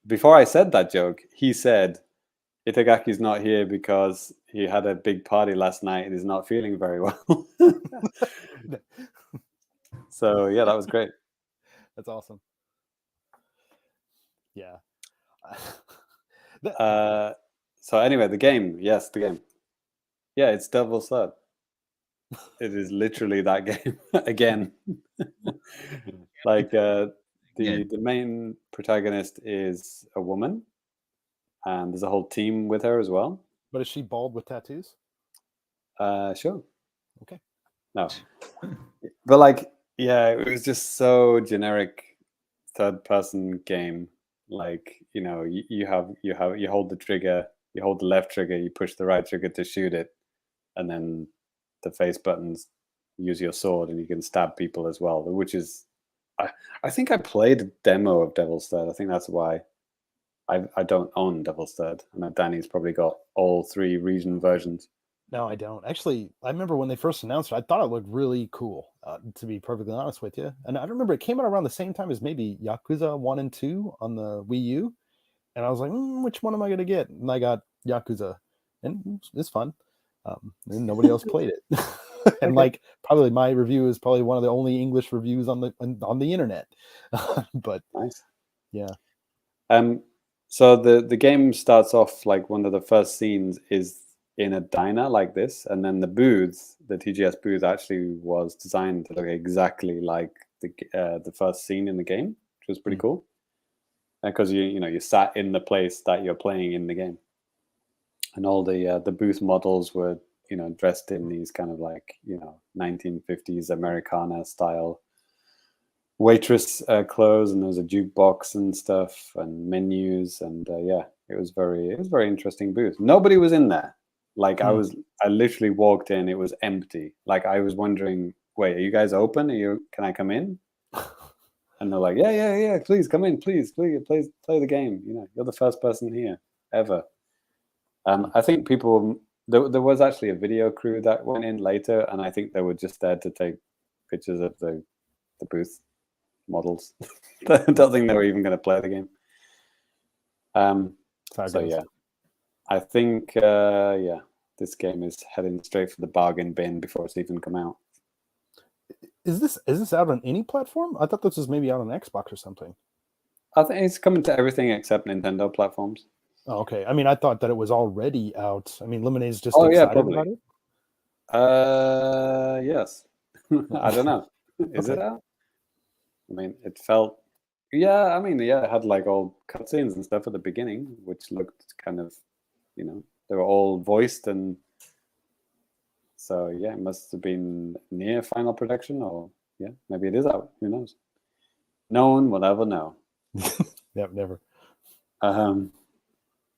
Before I said that joke, he said, Itagaki's not here because he had a big party last night and is not feeling very well. So yeah, that was great. That's awesome. Yeah. So anyway, the game. Yes, the game. Yeah, it's Devil's Third. It is literally that game again. Like the main protagonist is a woman, and there's a whole team with her as well. But is she bald with tattoos? Sure. Okay. No. But like, yeah, it was just so generic third-person game. Like, you hold the trigger, you hold the left trigger, you push the right trigger to shoot it, and then the face buttons use your sword, and you can stab people as well. Which is, I think I played a demo of Devil's Third. I think that's why I don't own Devil's Third. I know Danny's probably got all 3 region versions. No, I don't. Actually, I remember when they first announced it, I thought it looked really cool, to be perfectly honest with you. And I remember it came out around the same time as maybe Yakuza 1 and 2 on the Wii U. And I was like, which one am I going to get? And I got Yakuza. And it's fun. And nobody else played it. And Okay. like, probably my review is probably one of the only English reviews on the internet. But Nice. yeah. So the game starts off like one of the first scenes is in a diner like this, and then the booth, the TGS booth, actually was designed to look exactly like the first scene in the game, which was pretty cool. Because you sat in the place that you're playing in the game, and all the booth models were dressed in these kind of like 1950s Americana style waitress clothes, and there was a jukebox and stuff and menus, and yeah, it was very interesting booth. Nobody was in there. Like I literally walked in, it was empty. Like I was wondering, wait, are you guys open? Can I come in? And they're like, yeah, please come in, please play the game. You're the first person here ever. I think people there was actually a video crew that went in later, and I think they were just there to take pictures of the booth models. I don't think they were even going to play the game. So yeah, I think this game is heading straight for the bargain bin before it's even come out. Is this out on any platform? I thought this was maybe out on Xbox or something. I think it's coming to everything except Nintendo platforms. Oh, okay. I mean, I thought that it was already out. I mean, Lemonade's just excited about it. Yes. I don't know. Is it out? I mean, it felt. Yeah, I mean, yeah, it had like all cutscenes and stuff at the beginning, which looked kind of, they were all voiced, and so yeah, it must have been near final production, or yeah, maybe it is out. Who knows? No one will ever know. Yeah, never.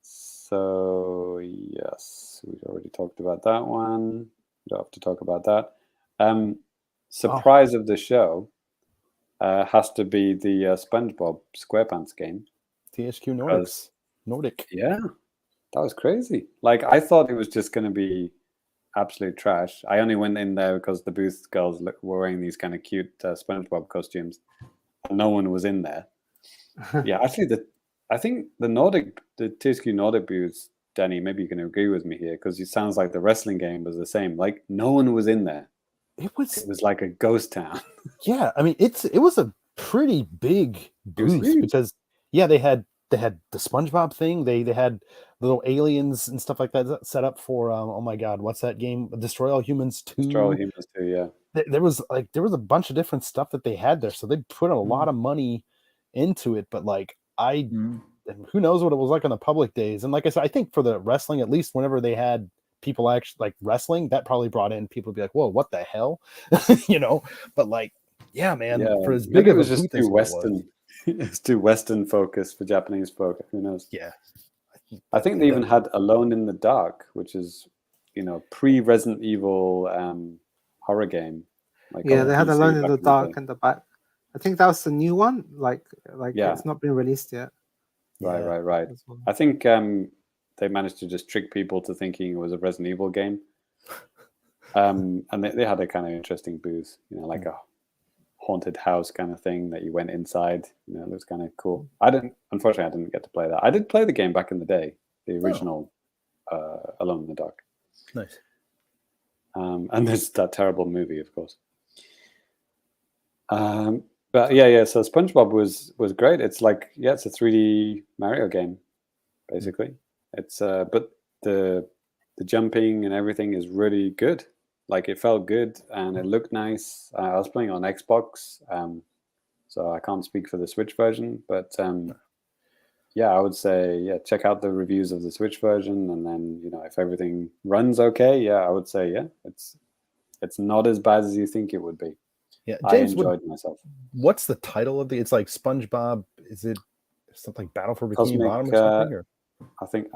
So yes, we've already talked about that one. We don't have to talk about that. Surprise of the show has to be the SpongeBob SquarePants game. THQ Nordic. Yeah, that was crazy. Like I thought it was just going to be absolute trash. I only went in there because the booth girls were wearing these kind of cute SpongeBob costumes, and no one was in there. Yeah, actually, I think the THQ Nordic booths, Danny, maybe you can agree with me here, because it sounds like the wrestling game was the same. Like no one was in there. It was like a ghost town. Yeah, I mean it was a pretty big booth because they had the SpongeBob thing. They had little aliens and stuff like that set up for oh my god, what's that game? Destroy All Humans 2. Destroy All Humans 2, yeah. There was a bunch of different stuff that they had there, so they put a lot of money into it. But like who knows what it was like on the public days? And like I said, I think for the wrestling, at least whenever they had people actually like wrestling, that probably brought in people to be like, whoa, what the hell? But like, yeah, man, for as big of a just too Western. It's too Western focused for Japanese folk. Who knows? Yeah. I think they even had Alone in the Dark, which is, pre-Resident Evil horror game. Like they had Alone in the Dark in the back. I think that was the new one. Like it's not been released yet. Right. Well. I think they managed to just trick people to thinking it was a Resident Evil game. And they had a kind of interesting booth, like a haunted house kind of thing that you went inside. It looks kind of cool. Unfortunately, I didn't get to play that. I did play the game back in the day, the original Alone in the Dark. Nice. And there's that terrible movie, of course. But yeah. So SpongeBob was great. It's like it's a 3D Mario game, basically. It's but the jumping and everything is really good. Like it felt good and it looked nice. I was playing on Xbox, so I can't speak for the Switch version. But I would say check out the reviews of the Switch version, and then if everything runs okay, I would say it's not as bad as you think it would be. Yeah, James, I enjoyed myself. What's the title of it's like SpongeBob? Is it something like Battle for Bikini Bottom or something? Or? I think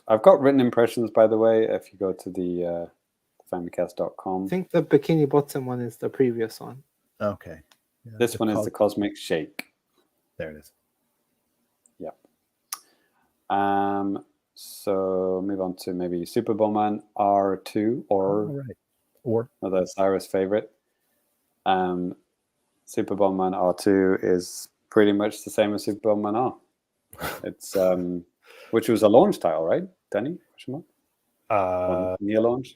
I've got written impressions, by the way. If you go to the Famicast.com, I think the Bikini Bottom one is the previous one. Okay. Yeah, this one is the Cosmic Shake. There it is. Yeah. So move on to maybe Super Bomberman R2 or right. Or another Cyrus favorite. Super Bomberman R2 is pretty much the same as Super Bomberman R. It's which was a launch title, right, Danny? Near launch.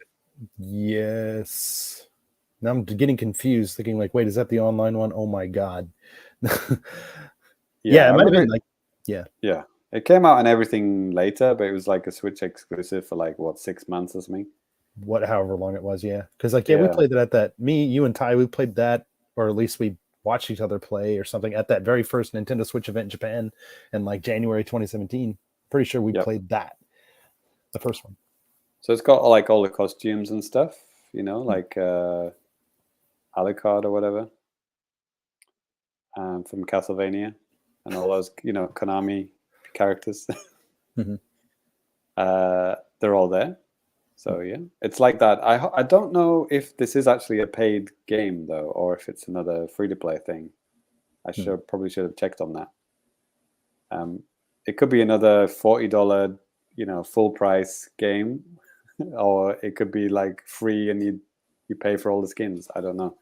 Yes. Now I'm getting confused, thinking like, wait, is that the online one? Oh my god. Yeah, it might have been like, yeah. It came out and everything later, but it was like a Switch exclusive for like 6 months or something. However long it was, yeah. Because like, we played it at that. Me, you, and Ty, we played that, or at least we watched each other play or something at that very first Nintendo Switch event in Japan in like January 2017. Pretty sure we played that, the first one. So it's got like all the costumes and stuff, like Alucard or whatever, from Castlevania, and all those, Konami characters. They're all there. So yeah, it's like that. I don't know if this is actually a paid game though, or if it's another free-to-play thing. I probably should have checked on that. It could be another $40, full price game, or it could be like free and you pay for all the skins. I don't know.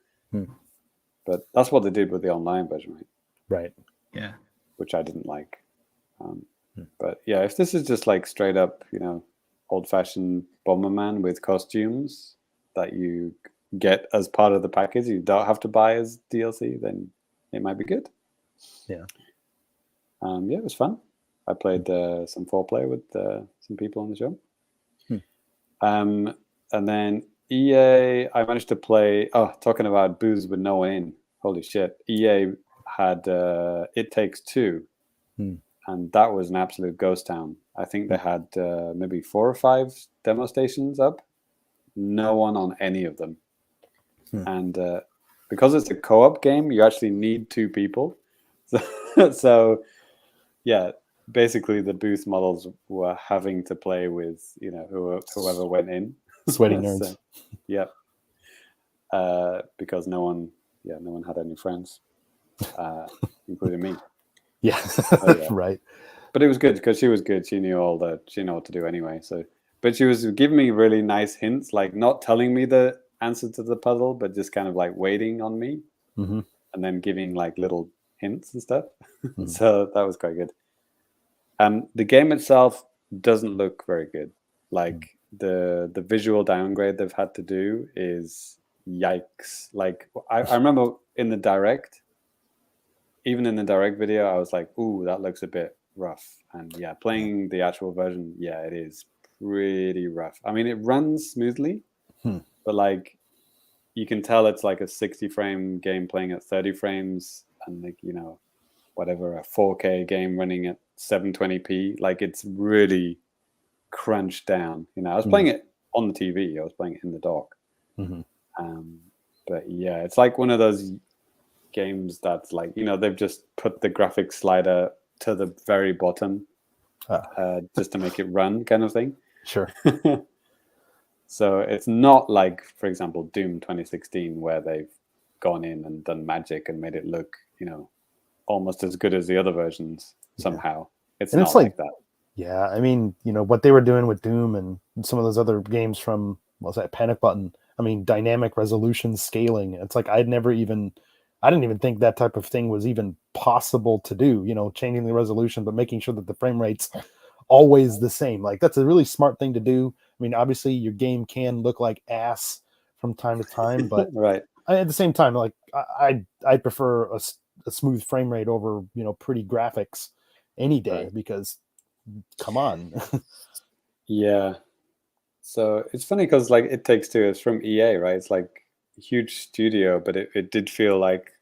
But that's what they did with the online version, right? Right. Yeah. Which I didn't like. But yeah, if this is just like straight up, old-fashioned Bomberman with costumes that you get as part of the package, you don't have to buy as DLC, then it might be good. Yeah. Yeah, it was fun. I played some 4-player with some people on the show. And then EA, I managed to play. Oh, talking about booths with no one in. Holy shit! EA had It Takes Two, and that was an absolute ghost town. I think they had maybe 4 or 5 demo stations up. No one on any of them, and because it's a co-op game, you actually need 2 people. So yeah, basically the booth models were having to play with whoever went in. Sweaty nerds. So, yeah. Because no one had any friends, including me. Yeah. Right. But it was good because she was good. She knew what to do anyway. So, but she was giving me really nice hints, like not telling me the answer to the puzzle, but just kind of like waiting on me, and then giving like little hints and stuff. So that was quite good. The game itself doesn't look very good. Like the visual downgrade they've had to do is yikes. Like I remember in the direct, even in the direct video, I was like, ooh, that looks a bit rough. And yeah, playing the actual version, yeah, it is pretty rough. I mean, it runs smoothly, but like you can tell it's like a 60 frame game playing at 30 frames and like, whatever, a 4K game running at 720p. Like it's really crunched down. I was playing it on the TV. I was playing it in the dock. But yeah, it's like one of those games that's like, they've just put the graphics slider to the very bottom just to make it run kind of thing. Sure. So it's not like, for example, Doom 2016, where they've gone in and done magic and made it look, almost as good as the other versions somehow. It's not like that. Yeah, I mean, what they were doing with Doom and some of those other games from, what was that, Panic Button? I mean, dynamic resolution scaling. It's like I didn't even think that type of thing was even possible to do, changing the resolution, but making sure that the frame rate's always the same. Like that's a really smart thing to do. I mean, obviously your game can look like ass from time to time, but right. At the same time, like I prefer a smooth frame rate over, pretty graphics any day, because come on. Yeah. So it's funny because like It Takes Two is from EA, right? It's like a huge studio, but it did feel like,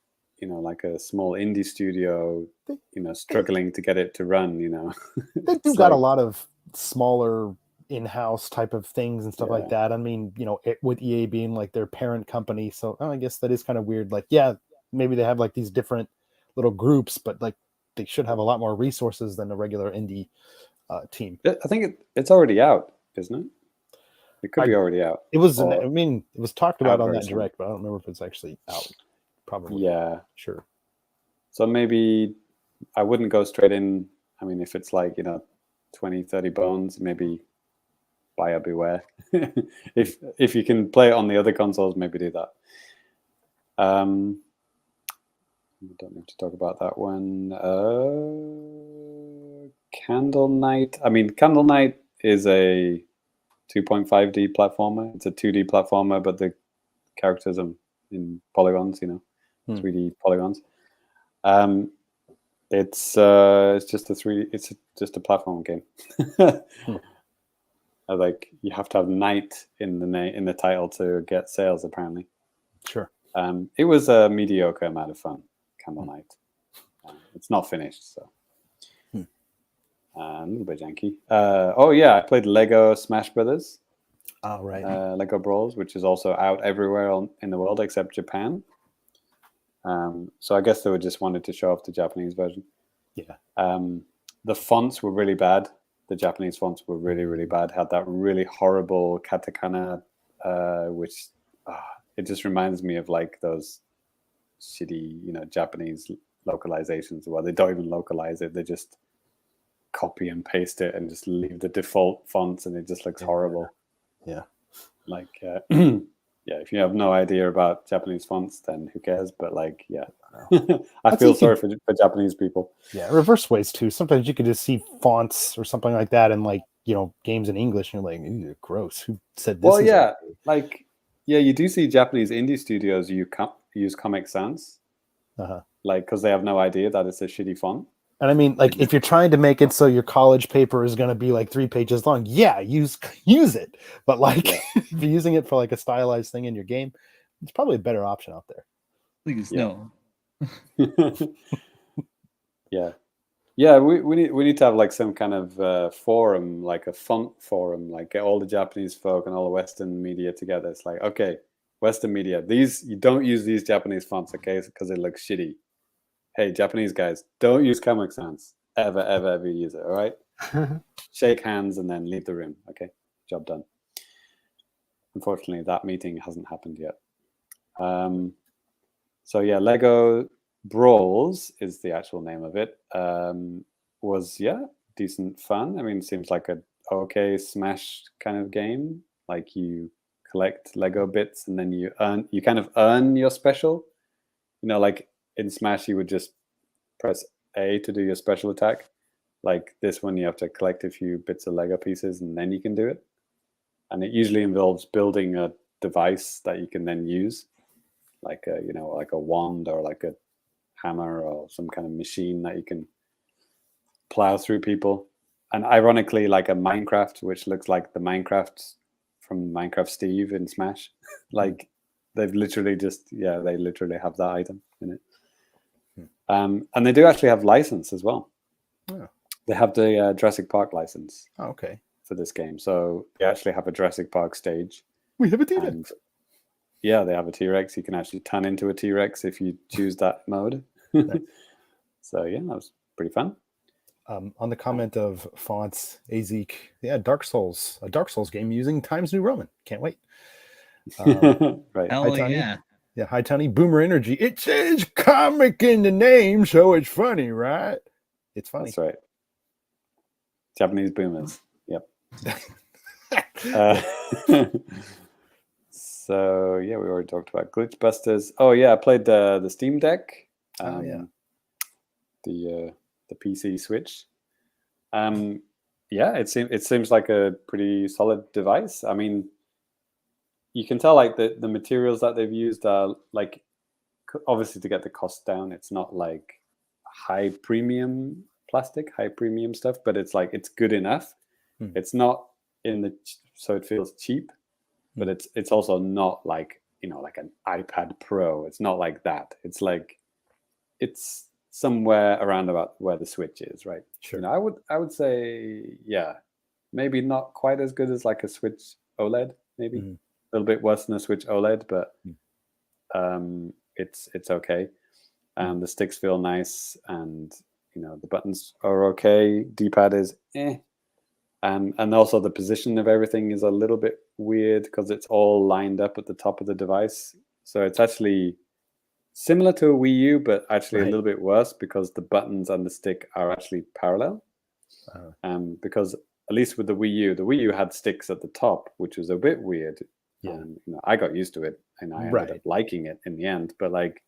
like a small indie studio, struggling to get it to run, They do got a lot of smaller in-house type of things and stuff like that. I mean, with EA being like their parent company, so I guess that is kind of weird. Like, yeah, maybe they have like these different little groups, but like they should have a lot more resources than a regular indie team. I think it's already out, isn't it? It could be already out. It was. I mean, it was talked about on that soon. direct, but I don't remember if it's actually out. Probably. Yeah. Sure. So maybe I wouldn't go straight in. I mean, if it's like 20-30 bones, maybe buyer beware. if you can play it on the other consoles, maybe do that. We don't need to talk about that one. Candle Knight. I mean, Candle Knight is a 2.5D platformer. It's a 2D platformer, but the characters are in polygons, 3D polygons. It's just a 3D. It's just a platform game. Like you have to have Knight in the title to get sales, apparently. Sure. It was a mediocre amount of fun. Candle Knight. It's not finished, so a little bit janky. I played Lego Smash Brothers. Oh, right. Lego Brawls, which is also out everywhere in the world except Japan. So I guess they just wanted to show off the Japanese version. Yeah. The fonts were really bad. The Japanese fonts were really, really bad. Had that really horrible katakana, which it just reminds me of like those shitty, Japanese localizations where they don't even localize it. They just copy and paste it and just leave the default fonts, and it just looks horrible. Yeah. Like, if you have no idea about Japanese fonts, then who cares? But like, I feel sorry for Japanese people. Yeah, reverse ways too. Sometimes you could just see fonts or something like that in like, games in English, and you're like, ew, gross. Who said this? Well, you do see Japanese indie studios use Comic Sans, like because they have no idea that it's a shitty font. And I mean, like, if you're trying to make it so your college paper is going to be like 3 pages long, use it. But like, if you're using it for like a stylized thing in your game, it's probably a better option out there. Please no. We need to have like some kind of forum, like a font forum, like get all the Japanese folk and all the Western media together. It's like, okay, Western media, you don't use these Japanese fonts, okay, because it looks shitty. Hey, Japanese guys, don't use Comic Sans. Ever use it, all right? Shake hands and then leave the room. Okay, job done. Unfortunately, that meeting hasn't happened yet. Lego Brawls is the actual name of it. Was decent fun. I mean, it seems like a okay Smash kind of game. Like you collect Lego bits and then you kind of earn your special. Like in Smash, you would just press A to do your special attack. Like this one, you have to collect a few bits of Lego pieces and then you can do it. And it usually involves building a device that you can then use, like a wand or like a hammer or some kind of machine that you can plow through people. And ironically, like a Minecraft, which looks like the Minecraft from Minecraft Steve in Smash, like they've literally they literally have that item in it. And they do actually have license as well. Oh. They have the Jurassic Park license. Oh, okay. For this game. So they actually have a Jurassic Park stage. We have a T-Rex. They have a T-Rex. You can actually turn into a T-Rex if you choose that mode. Nice. So that was pretty fun. On the comment of fonts, Azik, a Dark Souls game using Times New Roman. Can't wait. Right. Hell yeah. Yeah, hi Tony. Boomer Energy. It says comic in the name, so it's funny, right? It's funny. That's right. Japanese boomers. Yep. So we already talked about Glitch Busters. Oh yeah, I played the Steam Deck. The PC Switch. It seems like a pretty solid device. I mean, you can tell like the materials that they've used are like obviously to get the cost down. It's not like high premium plastic, high premium stuff, but it's like it's good enough. It's not so it feels cheap, but it's also not like like an iPad Pro. It's not like that. It's like it's somewhere around about where the Switch is, right? Sure. I would say maybe not quite as good as like a Switch OLED, maybe a little bit worse than a Switch OLED, but it's okay. And the sticks feel nice, and the buttons are okay. D-pad is and also the position of everything is a little bit weird because it's all lined up at the top of the device. So it's actually similar to a Wii U, but actually a little bit worse because the buttons and the stick are actually parallel. Because at least with the Wii U had sticks at the top, which was a bit weird. Yeah. I got used to it, and I ended up liking it in the end. But like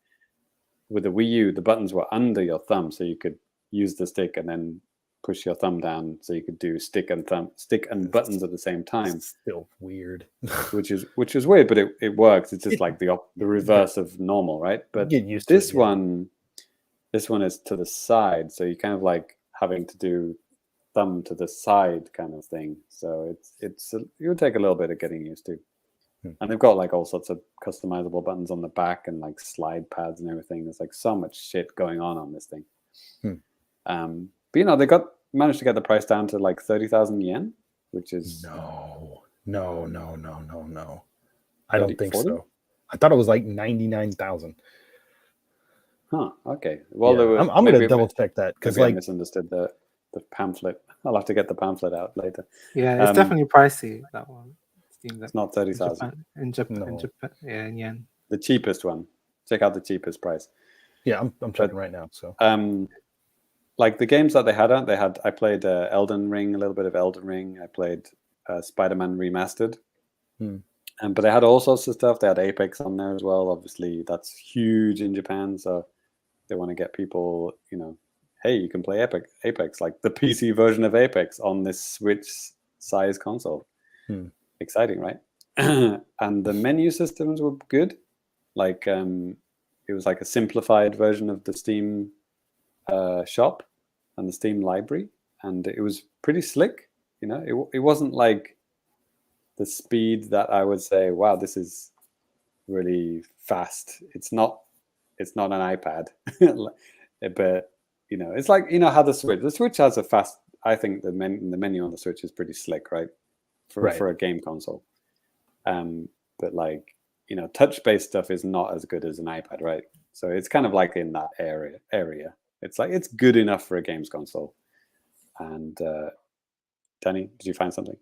with the Wii U, the buttons were under your thumb, so you could use the stick and then push your thumb down, so you could do stick and buttons at the same time. Still weird. which is weird, but it works. It's just like the reverse of normal, right? But Get used this to it, yeah. this one is to the side, so you kind of like having to do thumb to the side kind of thing. So it would take a little bit of getting used to. And they've got like all sorts of customizable buttons on the back and like slide pads and everything. There's like so much shit going on this thing. But they managed to get the price down to like 30,000 yen, which is no. I don't think 40? so. I thought it was like 99,000. Huh. Okay. Well, Yeah, I'm going to double check that because I misunderstood the pamphlet. I'll have to get the pamphlet out later. Yeah, it's definitely pricey, that one. It's not 30,000 in Japan. Yeah, in yen. The cheapest one. Check out the cheapest price. Yeah, I'm checking right now. So like the games that they had, I played Elden Ring, a little bit of Elden Ring. I played Spider-Man Remastered. But they had all sorts of stuff. They had Apex on there as well. Obviously, that's huge in Japan, so they want to get people, hey, you can play Apex, like the PC version of Apex on this Switch-size console. Exciting, right? And the menu systems were good. Like it was like a simplified version of the Steam shop and the Steam library, and it was pretty slick. It wasn't like the speed that I would say, wow, this is really fast. It's not an iPad, but it's like how the Switch has a fast. I think the menu on the Switch is pretty slick, right? For a game console. But like touch-based stuff is not as good as an iPad, right? So it's kind of like in that area. It's like it's good enough for a games console. And Danny, did you find something?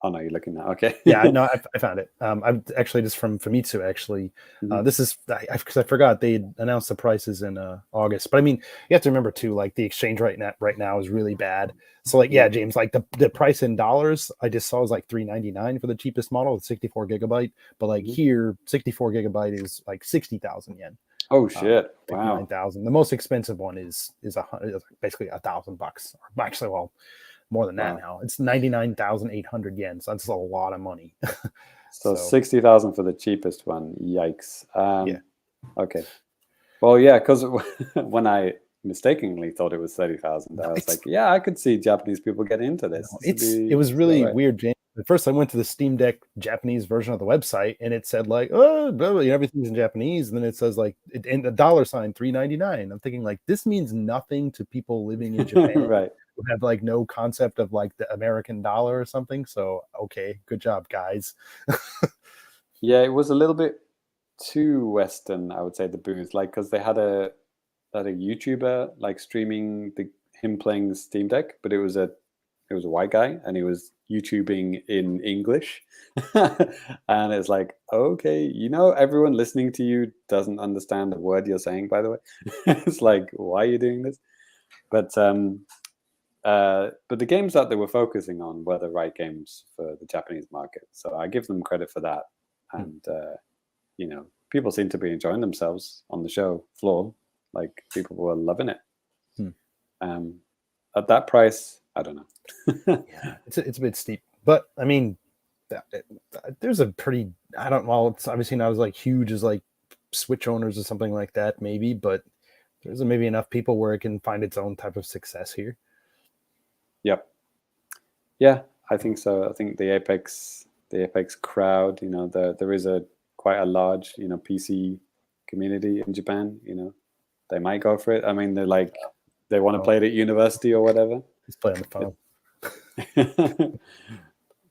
Oh no, you're looking now. Okay. Yeah, no, I found it. I'm actually just from Famitsu. Actually, this is because I forgot they announced the prices in August. But I mean, you have to remember too, like the exchange rate right now is really bad. So like, yeah, James, like the price in dollars I just saw was like $399 for the cheapest model, the 64 gigabyte. But like here, 64 gigabyte is like 60,000 yen. Oh shit! Wow. 9,000. The most expensive one is basically $1,000. Or actually, well, more than that now. It's 99,800 yen. So that's a lot of money. So 60,000 for the cheapest one. Yikes. Yeah. Okay. Well, yeah, because when I mistakenly thought it was 30,000, I was like, yeah, I could see Japanese people get into this. It was really weird, James. At first, I went to the Steam Deck Japanese version of the website, and it said like, oh, blah, blah, everything's in Japanese, and then it says like, in the $sign $3.99. I'm thinking like, this means nothing to people living in Japan, right? Who have like no concept of like the American dollar or something. So okay, good job, guys. Yeah, it was a little bit too Western, I would say, the booth, like because they had a YouTuber like streaming him playing the Steam Deck, but it was a white guy and he was YouTubing in English. And it's like, okay, everyone listening to you doesn't understand the word you're saying, by the way. It's like, why are you doing this? But the games that they were focusing on were the right games for the Japanese market. So I give them credit for that. And, people seem to be enjoying themselves on the show floor. Like people were loving it. At that price, I don't know. Yeah, it's a bit steep, but I mean, there's a pretty, it's obviously not as like huge as like Switch owners or something like that, maybe, but there's maybe enough people where it can find its own type of success here. Yep. Yeah, I think so. I think the Apex crowd, there is quite a large, PC community in Japan. They might go for it. I mean, they want to play it at university or whatever. Just play on the phone.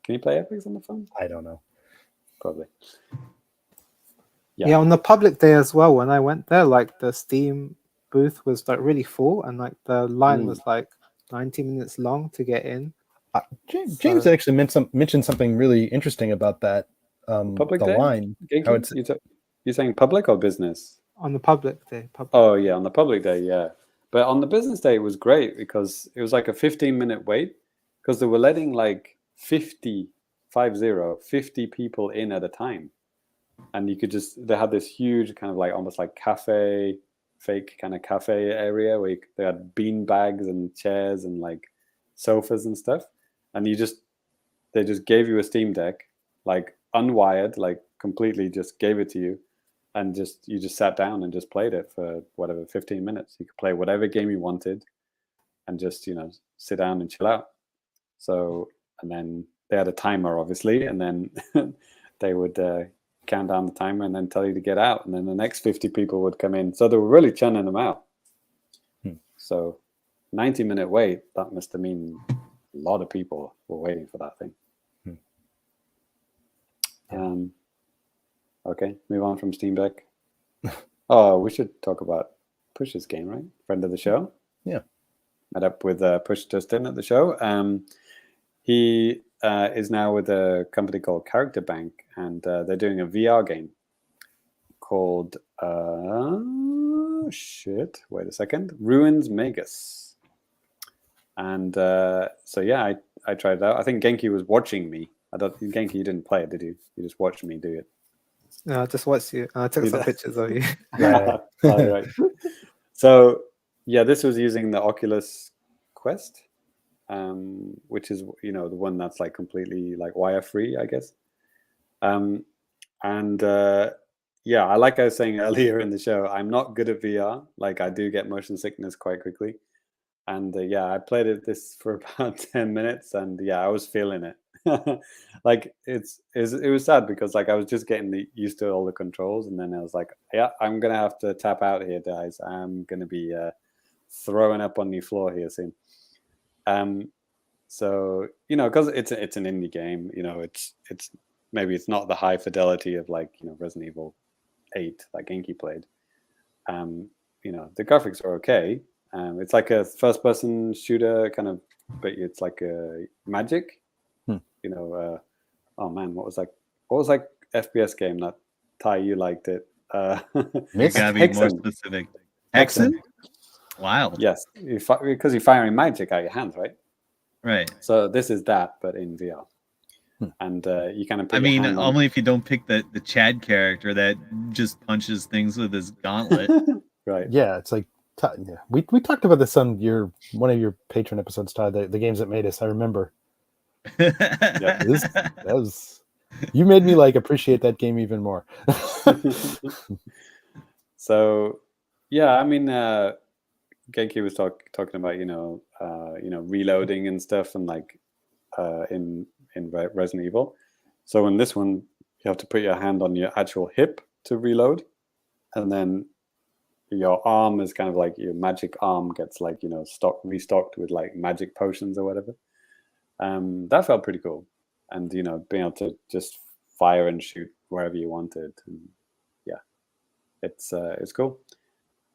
Can you play Apex on the phone? I don't know. Probably. Yeah, on the public day as well, when I went there, like the Steam booth was like really full and like the line was like 90 minutes long to get in. James actually mentioned something really interesting about that. Public the day? line. You're saying public or business? On the public day. Oh yeah, on the public day, yeah. But on the business day, it was great because it was like a 15-minute wait because they were letting like 50 people in at a time. And you could just, they had this huge kind of like almost like cafe, fake kind of cafe area where they had bean bags and chairs and like sofas and stuff. And they just gave you a Steam Deck, like unwired, like completely just gave it to you. And you just sat down and just played it for whatever, 15 minutes. You could play whatever game you wanted and just, sit down and chill out. So, and then they had a timer, obviously, and then they would count down the timer and then tell you to get out. And then the next 50 people would come in. So they were really churning them out. So 90-minute wait, that must have mean a lot of people were waiting for that thing. Okay, move on from Steam Deck. Oh, we should talk about Push's game, right? Friend of the show. Yeah. Met up with PushDustIn at the show. He is now with a company called Character Bank, and they're doing a VR game called wait a second, Ruins Magus. And so yeah, I tried it out. I think Genki was watching me. Genki, you didn't play it, did you? You just watched me do it. No, I just watched you. I took some pictures of you. Yeah. All right. So yeah, this was using the Oculus Quest, which is the one that's like completely like wire free, I guess. Yeah, like I was saying earlier in the show, I'm not good at VR. Like I do get motion sickness quite quickly. And yeah, I played this for about 10 minutes, and yeah, I was feeling it. Like it was sad because like I was just getting used to all the controls, and then I was like, yeah, I'm gonna have to tap out here, guys. I'm gonna be throwing up on the floor here soon. So because it's an indie game, it's maybe it's not the high fidelity of like Resident Evil 8 like Genki played. The graphics are okay. It's like a first-person shooter kind of, but it's like a magic. Oh man, what was like FPS game that Ty, you liked it? You gotta be more specific. Hexen? Wow. Yes, because you're firing magic out your hands, right? Right. So this is that, but in VR. And you kind of. Only if you don't pick the Chad character that just punches things with his gauntlet. Right. Yeah, it's like yeah. We talked about this on one of your patron episodes, Ty. The games that made us. I remember. Yeah, that was. You made me like appreciate that game even more. So, yeah, Genki was talking about reloading and stuff, and like in Resident Evil. So in this one, you have to put your hand on your actual hip to reload, and then your arm is kind of like your magic arm gets like restocked with like magic potions or whatever. That felt pretty cool, and being able to just fire and shoot wherever you wanted. And, yeah, it's cool.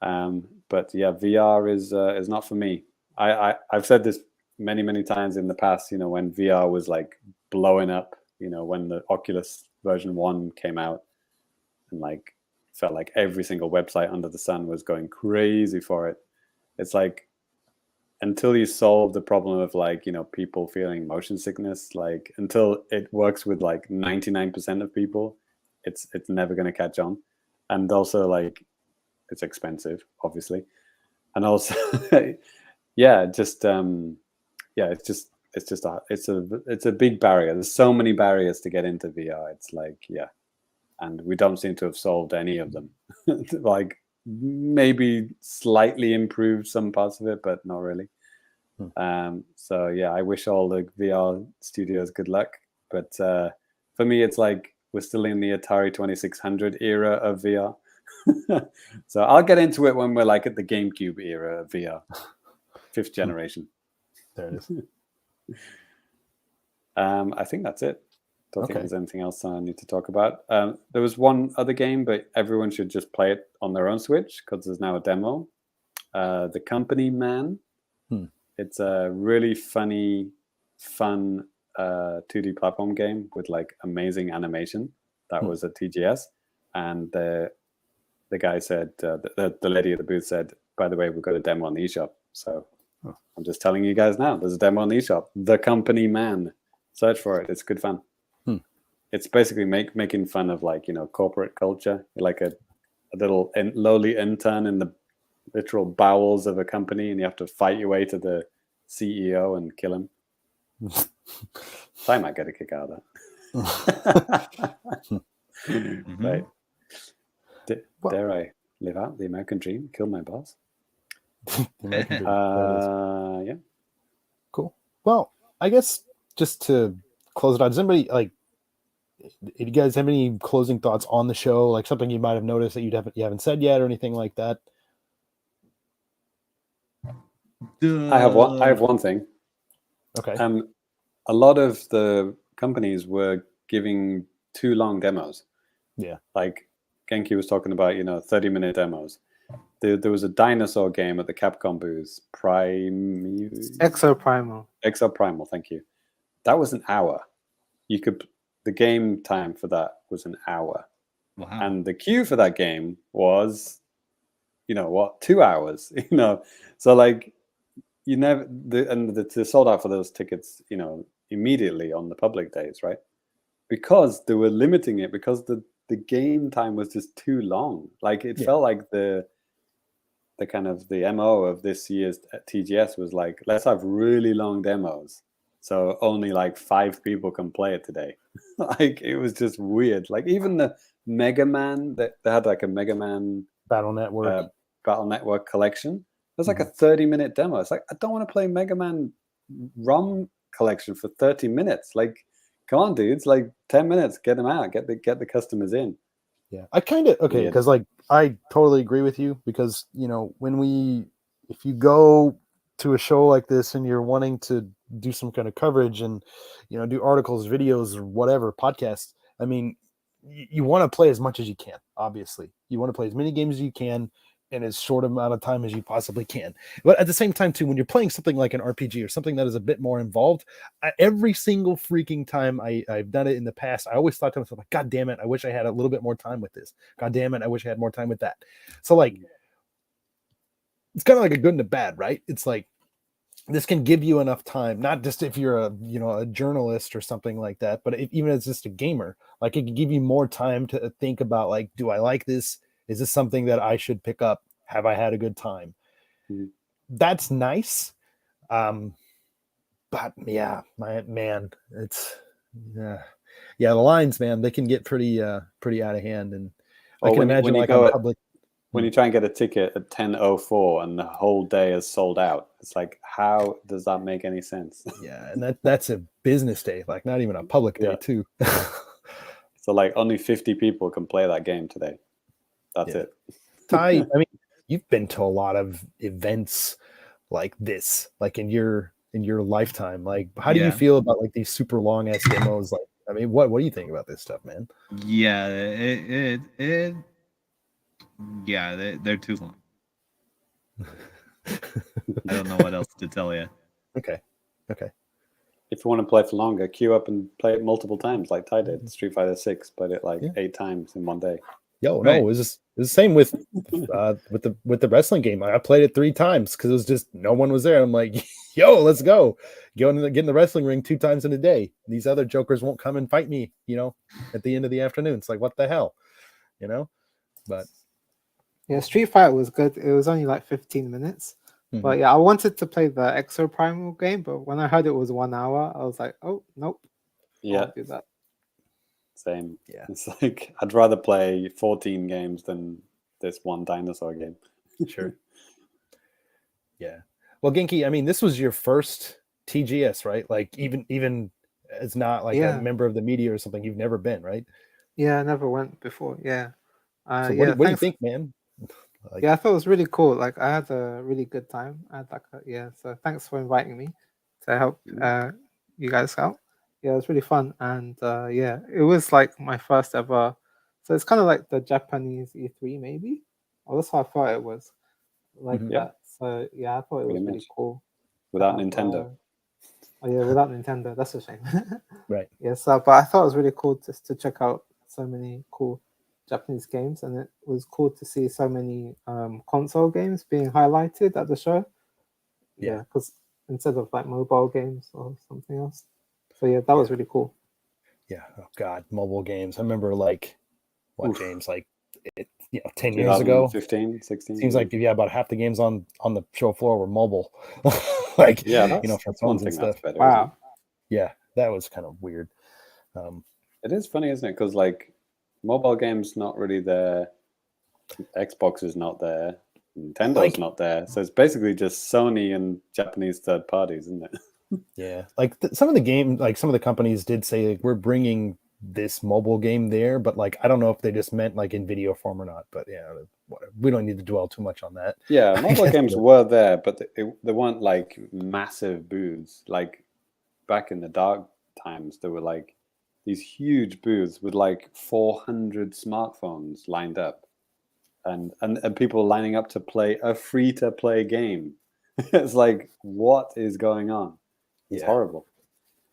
But yeah, VR is not for me. I've said this many times in the past. When VR was like blowing up. When the Oculus version 1 came out, and like felt like every single website under the sun was going crazy for it. It's like until you solve the problem of like people feeling motion sickness, like until it works with like 99% of people, it's never going to catch on. And also like it's expensive, obviously, and also it's a big barrier. There's so many barriers to get into VR. It's like and we don't seem to have solved any of them. Like maybe slightly improved some parts of it, but not really. So yeah, I wish all the VR studios good luck. But for me, it's like we're still in the Atari 2600 era of VR. So I'll get into it when we're like at the GameCube era of VR, 5th generation. There it is. I think that's it. Don't think there's anything else I need to talk about. There was one other game, but everyone should just play it on their own Switch because there's now a demo. The Company Man. It's a really fun 2D platform game with like amazing animation. That was at TGS, and the guy said, the lady at the booth said, by the way, we've got a demo on the eShop. So I'm just telling you guys now, there's a demo on the eShop. The Company Man. Search for it. It's good fun. It's basically making fun of like, corporate culture. You're like a little lowly intern in the literal bowels of a company, and you have to fight your way to the CEO and kill him. I might get a kick out of that. Right. Dare I live out the American dream? Kill my boss? The American dream. Yeah. Cool. Well, I guess just to close it out, does anybody do you guys have any closing thoughts on the show? Like something you might have noticed that you haven't said yet, or anything like that? I have one thing. Okay. A lot of the companies were giving too long demos. Yeah. Like Genki was talking about, 30-minute demos. There was a dinosaur game at the Capcom booth, Exoprimal, thank you. That was an hour. The game time for that was an hour. Wow. And the queue for that game was, 2 hours, So like they sold out for those tickets, immediately on the public days, right? Because they were limiting it, because the game time was just too long. Like it felt like the kind of the MO of this year's TGS was like, let's have really long demos, so only like 5 people can play it today. Like it was just weird. Like even the Mega Man, they had like a Mega Man Battle Network collection. It was like a 30-minute demo. It's like, I don't want to play Mega Man ROM collection for 30 minutes. Like, come on, dudes! Like 10 minutes, get them out, get the customers in. Yeah, I kind of because like I totally agree with you, because if you go to a show like this and you're wanting to do some kind of coverage and do articles, videos, or whatever, podcasts, I mean, you want to play as much as you can. Obviously, you want to play as many games as you can in as short amount of time as you possibly can. But at the same time too, when you're playing something like an RPG or something that is a bit more involved, every single freaking time I've done it in the past, I always thought to myself, like, God damn it, I wish I had a little bit more time with this. God damn it, I wish I had more time with that. So like, it's kind of like a good and a bad, right? It's like, this can give you enough time, not just if you're a journalist or something like that, but even as just a gamer, like it can give you more time to think about, like, do I like this? Is this something that I should pick up? Have I had a good time? Mm-hmm. That's nice. But yeah, it's the lines, man, they can get pretty out of hand. And I can imagine like on public. When you try and get a ticket at 10:04 and the whole day is sold out, it's like, how does that make any sense? Yeah, and that's a business day, like not even a public day too. So like only 50 people can play that game today. That's it. Ty, I mean, you've been to a lot of events like this, like in your lifetime. Like, how do you feel about like these super long ass demos? Like, I mean, what do you think about this stuff, man? Yeah, they're too long. I don't know what else to tell you. Okay. If you want to play for longer, queue up and play it multiple times, like Ty did. Street Fighter 6, played it like 8 times in one day. No, it was the same with the wrestling game. I played it 3 times because it was just no one was there. I'm like, yo, let's go. Get in the wrestling ring 2 times in a day. These other jokers won't come and fight me, at the end of the afternoon. It's like, what the hell, But yeah, Street Fighter was good. It was only like 15 minutes. Mm-hmm. But yeah, I wanted to play the Exoprimal game, but when I heard it was 1 hour, I was like, oh, nope. Yeah. I'll do that. Same. Yeah. It's like, I'd rather play 14 games than this one dinosaur game. Sure. Yeah. Well, Genki, I mean, this was your first TGS, right? Like even as not like a member of the media or something, you've never been, right? Yeah, I never went before. Yeah. So what do you think, man? Yeah, I thought it was really cool. Like, I had a really good time. So thanks for inviting me to help you guys out. Yeah, it was really fun. And it was like my first ever. So it's kind of like the Japanese E3, maybe. Or that's how I thought it was. Like that. So yeah, I thought it was really cool. Without Nintendo. Without Nintendo. That's a shame. Right. Yeah, but I thought it was really cool just to check out so many cool Japanese games, and it was cool to see so many console games being highlighted at the show. Yeah. Yeah, because instead of like mobile games or something else. So yeah, that was really cool. Yeah. Oh God, mobile games. I remember like what Oof. games like 10 years ago. 15, 16. Seems like about half the games on the show floor were mobile. Like Yeah, that's, for that's one phones and thing that's stuff. better. Wow. Yeah, that was kind of weird. It is funny, isn't it? Because like mobile games not really there, Xbox is not there, Nintendo's not there, so it's basically just Sony and Japanese third parties, isn't it? Yeah, like some of the companies did say like, we're bringing this mobile game there, but like I don't know if they just meant like in video form or not. But yeah, whatever. We don't need to dwell too much on that. Yeah, mobile games were there, but they weren't like massive booths. Like back in the dark times, there were like these huge booths with like 400 smartphones lined up, and people lining up to play a free-to-play game. It's like, what is going on? It's horrible.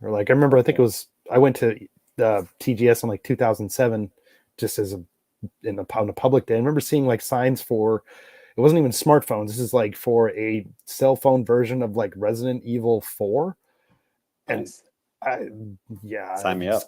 Or like I remember, I think it was I went to TGS in like 2007, just as on a public day. I remember seeing like signs for, it wasn't even smartphones. This is like for a cell phone version of like Resident Evil 4. And Nice. Sign me up.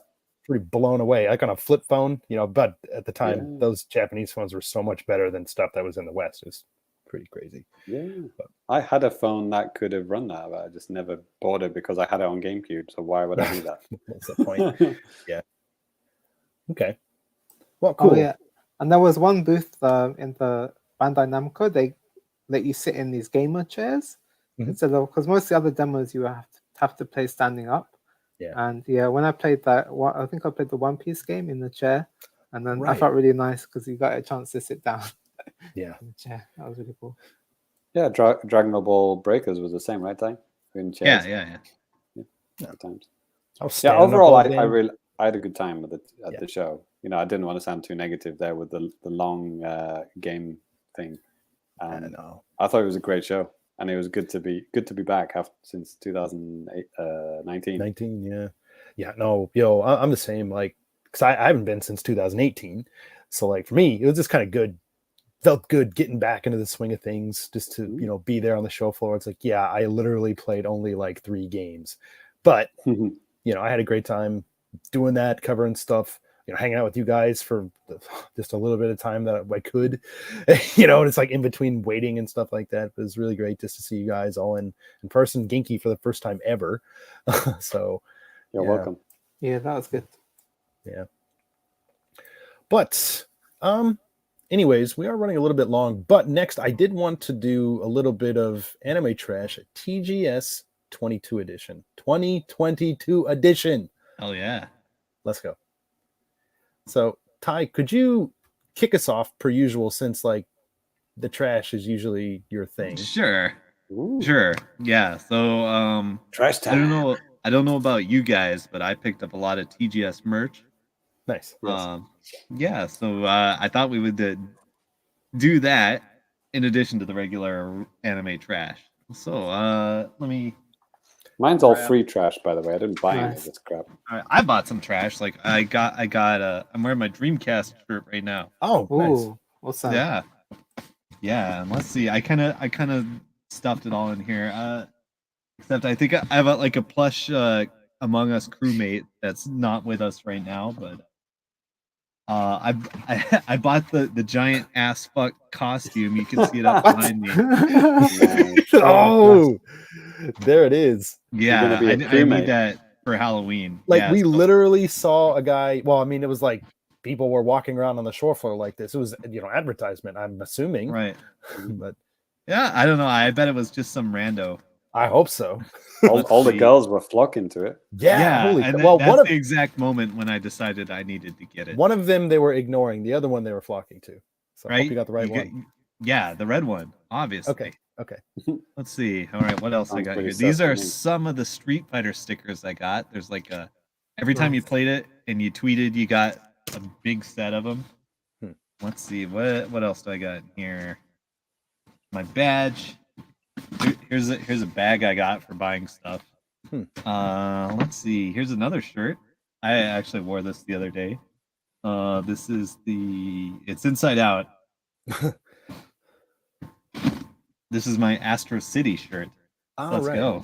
Pretty blown away, like on a flip phone, but at the time those Japanese phones were so much better than stuff that was in the West. It was pretty crazy. Yeah, but I had a phone that could have run that, but I just never bought it because I had it on GameCube. So why would I do that? What's the point? Yeah. Okay. Well, cool. Oh, yeah. And there was one booth in the Bandai Namco. They let you sit in these gamer chairs instead of, because most of the other demos you have to play standing up. Yeah. And yeah, when I played that, I think I played the One Piece game in the chair, and then I Right. felt really nice because you got a chance to sit down. Yeah. In the chair. That was really cool. Yeah, Dragon Ball Breakers was the same, right? Time in chairs. Yeah. Good times. Yeah. Overall, I had a good time at the show. I didn't want to sound too negative there with the long game thing. I know. I thought it was a great show, and it was good to be back since 2019. 19, yeah. No, I'm the same. Like, because I haven't been since 2018, so like for me, it was just kind of good. Felt good getting back into the swing of things, just to be there on the show floor. It's like, yeah, I literally played only like 3 games, but I had a great time doing that, covering stuff, hanging out with you guys for just a little bit of time that I could, and it's like in between waiting and stuff like that. It was really great just to see you guys all in person, Genki for the first time ever. So you're welcome. Yeah, that was good. Yeah. But anyways, we are running a little bit long, but next I did want to do a little bit of anime trash at TGS 2022 edition. Oh yeah. Let's go. So, Ty, could you kick us off per usual, since like the trash is usually your thing? Sure. Ooh. Sure. Yeah. So Trash time. I don't know about you guys, but I picked up a lot of TGS merch. Nice. Yes. So I thought we would do that in addition to the regular anime trash. So let me. Mine's all free trash, by the way. I didn't buy any of this crap. All right, I bought some trash. Like I got. I'm wearing my Dreamcast shirt right now. Oh, nice. What's that? Yeah. And let's see. I kind of stuffed it all in here. Except I think I have a plush Among Us crewmate that's not with us right now, but. I bought the giant ass fuck costume. You can see it up behind me. Oh, there it is. Yeah, I need that for Halloween. Like we literally saw a guy. Well, I mean, it was like people were walking around on the shore floor like this. It was advertisement, I'm assuming. Right. But yeah, I don't know. I bet it was just some rando. I hope so. all the girls were flocking to it. Yeah. Well, that's the exact moment when I decided I needed to get it. One of them they were ignoring. The other one they were flocking to. So I hope you got the right one. Yeah, the red one, obviously. Okay. Let's see. All right, what else I got here? These are some of the Street Fighter stickers I got. There's like every time you played it and you tweeted, you got a big set of them. Let's see. What else do I got in here? My badge. Here's a bag I got for buying stuff. Let's see. Here's another shirt. I actually wore this the other day. This is it's Inside Out. This is my Astro City shirt. Let's go.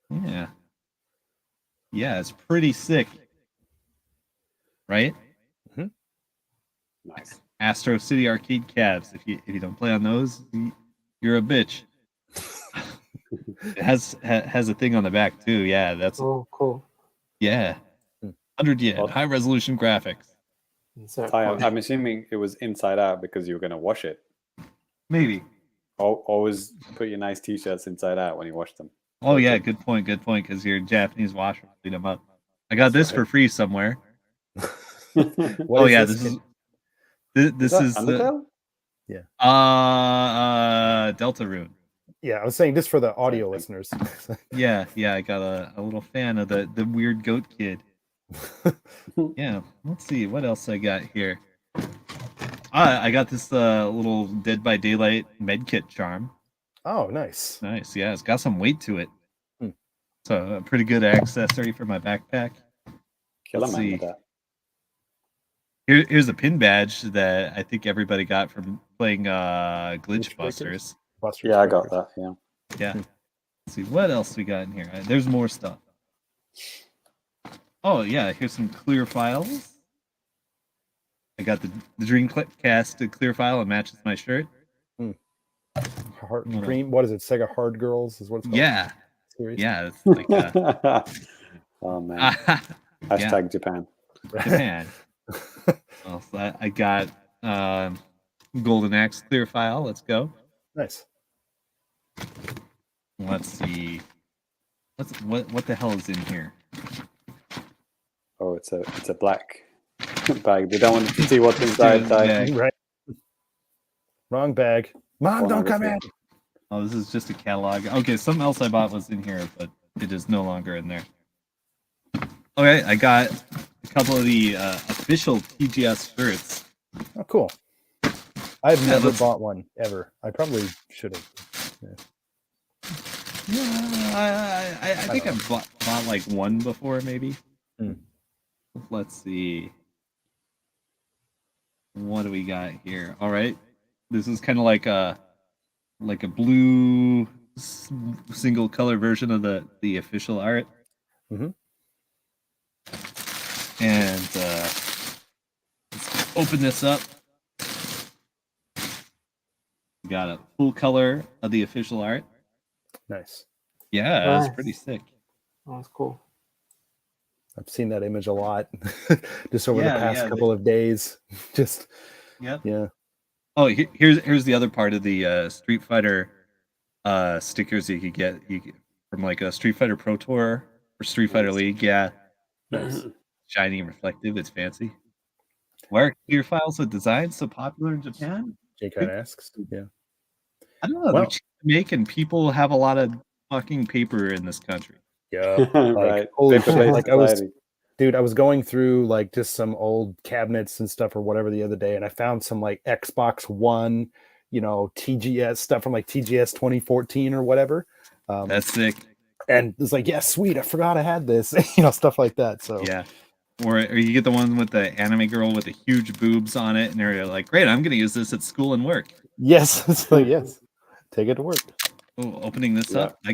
Yeah. Yeah, it's pretty sick. Right? Nice. Astro City arcade cabs. If you don't play on those, you're a bitch. It has a thing on the back too. Yeah, that's cool. Yeah. 100 yen, high resolution graphics. I'm assuming it was inside out because you were going to wash it. Maybe. Always put your nice t-shirts inside out when you wash them. Oh yeah, good point, because your Japanese washer will clean them up. I got this for free somewhere. This is Undertale? Deltarune. Yeah, I was saying this for the audio listeners. yeah, I got a little fan of the weird goat kid. Yeah, let's see what else I got here. I got this little Dead by Daylight medkit charm. Oh, nice. Yeah, it's got some weight to it. So a pretty good accessory for my backpack. Let's see. With that. Here's a pin badge that I think everybody got from playing Glitch Busters. Yeah, I got that. Yeah. Let's see what else we got in here. There's more stuff. Oh yeah, here's some clear files. I got the Dreamcast clear file. It matches my shirt. Dream. What is it? Sega Hard Girls is what it's called. Yeah. Series? Yeah. It's like. Oh man. Hashtag Japan. Japan. Well, so I got Golden Axe clear file. Let's go. Nice. Let's see. What the hell is in here? Oh, it's a black bag. They don't want to see what's inside. Right. Wrong bag. Mom, don't come in. Oh, this is just a catalog. Okay, something else I bought was in here, but it is no longer in there. Okay, I got a couple of the official TGS shirts. Oh, cool. I've never bought one ever. I probably should have. Yeah, I think I've bought like one before, maybe. Let's see. What do we got here? All right, this is kind of like a blue single color version of the official art. And let's open this up. We got a full color of the official art. Nice. Yeah, that's pretty sick. Oh, that's cool. I've seen that image a lot just over the past couple of days. Just yeah. Oh, here's the other part of the Street Fighter stickers you could get from like a Street Fighter Pro Tour or Street Fighter League. Yeah, nice. Shiny and reflective. It's fancy. Why are clear files with designs so popular in Japan? J-Cut asks. Yeah. I don't know. They're cheap to make, and people have a lot of fucking paper in this country. Yeah, right. Holy shit. Like I was going through like just some old cabinets and stuff or whatever the other day, and I found some like Xbox One, TGS stuff from like TGS 2014 or whatever. That's sick. And it's like, yeah, sweet. I forgot I had this, stuff like that. So yeah. Or you get the one with the anime girl with the huge boobs on it, and they're like, great, I'm going to use this at school and work. Yes. It's like, yes. Take it to work. Oh, opening this up, I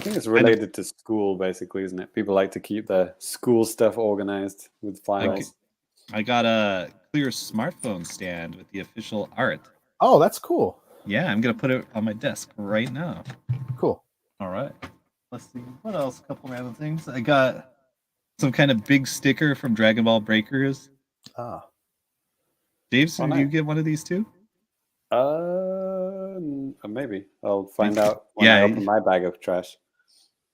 think it's related to school, basically, isn't it? People like to keep their school stuff organized with files. I got a clear smartphone stand with the official art. Oh, that's cool. Yeah, I'm going to put it on my desk right now. Cool. All right. Let's see. What else? A couple random things. I got some kind of big sticker from Dragon Ball Breakers. Dave, did you get one of these too? Maybe. I'll find out when I open my bag of trash.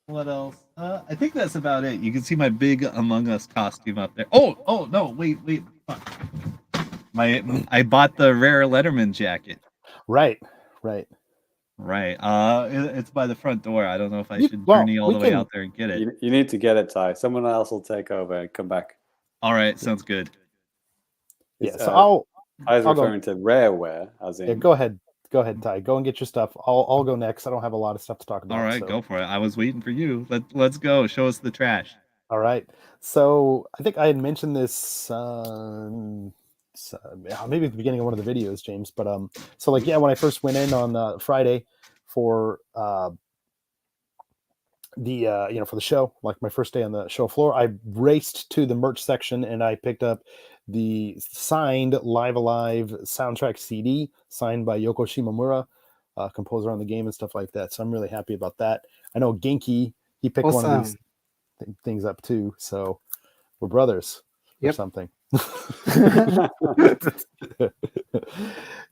What else? I think that's about it. You can see my big Among Us costume up there. Oh no, wait. I bought the rare Letterman jacket. Right. It's by the front door. I don't know if I should journey all the way out there and get it. You need to get it, Ty. Someone else will take over and come back. All right, sounds good. Yeah, so I was referring to rareware, as in. Yeah, go ahead, Ty. Go and get your stuff. I'll go next. I don't have a lot of stuff to talk about. All right, go for it. I was waiting for you. Let's go. Show us the trash. All right. So I think I had mentioned this maybe at the beginning of one of the videos, James. But so like when I first went in on Friday for the for the show, like my first day on the show floor, I raced to the merch section and I picked up the signed Live Alive soundtrack CD signed by Yoko Shimomura, composer on the game and stuff like that. So I'm really happy about that. I know Genki, he picked one of these things up too. So we're brothers or something.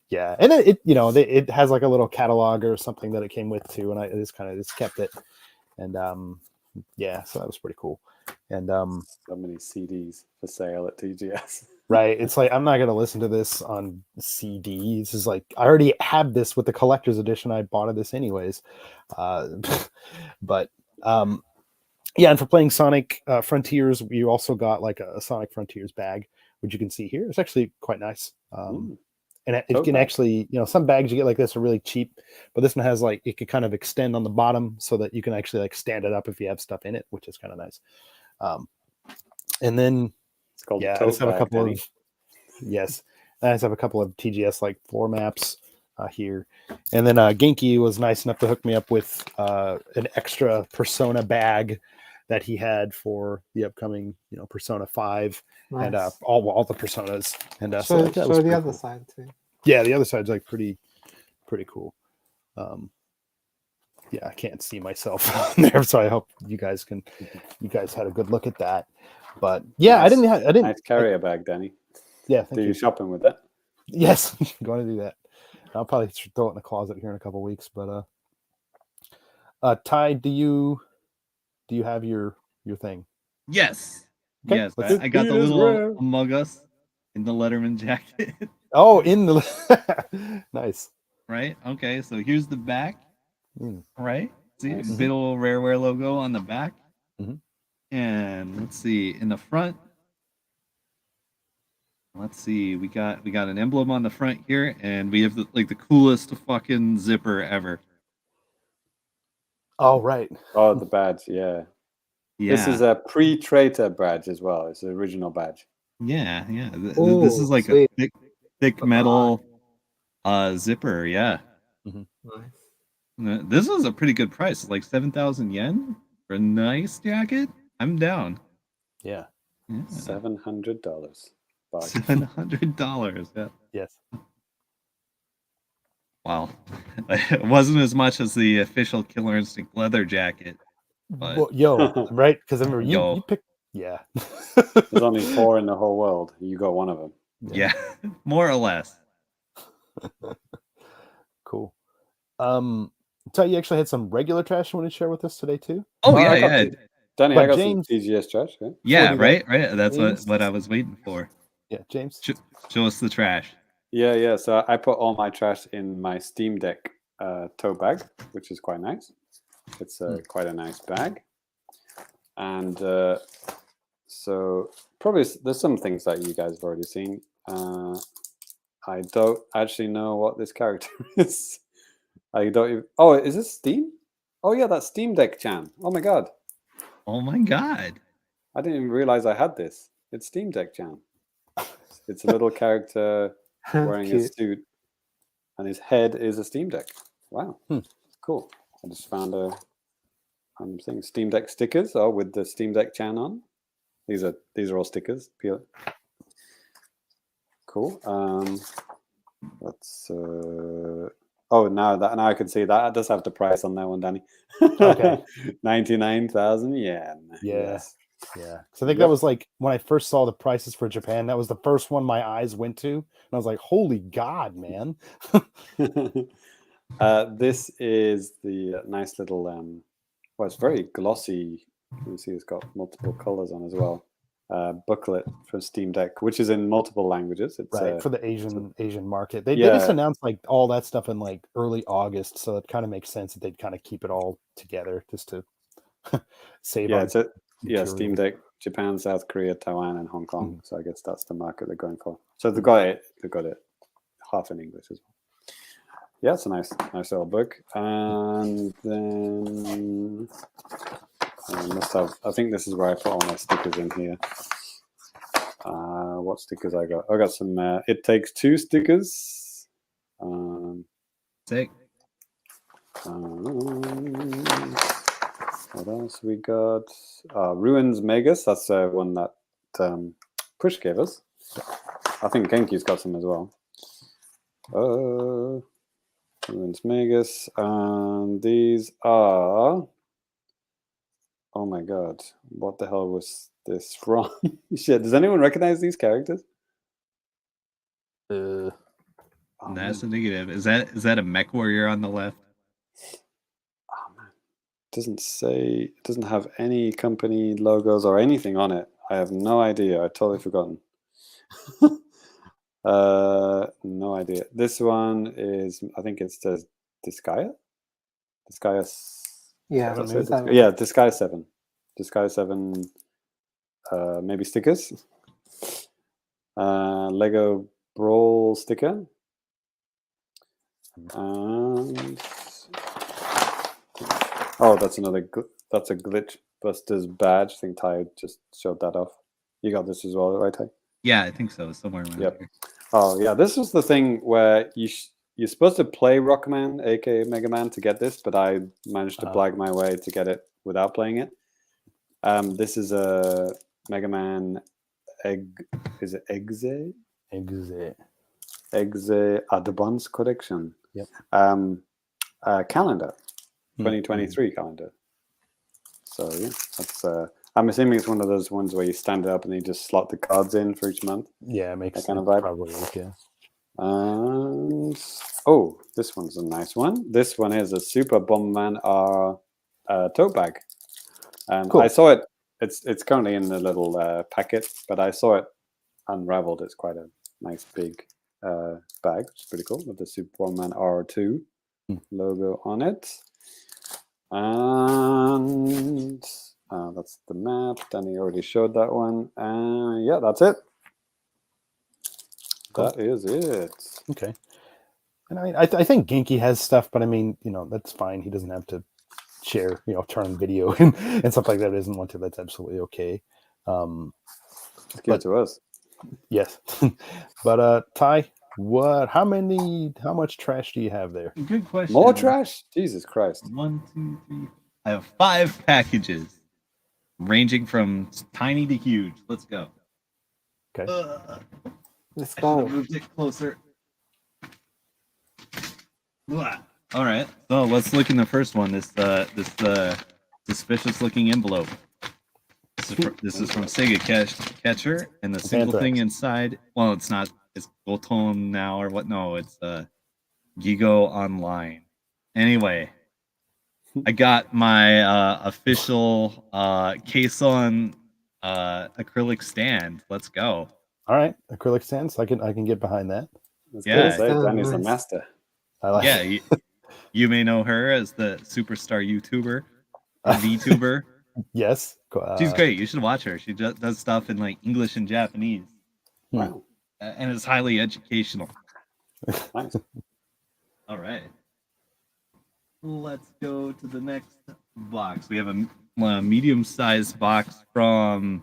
Yeah, and it has like a little catalog or something that it came with too, and I just kept it. And so that was pretty cool. And so many CDs for sale at TGS. Right, it's like I'm not gonna listen to this on CD. This is like I already have this with the collector's edition. I bought this anyways. But and for playing Sonic Frontiers, you also got like a Sonic Frontiers bag, which you can see here. It's actually quite nice. And it can actually, some bags you get like this are really cheap, but this one has like, it can kind of extend on the bottom so that you can actually like stand it up if you have stuff in it, which is kind of nice. And then, it's called I just have a couple of, I just have a couple of TGS like floor maps here. And then Genki was nice enough to hook me up with an extra Persona bag that he had for the upcoming, Persona 5 and all the Personas. And show the other side too. Yeah, the other side's like pretty cool. I can't see myself there, so I hope you guys had a good look at that. But I didn't. Nice carrier bag, Danny. Yeah, thank you. You shopping with that? Yes, going to do that. I'll probably throw it in the closet here in a couple of weeks. But Ty, do you have your thing? Yes. Okay. Yes. I got the little Among Us in the Letterman jacket. Oh, in the nice. Right. Okay. So here's the back. Right. See, Nice. big old Rareware logo on the back. Mm-hmm. And let's see in the front. Let's see. We got an emblem on the front here, and we have the coolest fucking zipper ever. Oh right. Oh, the badge. Yeah. This is a pre-traitor badge as well. It's the original badge. Yeah. This is like a thick metal zipper. Yeah. Nice. This is a pretty good price. It's like 7,000 yen for a nice jacket. I'm down. Yeah. $700. $700. Yeah. Yes. Wow. It wasn't as much as the official Killer Instinct leather jacket. But... Well, right? Because I remember you picked. Yeah. There's only 4 in the whole world. You got one of them. Yeah. More or less. Cool. So you actually had some regular trash you want to share with us today too? Oh yeah. Danny, I got James, some TGS trash. Yeah, right. That's what I was waiting for. Yeah, James. Show us the trash. Yeah. So I put all my trash in my Steam Deck tote bag, which is quite nice. It's quite a nice bag. And so probably there's some things that you guys have already seen. I don't actually know what this character is. I don't even... Oh, is this Steam? Oh yeah, that's Steam Deck Chan. Oh my god. Oh my god. I didn't even realize I had this. It's Steam Deck Chan. It's a little character wearing a suit, and his head is a Steam Deck. Wow, cool. I just found I'm saying Steam Deck stickers with the Steam Deck Chan on. These are all stickers. Cool. Let's. Now I can see that does have the price on that one, Danny. Okay. 99,000 yen. Yes. Yeah. So I think that was like when I first saw the prices for Japan, that was the first one my eyes went to. And I was like, holy God, man. This is the nice little it's very glossy. You can see it's got multiple colors on as well. Booklet for Steam Deck, which is in multiple languages. It's right for the Asian market. They just announced like all that stuff in like early August, so it kind of makes sense that they'd kind of keep it all together just to save. Steam Deck, Japan, South Korea, Taiwan, and Hong Kong. So I guess that's the market they're going for. So they've got it half in English as well. Yeah, it's a nice little book. And then I think this is where I put all my stickers in here. What stickers I got? I got some It Takes Two stickers. Sick. What else we got? Ruins Magus. That's one that Push gave us. I think Genki's got some as well. Ruins Magus. And these are... Oh my god. What the hell was this from? Shit, does anyone recognize these characters? That's a negative. Is that a mech warrior on the left? Oh man. Doesn't say, it doesn't have any company logos or anything on it. I have no idea. I've totally forgotten. No idea. This one is, I think it says Disgaea? Disgaea. Yeah, Yeah, Disgaea 7. Disgaea 7 maybe stickers. Lego Brawl sticker. And oh, that's another that's a Glitch Busters badge. I think Ty just showed that off. You got this as well, right, Ty? Yeah, I think so. Somewhere around here. Oh yeah, this was the thing where you're supposed to play Rockman, aka Mega Man, to get this, but I managed to blag my way to get it without playing it. This is a Mega Man is it Exe Advance Collection. Yep. Calendar, 2023 calendar. So yeah, that's. I'm assuming it's one of those ones where you stand it up and you just slot the cards in for each month. Yeah, it makes that kind of vibe. Probably okay. And oh, this one's a nice one. This one is a Super Bomberman tote bag. Cool. I saw it. It's currently in the little packet, but I saw it unraveled. It's quite a nice big bag, which is pretty cool, with the Superman R2 logo on it. And that's the map. Danny already showed that one. Yeah, that's it. Cool. That is it. Okay. And I mean, I think Genki has stuff, but I mean, that's fine. He doesn't have to share, turn video and stuff like that. He doesn't want to. That's absolutely okay. Just give it to us. Yes. But Ty, how much trash do you have there? Good question. More trash? Jesus Christ. 1, 2, 3. I have 5 packages, ranging from tiny to huge. Let's go. Okay. Let's I should go. have moved it closer. All right. So let's look in the first one. This suspicious looking envelope. This is from Sega Catcher, and the single thing inside. Well, it's not. It's Goton now or what? No, it's Gigo Online. Anyway, I got my official Kason acrylic stand. Let's go. All right, acrylic stands. I can get behind that. Yeah, Danny's the master. I like. Yeah, you may know her as the superstar YouTuber, or VTuber. Yes, she's great. You should watch her. She does stuff in like English and Japanese. Wow, and it's highly educational. Nice. All right, let's go to the next box. We have a medium-sized box from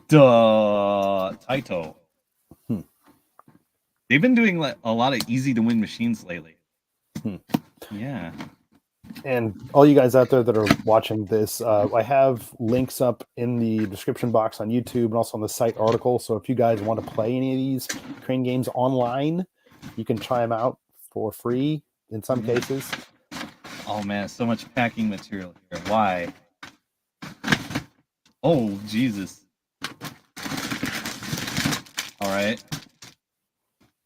Taito. They've been doing like a lot of easy-to-win machines lately. Yeah. And all you guys out there that are watching this, I have links up in the description box on YouTube and also on the site article. So if you guys want to play any of these crane games online, you can try them out for free in some cases. Oh man, so much packing material here. Why? Oh Jesus! All right.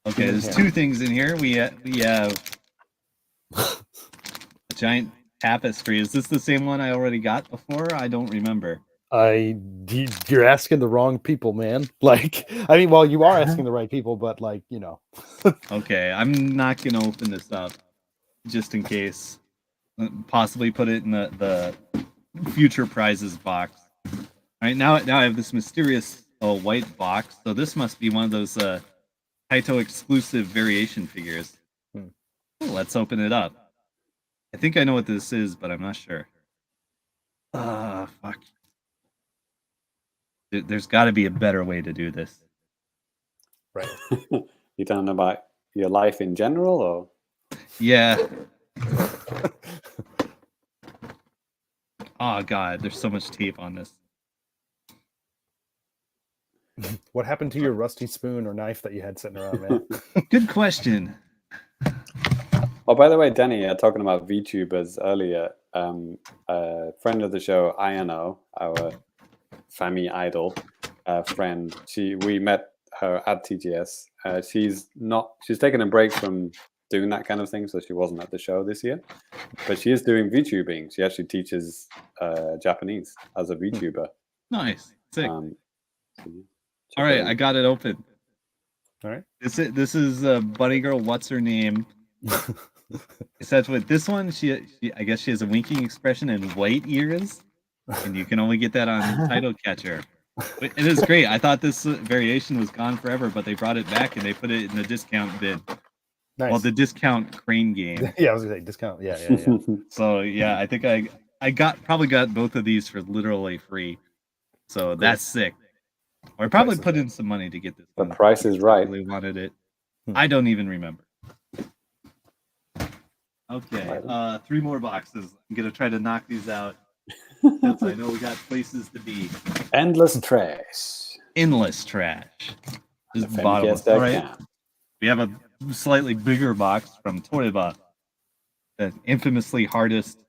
Okay, there's 2 things in here. We have a giant tapestry. Is this the same one I already got before? I don't remember. You're asking the wrong people, man. Like, I mean, well, you are asking the right people, but like, Okay, I'm not gonna open this up just in case. Possibly put it in the future prizes box. All right, now I have this mysterious white box. So this must be one of those Taito exclusive variation figures. Let's open it up. I think I know what this is, but I'm not sure. Fuck. There's got to be a better way to do this. Right. You don't know about your life in general, or Yeah. Oh god, there's so much tape on this. What happened to your rusty spoon or knife that you had sitting around, man? Good question. Oh, by the way, Danny, talking about VTubers earlier, a friend of the show, Ayano, our Fami idol friend, we met her at TGS. She's taken a break from doing that kind of thing, so she wasn't at the show this year. But she is doing VTubing. She actually teaches Japanese as a VTuber. Nice. Sick. So, all right, I got it open. All right. This is Bunny Girl. What's her name? Essentially, this one, she I guess she has a winking expression and white ears, and you can only get that on Title Catcher. It is great. I thought this variation was gone forever, but they brought it back and they put it in the discount bid. Nice. Well, the discount crane game. Yeah, I was gonna say discount. Yeah. So yeah, I think I probably got both of these for literally free. So that's sick. Or I probably put in some money to get this. The price is right. Really wanted it. I don't even remember. Okay, 3 more boxes. I'm gonna try to knock these out. Since I know we got places to be. Endless trash. Endless trash. This is The bottomless. Famicast All right. account. We have a slightly bigger box from Toreba, the infamously hardest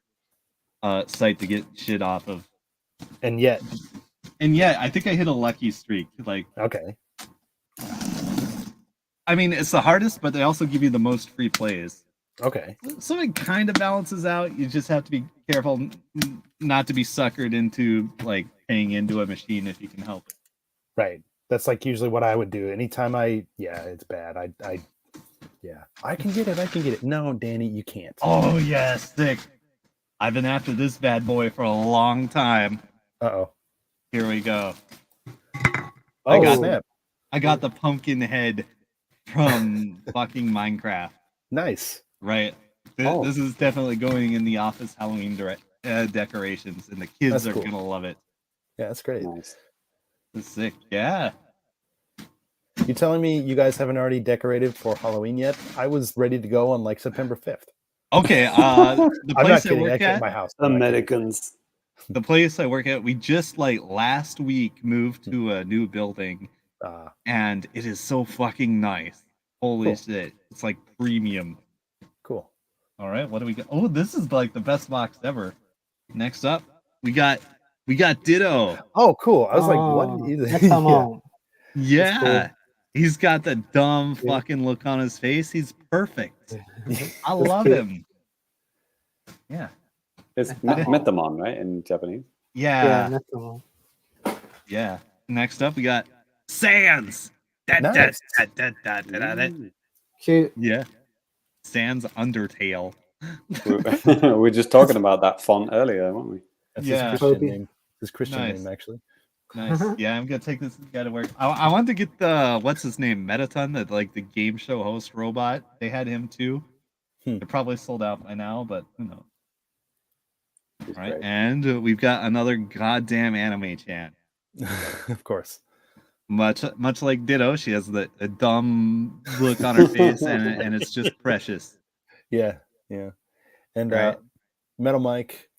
site to get shit off of. And yet, I think I hit a lucky streak. Like, okay. I mean, it's the hardest, but they also give you the most free plays. Okay. So it kind of balances out. You just have to be careful not to be suckered into like paying into a machine if you can help it. Right. That's like usually what I would do. Anytime it's bad. I can get it. No, Danny, you can't. Oh yeah, sick. I've been after this bad boy for a long time. Uh-oh. Here we go. Oh, snap. I got the pumpkin head from fucking Minecraft. Nice. Right. This is definitely going in the office Halloween decorations, and the kids That's are cool. gonna love it. Yeah, that's great. Nice. It's sick. Yeah. You telling me you guys haven't already decorated for Halloween yet? I was ready to go on like September 5th. Okay. The I'm not place I kidding. work Actually, at at, my house. Americans. the place I work at, we just like last week moved to a new building, and it is so fucking nice. Holy shit! It's like premium. Cool. All right, what do we got? Oh, this is like the best box ever. Next up, we got Ditto. Oh, cool. I was like, what is it? Come on. Yeah. He's got the dumb fucking look on his face. He's perfect. I love him. Yeah. It's Metamon, right, in Japanese? Yeah. Metamon. Yeah. Next up, we got Sans. Nice. Cute. Yeah. Sans Undertale. We were just talking about that font earlier, weren't we? That's Yeah. his Christian name. His Christian Nice. name, actually. Nice. Yeah, I'm gonna take this guy to work. I wanted to get the what's his name, Metaton, that like the game show host robot. They had him too. They're probably sold out by now, but who knows? He's All right, great. and we've got another goddamn anime chan. Of course. Much like Ditto, she has a dumb look on her face, and it's just precious. Yeah. And Right. Metal Mike,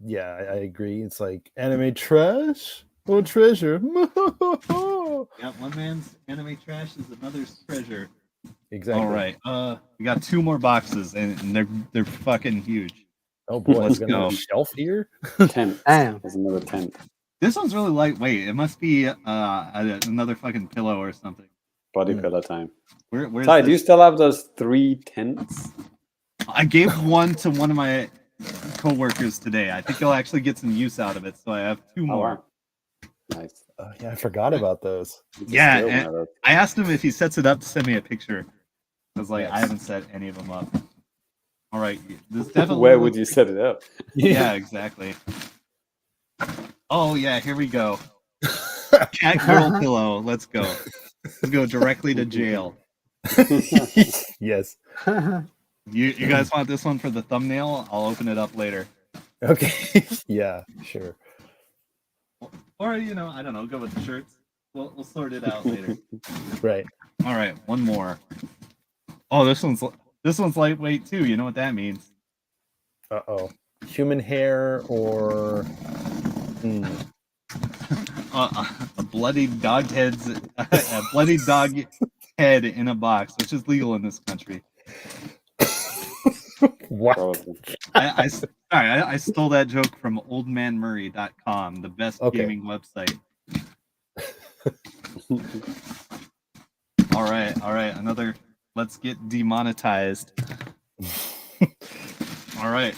yeah, I agree. It's like anime trash or treasure. Yeah, one man's anime trash is another's treasure. Exactly. All right, we got 2 more boxes, and they're fucking huge. Oh boy, Let's we're gonna have go. a shelf here. Tent. Damn. There's another tent. This one's really lightweight. It must be another fucking pillow or something. Body pillow time. Where's Ty, do you this? still have those 3 tents? I gave one to one of my coworkers today. I think he'll actually get some use out of it. So I have 2 Oh, more. wow. Nice. Yeah, I forgot about those. You can Yeah, steal one and of those. I asked him if he sets it up to send me a picture. I was like, Yes. I haven't set any of them up. All right, this definitely. Where would you set it up? Yeah, exactly. Oh yeah, here we go. Cat girl pillow. Let's go. Let's go directly to jail. Yes. You guys want this one for the thumbnail? I'll open it up later. Okay. Yeah, sure. Or I don't know, go with the shirts. We'll sort it out later. Right. All right, one more. Oh, this one's lightweight too. You know what that means? Uh-oh. Human hair or A bloody dog a bloody dog head in a box, which is legal in this country. What? Probably. I stole that joke from oldmanmurray.com, the best gaming website. All right. Another. Let's get demonetized. All right.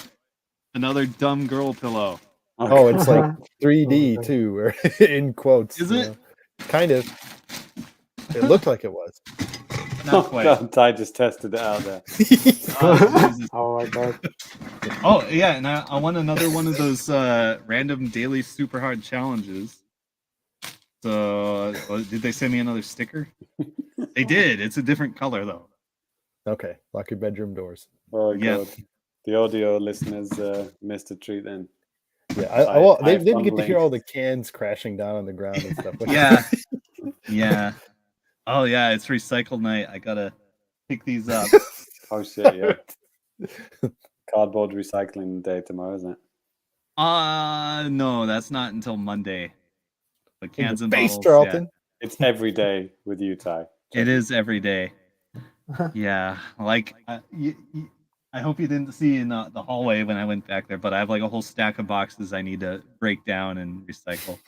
Another dumb girl pillow. Oh, it's like 3D too, or in quotes. Is it? Kind of. It looked like it was. Not quite. God, Ty just tested it out there. Oh my god. Oh yeah, and I won another one of those random daily super hard challenges. So did they send me another sticker? They did. It's a different color though. Okay, lock your bedroom doors. Oh Yeah. god, the audio listeners missed a treat then. Yeah, they didn't get to fumbling. hear all the cans crashing down on the ground and stuff. Yeah. Oh yeah, it's recycle night. I gotta pick these up. Oh shit, yeah. Cardboard recycling day tomorrow, isn't it? No, that's not until Monday. But cans and Face, bottles. Charlton. It's every day with you, Ty. Yeah. It is every day. Yeah, like I hope you didn't see in the hallway when I went back there, but I have like a whole stack of boxes I need to break down and recycle.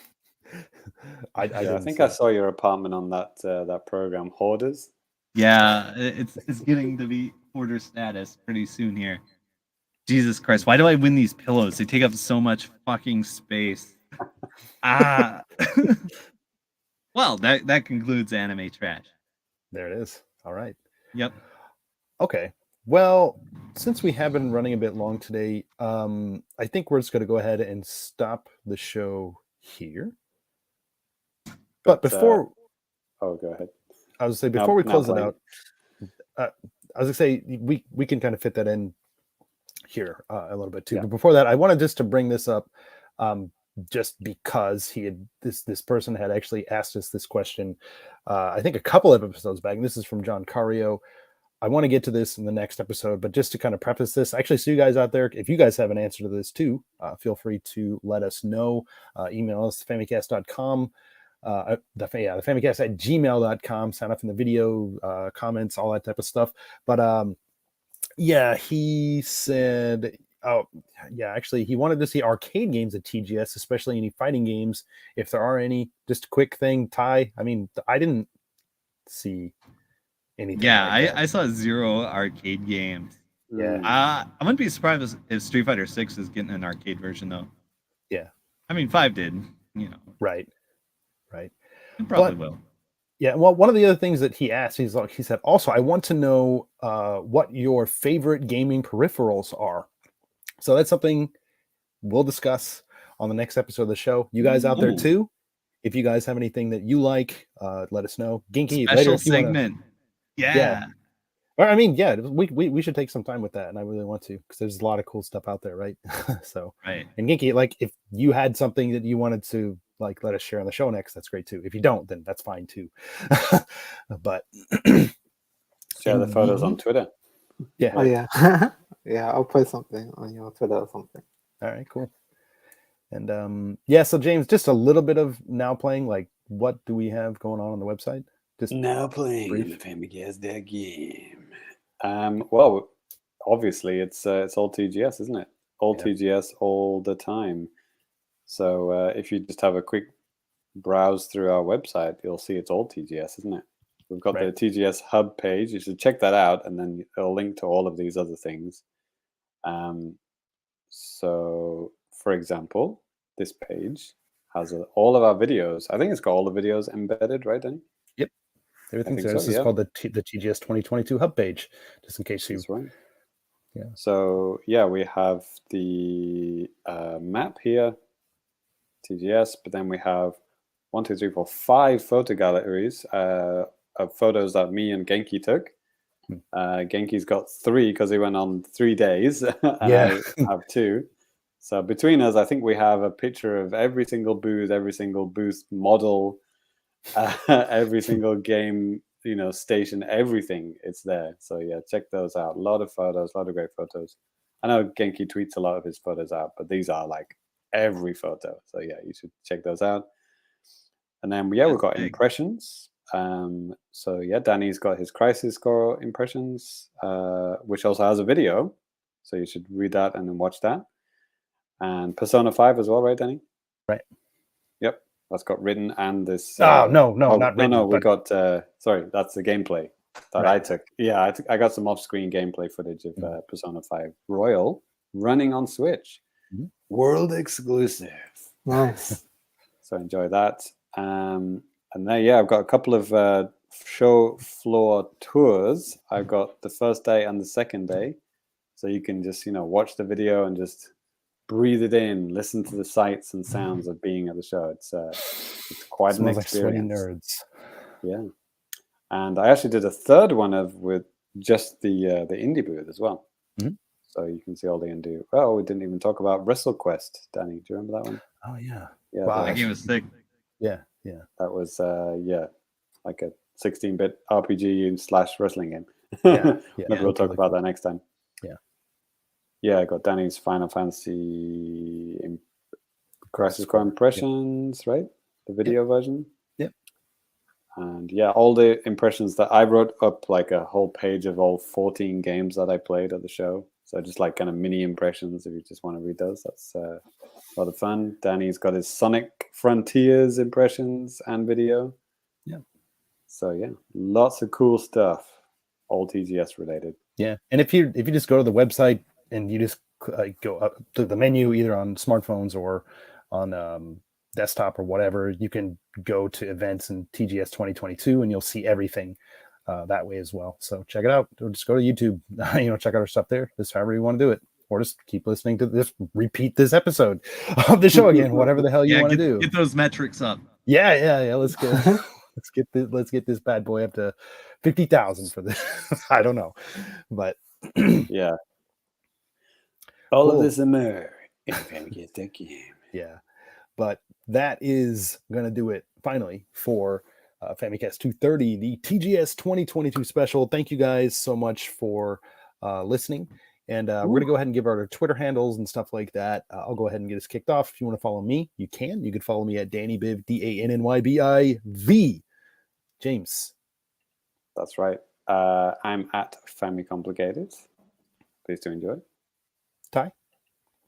I think I saw your apartment on that program, Hoarders. Yeah, it's getting to be hoarder status pretty soon here. Jesus Christ, why do I win these pillows? They take up so much fucking space. Well, that concludes anime trash. There it is. All right. Yep. Okay. Well, since we have been running a bit long today, I think we're just going to go ahead and stop the show here. But before, oh, go ahead. I was going to say before we close it out, I was going to say we can kind of fit that in here a little bit too. Yeah. But before that, I wanted just to bring this up, just because this person had actually asked us this question, I think a couple of episodes back, and this is from John Cario. I want to get to this in the next episode, but just to kind of preface this, actually, so you guys out there, if you guys have an answer to this too, feel free to let us know. Email us famicast.com. The Famicast at gmail.com. Sign up in the video, comments, all that type of stuff. But yeah, he said, actually, he wanted to see arcade games at TGS, especially any fighting games, if there are any. Just a quick thing, Ty. I mean, I didn't see anything. Yeah, like I saw 0 arcade games. Yeah. I wouldn't be surprised if Street Fighter 6 is getting an arcade version though. Yeah. I mean, 5 did. Right. It probably will. Yeah, well, one of the other things that he asked, he said, also, I want to know what your favorite gaming peripherals are. So that's something we'll discuss on the next episode of the show. You guys out there too, if you guys have anything that you like, let us know. Genki, Special later if you segment. Yeah. Or, I mean, yeah, we should take some time with that, and I really want to, because there's a lot of cool stuff out there, right? So, right. And Genki, like, if you had something that you wanted to let us share on the show next, that's great too. If you don't, then that's fine too. But share the photos on Twitter. Yeah. Oh yeah. Yeah, I'll post something on your Twitter or something. All right, cool. And so James, just a little bit of now playing, like, what do we have going on the website? Just now playing on the Famicast game. Well, obviously it's all TGS, isn't it? All TGS all the time. So if you just have a quick browse through our website, you'll see it's all TGS, isn't it? We've got the TGS hub page. You should check that out, and then it'll link to all of these other things. So, for example, this page has all of our videos. I think it's got all the videos embedded, right, Danny? Yep. Everything's there. This is called the TGS 2022 hub page, just in case you... That's right. Yeah. So, yeah, we have the map here, TGS, but then we have 1, 2, 3, 4, 5 photo galleries of photos that me and Genki took. Genki's got 3 because he went on 3 days, and I have 2. So between us, I think we have a picture of every single booth model, every single game, station, everything. It's there. So yeah, check those out. A lot of photos, a lot of great photos. I know Genki tweets a lot of his photos out, but these are like every photo. So yeah, you should check those out. And then we've got impressions. So yeah, Danny's got his Crisis Core impressions, which also has a video. So you should read that and then watch that. And Persona 5 as well, right, Danny? Right. Yep, that's got written and this. Not written. No, we got. Sorry, that's the gameplay that I took. Yeah, I got some off-screen gameplay footage of Persona 5 Royal running on Switch, world exclusive. Nice. So enjoy that. And then I've got a couple of show floor tours. I've got the first day and the second day, so you can just watch the video and just breathe it in, listen to the sights and sounds of being at the show. It's quite an experience. Like nerds. Yeah, and I actually did a third one with just the indie booth as well. Mm-hmm. So you can see all the indie. Oh, we didn't even talk about WrestleQuest, Danny. Do you remember that one? Oh yeah. Yeah, wow, that game was sick. Yeah. That was like a 16-bit RPG / wrestling game. Maybe we'll talk about that next time. Yeah, I got Danny's Final Fantasy Crisis Core impressions, right? The video version. Yep. And all the impressions that I wrote up, like a whole page of all 14 games that I played at the show. So just like kind of mini impressions, if you just want to read those, that's a lot of fun. Danny's got his Sonic Frontiers impressions and video. Yeah. So lots of cool stuff, all TGS related. Yeah, and if you just go to the website and you just go up to the menu, either on smartphones or on desktop or whatever, you can go to events in TGS 2022 and you'll see everything that way as well. So check it out, or just go to YouTube, check out our stuff there, just however you want to do it, or just keep listening to this, repeat this episode of the show again, whatever the hell you want to do. Get those metrics up. Yeah. Let's get this bad boy up to 50,000 for this. I don't know, but yeah. All of this and more. Get the game. Yeah, but that is gonna do it finally for Famicast 230, the TGS 2022 special. Thank you guys so much for listening, and we're gonna go ahead and give our Twitter handles and stuff like that. I'll go ahead and get us kicked off. If you want to follow me, you can. You can follow me at DannyBiv, DANNYBIV. James. That's right. I'm at FamiComplicated. Please do enjoy. Ty?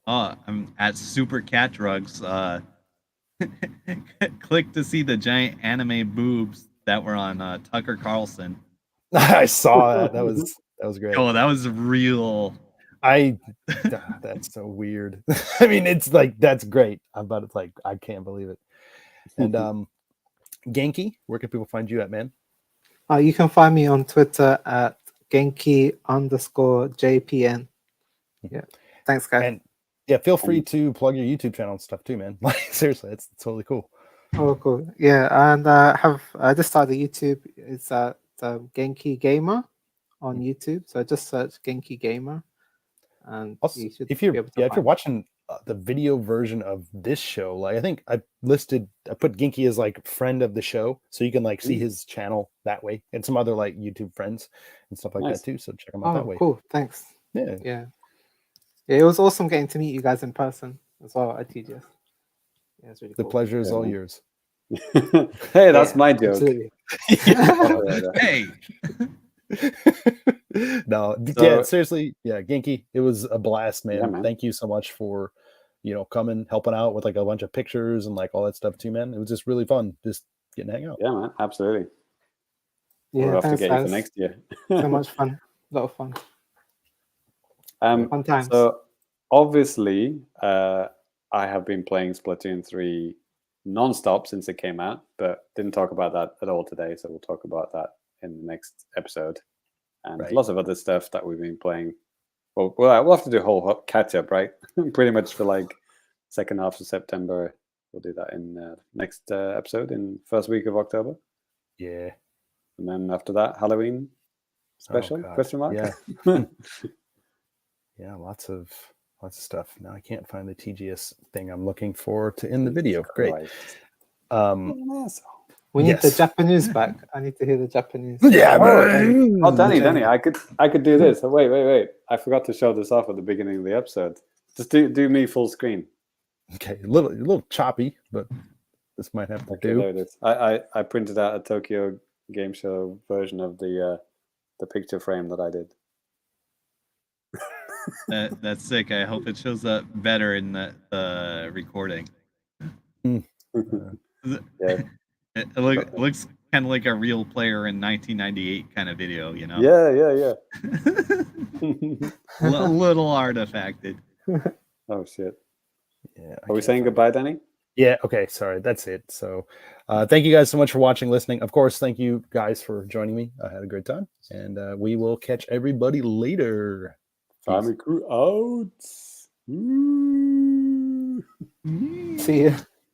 I'm at Super Cat Drugs. Click to see the giant anime boobs that were on Tucker Carlson. I saw that. That was great. Oh, that was real. That's so weird. I mean, it's like, that's great. But it's like, I can't believe it. And Genki, where can people find you at, man? You can find me on Twitter at Genki_JPN. Yeah. Thanks, guys. And feel free to plug your YouTube channel and stuff too, man. Like, seriously, it's totally cool. Oh, cool. Yeah, and I just started YouTube. It's at Genki Gamer on YouTube. So just search Genki Gamer, and also, you should if you're watching the video version of this show, like I think I put Genki as like friend of the show, so you can like see his channel that way, and some other like YouTube friends and stuff like that too. So check them out that way. Cool. Thanks. Yeah. It was awesome getting to meet you guys in person as well at TGS. Yeah, it's really cool. The pleasure is all yours. Hey, that's my joke. Hey. No, seriously, Genki, it was a blast, man. Yeah, man. Thank you so much for coming, helping out with like a bunch of pictures and like all that stuff too, man. It was just really fun, just getting to hang out. Yeah, man, absolutely. Yeah, we'll have to get you for next year. So much fun, a lot of fun. Fun times. So obviously, I have been playing Splatoon 3 non-stop since it came out, but didn't talk about that at all today. So we'll talk about that in the next episode, and lots of other stuff that we've been playing. Well, we'll have to do a whole catch up, right? Pretty much for like second half of September. We'll do that in next episode in first week of October. Yeah, and then after that, Halloween special? Question mark? Yeah. Yeah, lots of Lots of stuff. Now I can't find the TGS thing I'm looking for to end the video. Great. We need the Yes. Japanese back. I need to hear the Japanese. Yeah. Oh, Danny, I could do this. Wait. I forgot to show this off at the beginning of the episode. Just do me full screen. Okay, a little choppy, but this might have to Okay, do. there it is. I printed out a Tokyo Game Show version of the picture frame that I did. That's sick. I hope it shows up better in the recording. Yeah. It looks kind of like a real player in 1998 kind of video, you know? Yeah. A little artifacted. Oh, shit. Yeah. Are we saying goodbye, Danny? Yeah. Okay. Sorry. That's it. So, thank you guys so much for watching, listening. Of course, thank you guys for joining me. I had a great time, and we will catch everybody later. Family Crew out. See you.